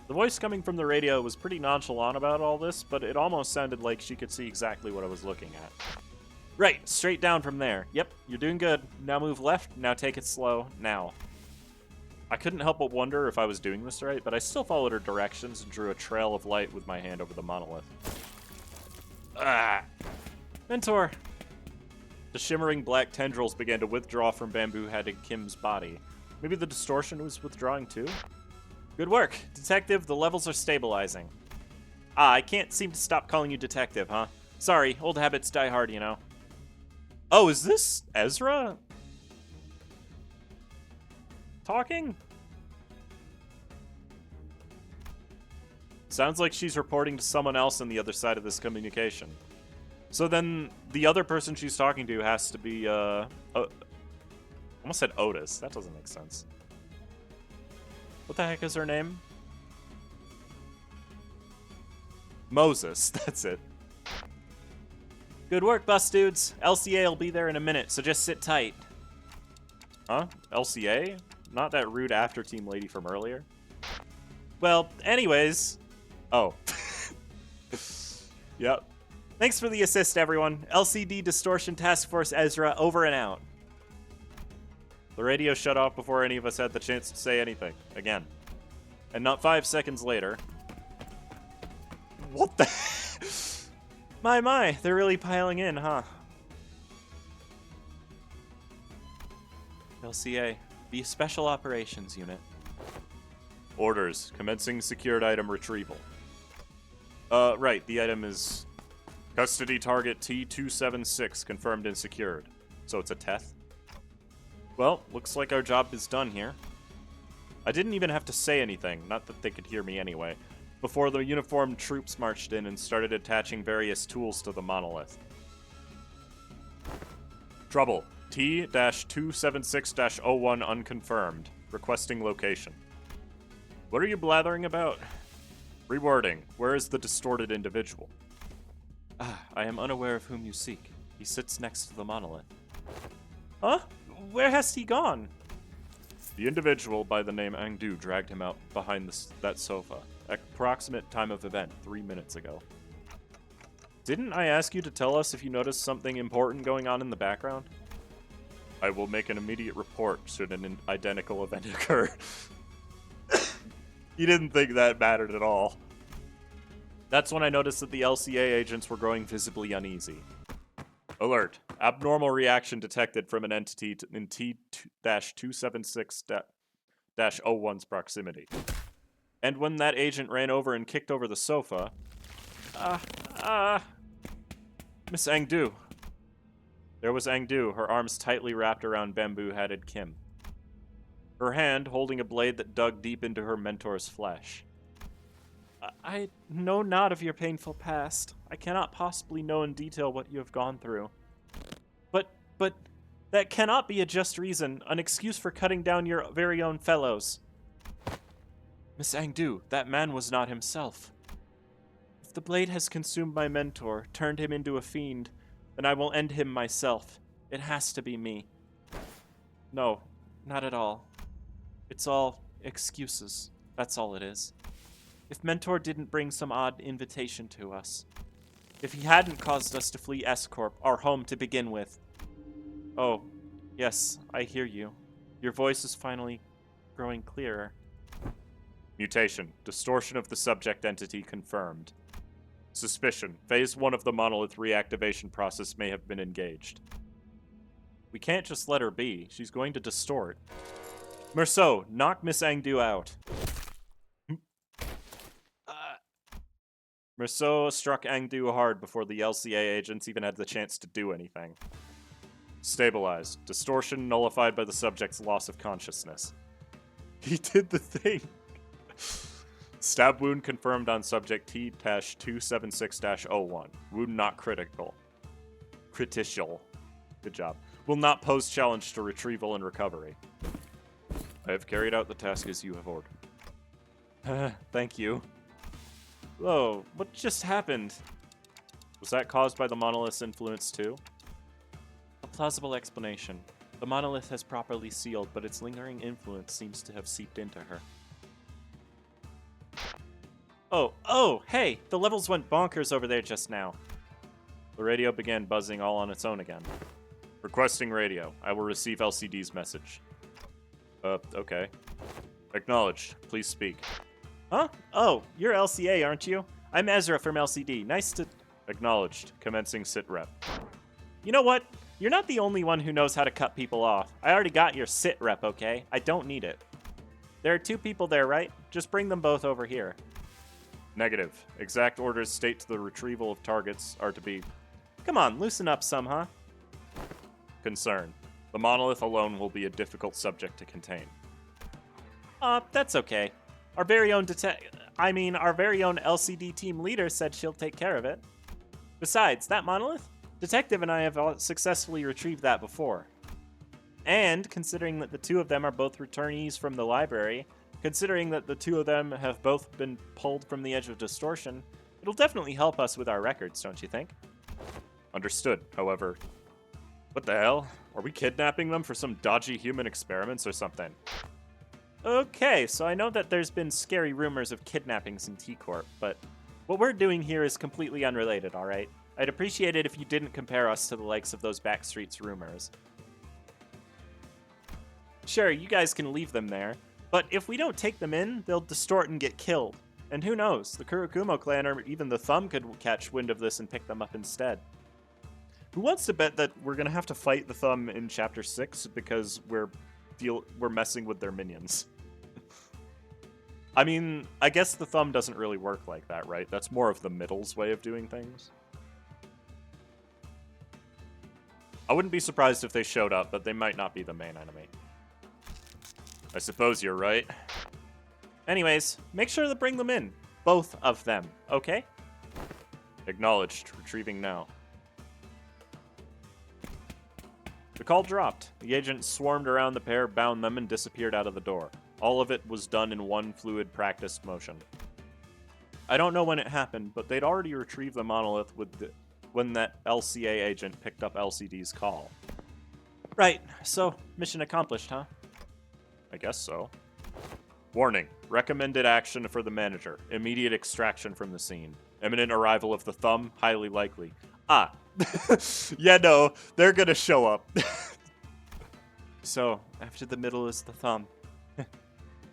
The voice coming from the radio was pretty nonchalant about all this, but it almost sounded like she could see exactly what I was looking at. Right, straight down from there. Yep, you're doing good. Now move left, now take it slow, now. I couldn't help but wonder if I was doing this right, but I still followed her directions and drew a trail of light with my hand over the monolith. Ah! Mentor! The shimmering black tendrils began to withdraw from bamboo-headed Kim's body. Maybe the distortion was withdrawing too? Good work! Detective, the levels are stabilizing. Ah, I can't seem to stop calling you Detective, huh? Sorry, old habits die hard, you know. Oh, is this Ezra? Talking? Sounds like she's reporting to someone else on the other side of this communication. So then, the other person she's talking to has to be, almost said Otis. That doesn't make sense. What the heck is her name? Moses, that's it. Good work, bus dudes. LCA will be there in a minute, so just sit tight. Huh? LCA? Not that rude after-team lady from earlier? Well, anyways... Oh. Yep. Thanks for the assist, everyone. LCD Distortion Task Force Ezra, over and out. The radio shut off before any of us had the chance to say anything. Again. And not 5 seconds later... What the... My, they're really piling in, huh? LCA, the Special Operations Unit. Orders, commencing secured item retrieval. Right, the item is custody target T276, confirmed and secured. So it's a Teth? Well, looks like our job is done here. I didn't even have to say anything, not that they could hear me anyway, before the uniformed troops marched in and started attaching various tools to the monolith. Trouble. T-276-01 unconfirmed. Requesting location. What are you blathering about? Rewording. Where is the distorted individual? I am unaware of whom you seek. He sits next to the monolith. Huh? Where has he gone? The individual by the name Angu dragged him out behind that sofa. Approximate time of event, 3 minutes ago. Didn't I ask you to tell us if you noticed something important going on in the background? I will make an immediate report should an identical event occur. You didn't think that mattered at all. That's when I noticed that the LCA agents were growing visibly uneasy. Alert. Abnormal reaction detected from an entity in T-276-01's proximity. And when that agent ran over and kicked over the sofa... Miss Angu. There was Angu, her arms tightly wrapped around bamboo-headed Kim. Her hand holding a blade that dug deep into her mentor's flesh. I know not of your painful past. I cannot possibly know in detail what you have gone through. But that cannot be a just reason, an excuse for cutting down your very own fellows. Miss Angu, that man was not himself. If the blade has consumed my mentor, turned him into a fiend, then I will end him myself. It has to be me. No, not at all. It's all excuses. That's all it is. If Mentor didn't bring some odd invitation to us, if he hadn't caused us to flee S-Corp, our home to begin with. Oh, yes, I hear you. Your voice is finally growing clearer. Mutation. Distortion of the subject entity confirmed. Suspicion. Phase 1 of the monolith reactivation process may have been engaged. We can't just let her be. She's going to distort. Merceau, knock Miss Angu out. Merceau struck Angu hard before the LCA agents even had the chance to do anything. Stabilized. Distortion nullified by the subject's loss of consciousness. He did the thing. Stab wound confirmed on subject T-276-01. Wound not critical. Critical. Good job. Will not pose challenge to retrieval and recovery. I have carried out the task as you have ordered. Thank you. Whoa, what just happened? Was that caused by the monolith's influence too? A plausible explanation. The monolith has properly sealed, but its lingering influence seems to have seeped into her. Oh, hey! The levels went bonkers over there just now. The radio began buzzing all on its own again. Requesting radio. I will receive LCD's message. Okay. Acknowledged. Please speak. Huh? Oh, you're LCA, aren't you? I'm Ezra from LCD. Nice to... Acknowledged. Commencing sit rep. You know what? You're not the only one who knows how to cut people off. I already got your sit rep, okay? I don't need it. There are 2 people there, right? Just bring them both over here. Negative. Exact orders state the retrieval of targets are to be... Come on, loosen up some, huh? Concern. The monolith alone will be a difficult subject to contain. That's okay. Our very own our very own LCD team leader said she'll take care of it. Besides, that monolith? Detective and I have successfully retrieved that before. And, considering that the 2 of them are both returnees from the library, considering that the 2 of them have both been pulled from the edge of distortion, it'll definitely help us with our records, don't you think? Understood, however. What the hell? Are we kidnapping them for some dodgy human experiments or something? Okay, so I know that there's been scary rumors of kidnappings in T-Corp, but what we're doing here is completely unrelated, alright? I'd appreciate it if you didn't compare us to the likes of those backstreets rumors. Sure, you guys can leave them there, but if we don't take them in, they'll distort and get killed. And who knows, the Kurokumo clan or even the Thumb could catch wind of this and pick them up instead. Who wants to bet that we're gonna have to fight the Thumb in Chapter 6 because we're messing with their minions? I mean, I guess the Thumb doesn't really work like that, right? That's more of the Middle's way of doing things. I wouldn't be surprised if they showed up, but they might not be the main enemy. I suppose you're right. Anyways, make sure to bring them in. Both of them, okay? Acknowledged. Retrieving now. The call dropped. The agent swarmed around the pair, bound them, and disappeared out of the door. All of it was done in one fluid, practiced motion. I don't know when it happened, but they'd already retrieved the monolith when that LCA agent picked up LCD's call. Right, so mission accomplished, huh? I guess so. Warning. Recommended action for the manager. Immediate extraction from the scene. Imminent arrival of the Thumb, highly likely. Ah. Yeah, no, they're gonna show up. So, after the middle is the Thumb.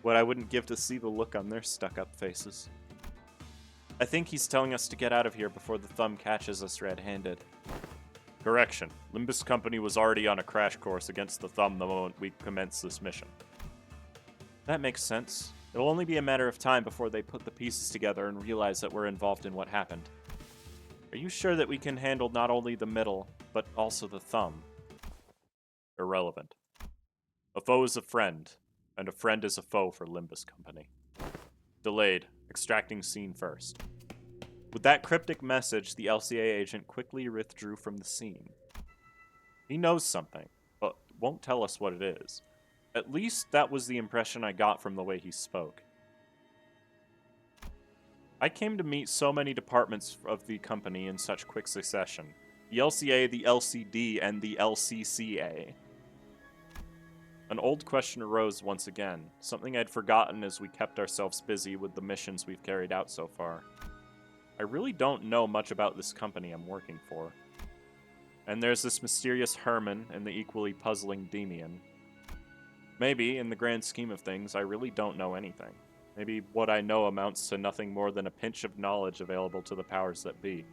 What I wouldn't give to see the look on their stuck-up faces. I think he's telling us to get out of here before the Thumb catches us red-handed. Correction. Limbus Company was already on a crash course against the Thumb the moment we commenced this mission. That makes sense. It'll only be a matter of time before they put the pieces together and realize that we're involved in what happened. Are you sure that we can handle not only the middle, but also the Thumb? Irrelevant. A foe is a friend, and a friend is a foe for Limbus Company. Delayed. Extracting scene first. With that cryptic message, the LCA agent quickly withdrew from the scene. He knows something, but won't tell us what it is. At least that was the impression I got from the way he spoke. I came to meet so many departments of the company in such quick succession. The LCA, the LCD, and the LCCA. An old question arose once again, something I'd forgotten as we kept ourselves busy with the missions we've carried out so far. I really don't know much about this company I'm working for. And there's this mysterious Herman and the equally puzzling Demian. Maybe, in the grand scheme of things, I really don't know anything. Maybe what I know amounts to nothing more than a pinch of knowledge available to the powers that be.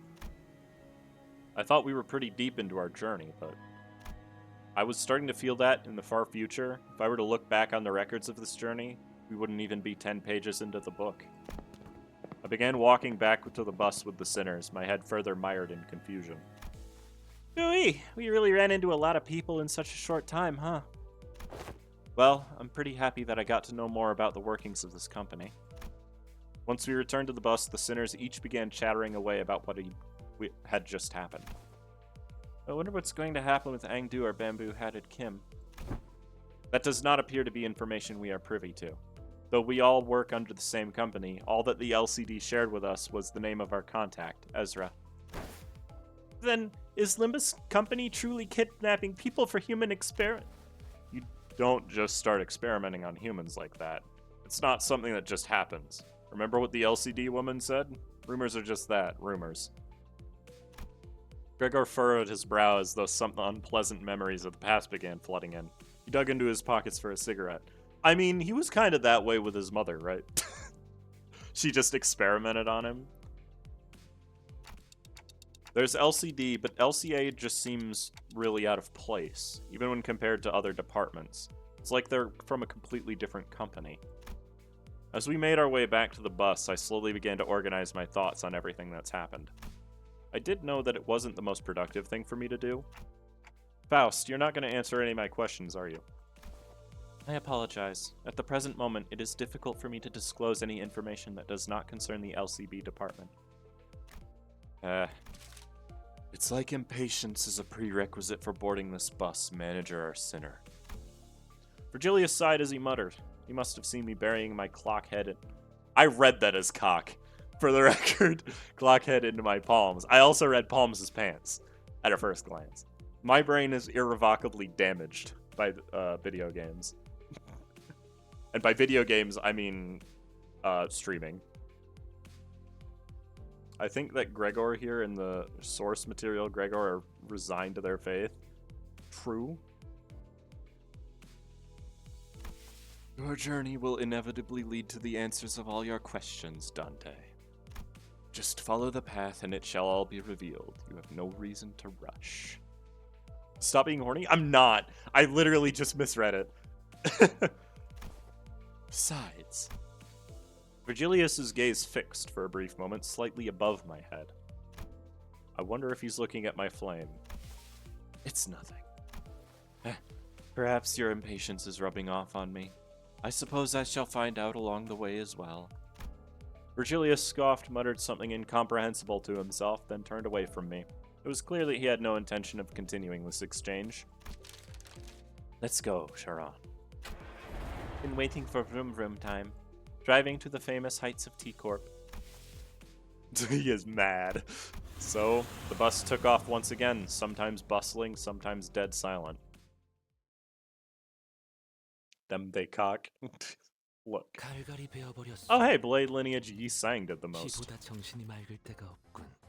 I thought we were pretty deep into our journey, but I was starting to feel that in the far future. If I were to look back on the records of this journey, we wouldn't even be 10 pages into the book. I began walking back to the bus with the sinners, my head further mired in confusion. Ooh-wee, we really ran into a lot of people in such a short time, huh? Well, I'm pretty happy that I got to know more about the workings of this company. Once we returned to the bus, the sinners each began chattering away about what had just happened. I wonder what's going to happen with Angu or Bamboo-Hatted Kim. That does not appear to be information we are privy to. Though we all work under the same company, all that the LCD shared with us was the name of our contact, Ezra. Then, is Limbus Company truly kidnapping people for human experiment? You don't just start experimenting on humans like that. It's not something that just happens. Remember what the LCD woman said? Rumors are just that, rumors. Gregor furrowed his brow as though some unpleasant memories of the past began flooding in. He dug into his pockets for a cigarette. I mean, he was kind of that way with his mother, right? She just experimented on him. There's LCD, but LCA just seems really out of place, even when compared to other departments. It's like they're from a completely different company. As we made our way back to the bus, I slowly began to organize my thoughts on everything that's happened. I did know that it wasn't the most productive thing for me to do. Faust, you're not going to answer any of my questions, are you? I apologize. At the present moment, it is difficult for me to disclose any information that does not concern the LCB department. It's like impatience is a prerequisite for boarding this bus, manager or sinner. Virgilius sighed as he muttered. He must have seen me burying my clock head in... I read that as cock. For the record, clock head into my palms. I also read palms as pants, at a first glance. My brain is irrevocably damaged by video games. And by video games, I mean streaming. I think that Gregor here in the source material, Gregor are resigned to their faith. True. Your journey will inevitably lead to the answers of all your questions, Dante. Just follow the path and it shall all be revealed. You have no reason to rush. Stop being horny? I'm not. I literally just misread it. Besides... Virgilius's gaze fixed for a brief moment, slightly above my head. I wonder if he's looking at my flame. It's nothing. Perhaps your impatience is rubbing off on me. I suppose I shall find out along the way as well. Virgilius scoffed, muttered something incomprehensible to himself, then turned away from me. It was clear that he had no intention of continuing this exchange. Let's go, Charon. Been waiting for vroom vroom time. Driving to the famous heights of T-Corp. He is mad. So, the bus took off once again, sometimes bustling, sometimes dead silent. Them they cock. Look. Oh hey, Blade Lineage Yi Sang did the most.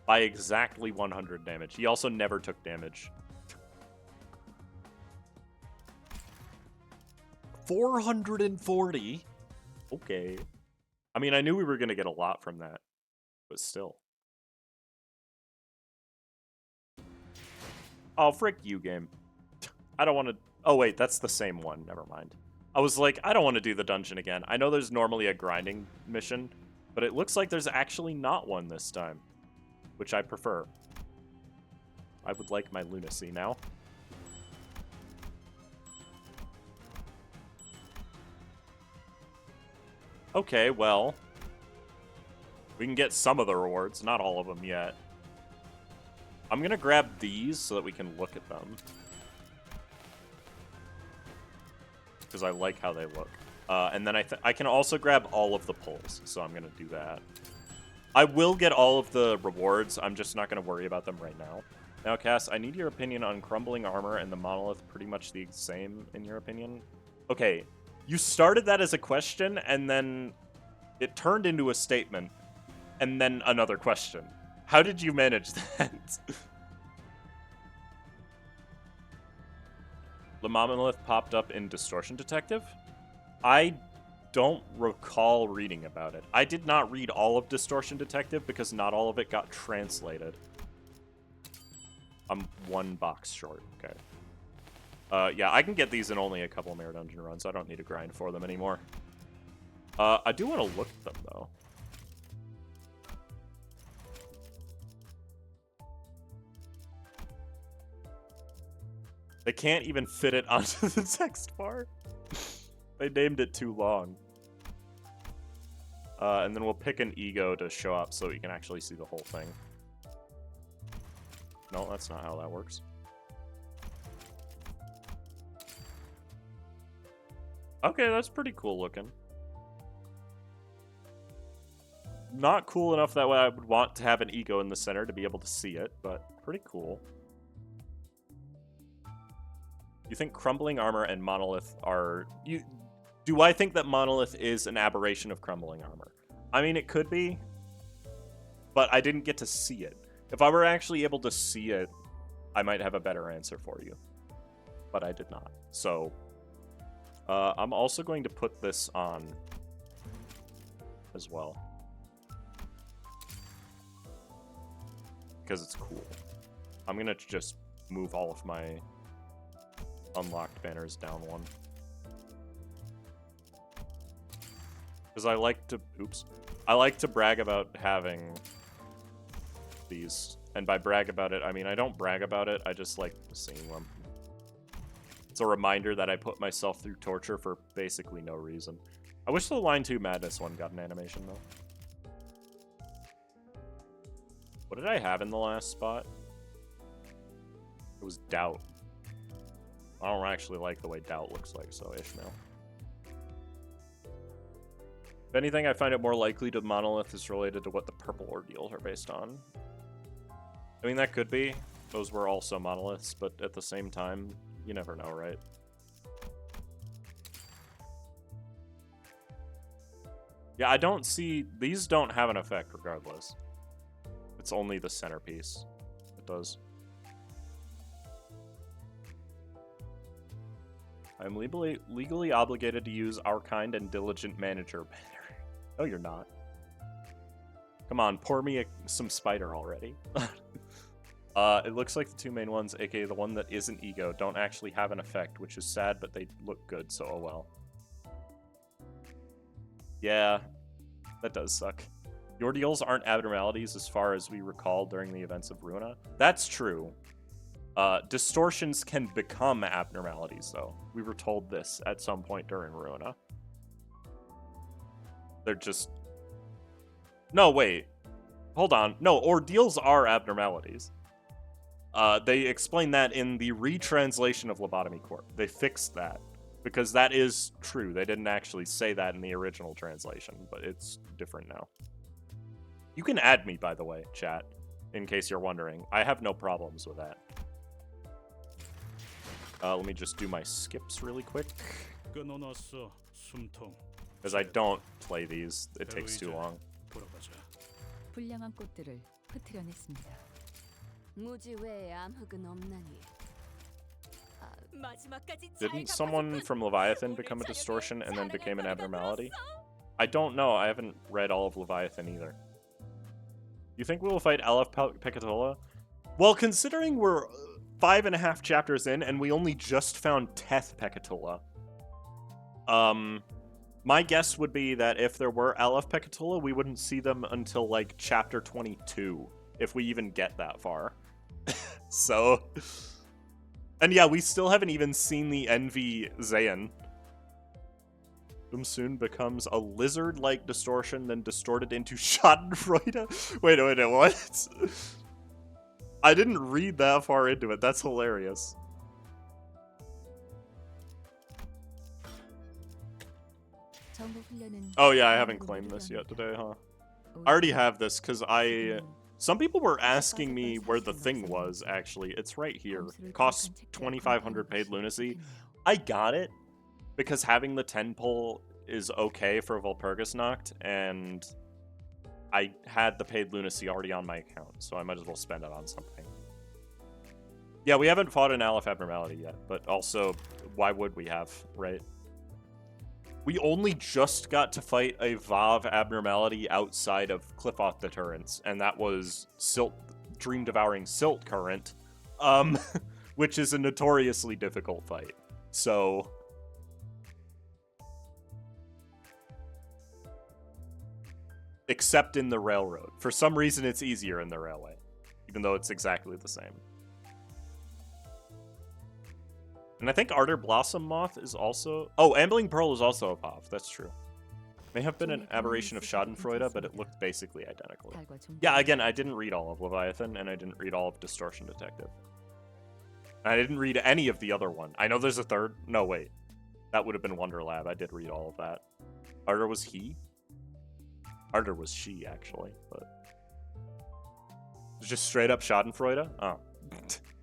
By exactly 100 damage. He also never took damage. 440? Okay. I mean, I knew we were going to get a lot from that, but still. Oh, frick you, game. I don't want to... Oh, wait, that's the same one. Never mind. I was like, I don't want to do the dungeon again. I know there's normally a grinding mission, but it looks like there's actually not one this time, which I prefer. I would like my lunacy now. Okay, well, we can get some of the rewards, not all of them yet. I'm gonna grab these so that we can look at them. Because I like how they look. And then I can also grab all of the pulls, so I'm gonna do that. I will get all of the rewards, I'm just not gonna worry about them right now. Now, Cass, I need your opinion on crumbling armor and the monolith pretty much the same, in your opinion? Okay. You started that as a question, and then it turned into a statement, and then another question. How did you manage that? The monolith popped up in Distortion Detective? I don't recall reading about it. I did not read all of Distortion Detective because not all of it got translated. I'm one box short, okay. Yeah, I can get these in only a couple Mirror Dungeon runs. I don't need to grind for them anymore. I do want to look at them, though. They can't even fit it onto the text bar. They named it too long. And then we'll pick an ego to show up so you can actually see the whole thing. No, that's not how that works. Okay, that's pretty cool looking. Not cool enough that way I would want to have an ego in the center to be able to see it, but pretty cool. You think crumbling armor and monolith are... Do I think that monolith is an aberration of crumbling armor? I mean, it could be, but I didn't get to see it. If I were actually able to see it, I might have a better answer for you. But I did not. So, I'm also going to put this on as well. Because it's cool. I'm going to just move all of my unlocked banners down one. Because I like to... Oops. I like to brag about having these. And by brag about it, I mean I don't brag about it. I just like seeing them. It's a reminder that I put myself through torture for basically no reason. I wish the Line 2 Madness one got an animation, though. What did I have in the last spot? It was Doubt. I don't actually like the way Doubt looks like, so Ishmael. If anything, I find it more likely the monolith is related to what the purple ordeals are based on. I mean, that could be. Those were also monoliths, but at the same time, you never know, right? Yeah, I don't see... These don't have an effect regardless. It's only the centerpiece that does. I'm legally obligated to use our kind and diligent manager banner. No, you're not. Come on, pour me some spider already. It looks like the two main ones, aka the one that isn't ego, don't actually have an effect, which is sad, but they look good, so oh well. Yeah, that does suck. The ordeals aren't abnormalities as far as we recall during the events of Ruina. That's true. Distortions can become abnormalities, though. We were told this at some point during Ruina. They're just... No, wait. Hold on. No, ordeals are abnormalities. They explain that in the retranslation of Lobotomy Corp. They fixed that. Because that is true. They didn't actually say that in the original translation, but it's different now. You can add me, by the way, chat, in case you're wondering. I have no problems with that. Let me just do my skips really quick. Because I don't play these. It takes too long. 불량한 꽃들을 흩트려냈습니다. 무지 외에 암흑은 없나니. Didn't someone from Leviathan become a distortion and then became an abnormality? I don't know. I haven't read all of Leviathan either. You think we will fight Aleph Pekatola? Well, considering we're 5.5 chapters in and we only just found Teth Pekatola, my guess would be that if there were Aleph Pekatola, we wouldn't see them until like chapter 22, if we even get that far. So... And yeah, we still haven't even seen the Envy Zayn. Soon becomes a lizard-like distortion, then distorted into Schadenfreude. Wait, what? I didn't read that far into it. That's hilarious. Oh yeah, I haven't claimed this yet today, huh? I already have this, because some people were asking me where the thing was, actually. It's right here. It costs 2,500 paid lunacy. I got it, because having the 10 pull is okay for Walpurgisnacht, and I had the paid lunacy already on my account, so I might as well spend it on something. Yeah, we haven't fought an Aleph abnormality yet, but also, why would we have, right? We only just got to fight a Vav abnormality outside of Cliffoth Deterrence, and that was Dream Devouring Silt Current, which is a notoriously difficult fight. So... Except in the railroad. For some reason, it's easier in the railway, even though it's exactly the same. And I think Ardor Blossom Moth is also... Oh, Ambling Pearl is also a POV. That's true. May have been an aberration of Schadenfreude, but it looked basically identical. Yeah, again, I didn't read all of Leviathan, and I didn't read all of Distortion Detective. And I didn't read any of the other one. I know there's a third. No, wait. That would have been Wonder Lab. I did read all of that. Ardor was he? Ardor was she, actually, but... It was just straight up Schadenfreude? Oh.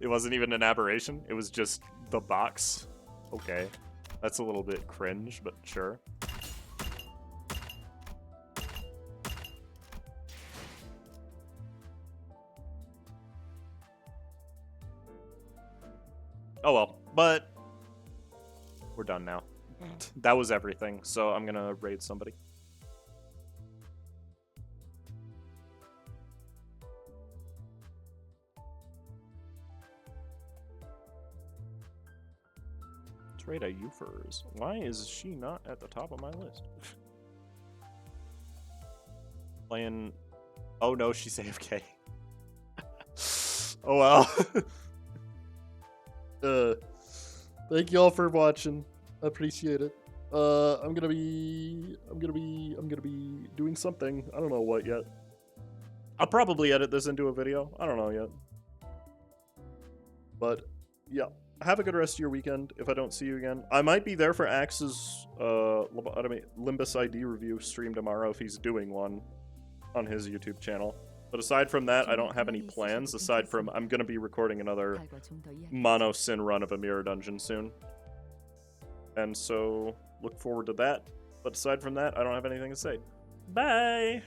It wasn't even an aberration. It was just the box. Okay. That's a little bit cringe, but sure. Oh well, but we're done now. That was everything, so I'm gonna raid somebody. Let's raid a Euphors. Why is she not at the top of my list? Playing... Oh no, she's AFK. Oh well. Thank you all for watching. I appreciate it. I'm gonna be doing something. I don't know what yet. I'll probably edit this into a video. I don't know yet. But yeah, have a good rest of your weekend. If I don't see you again, I might be there for Axe's Limbus ID review stream tomorrow if he's doing one on his YouTube channel. But aside from that, I don't have any plans, aside from I'm going to be recording another Mono Sin run of a Mirror Dungeon soon. And so, look forward to that. But aside from that, I don't have anything to say. Bye!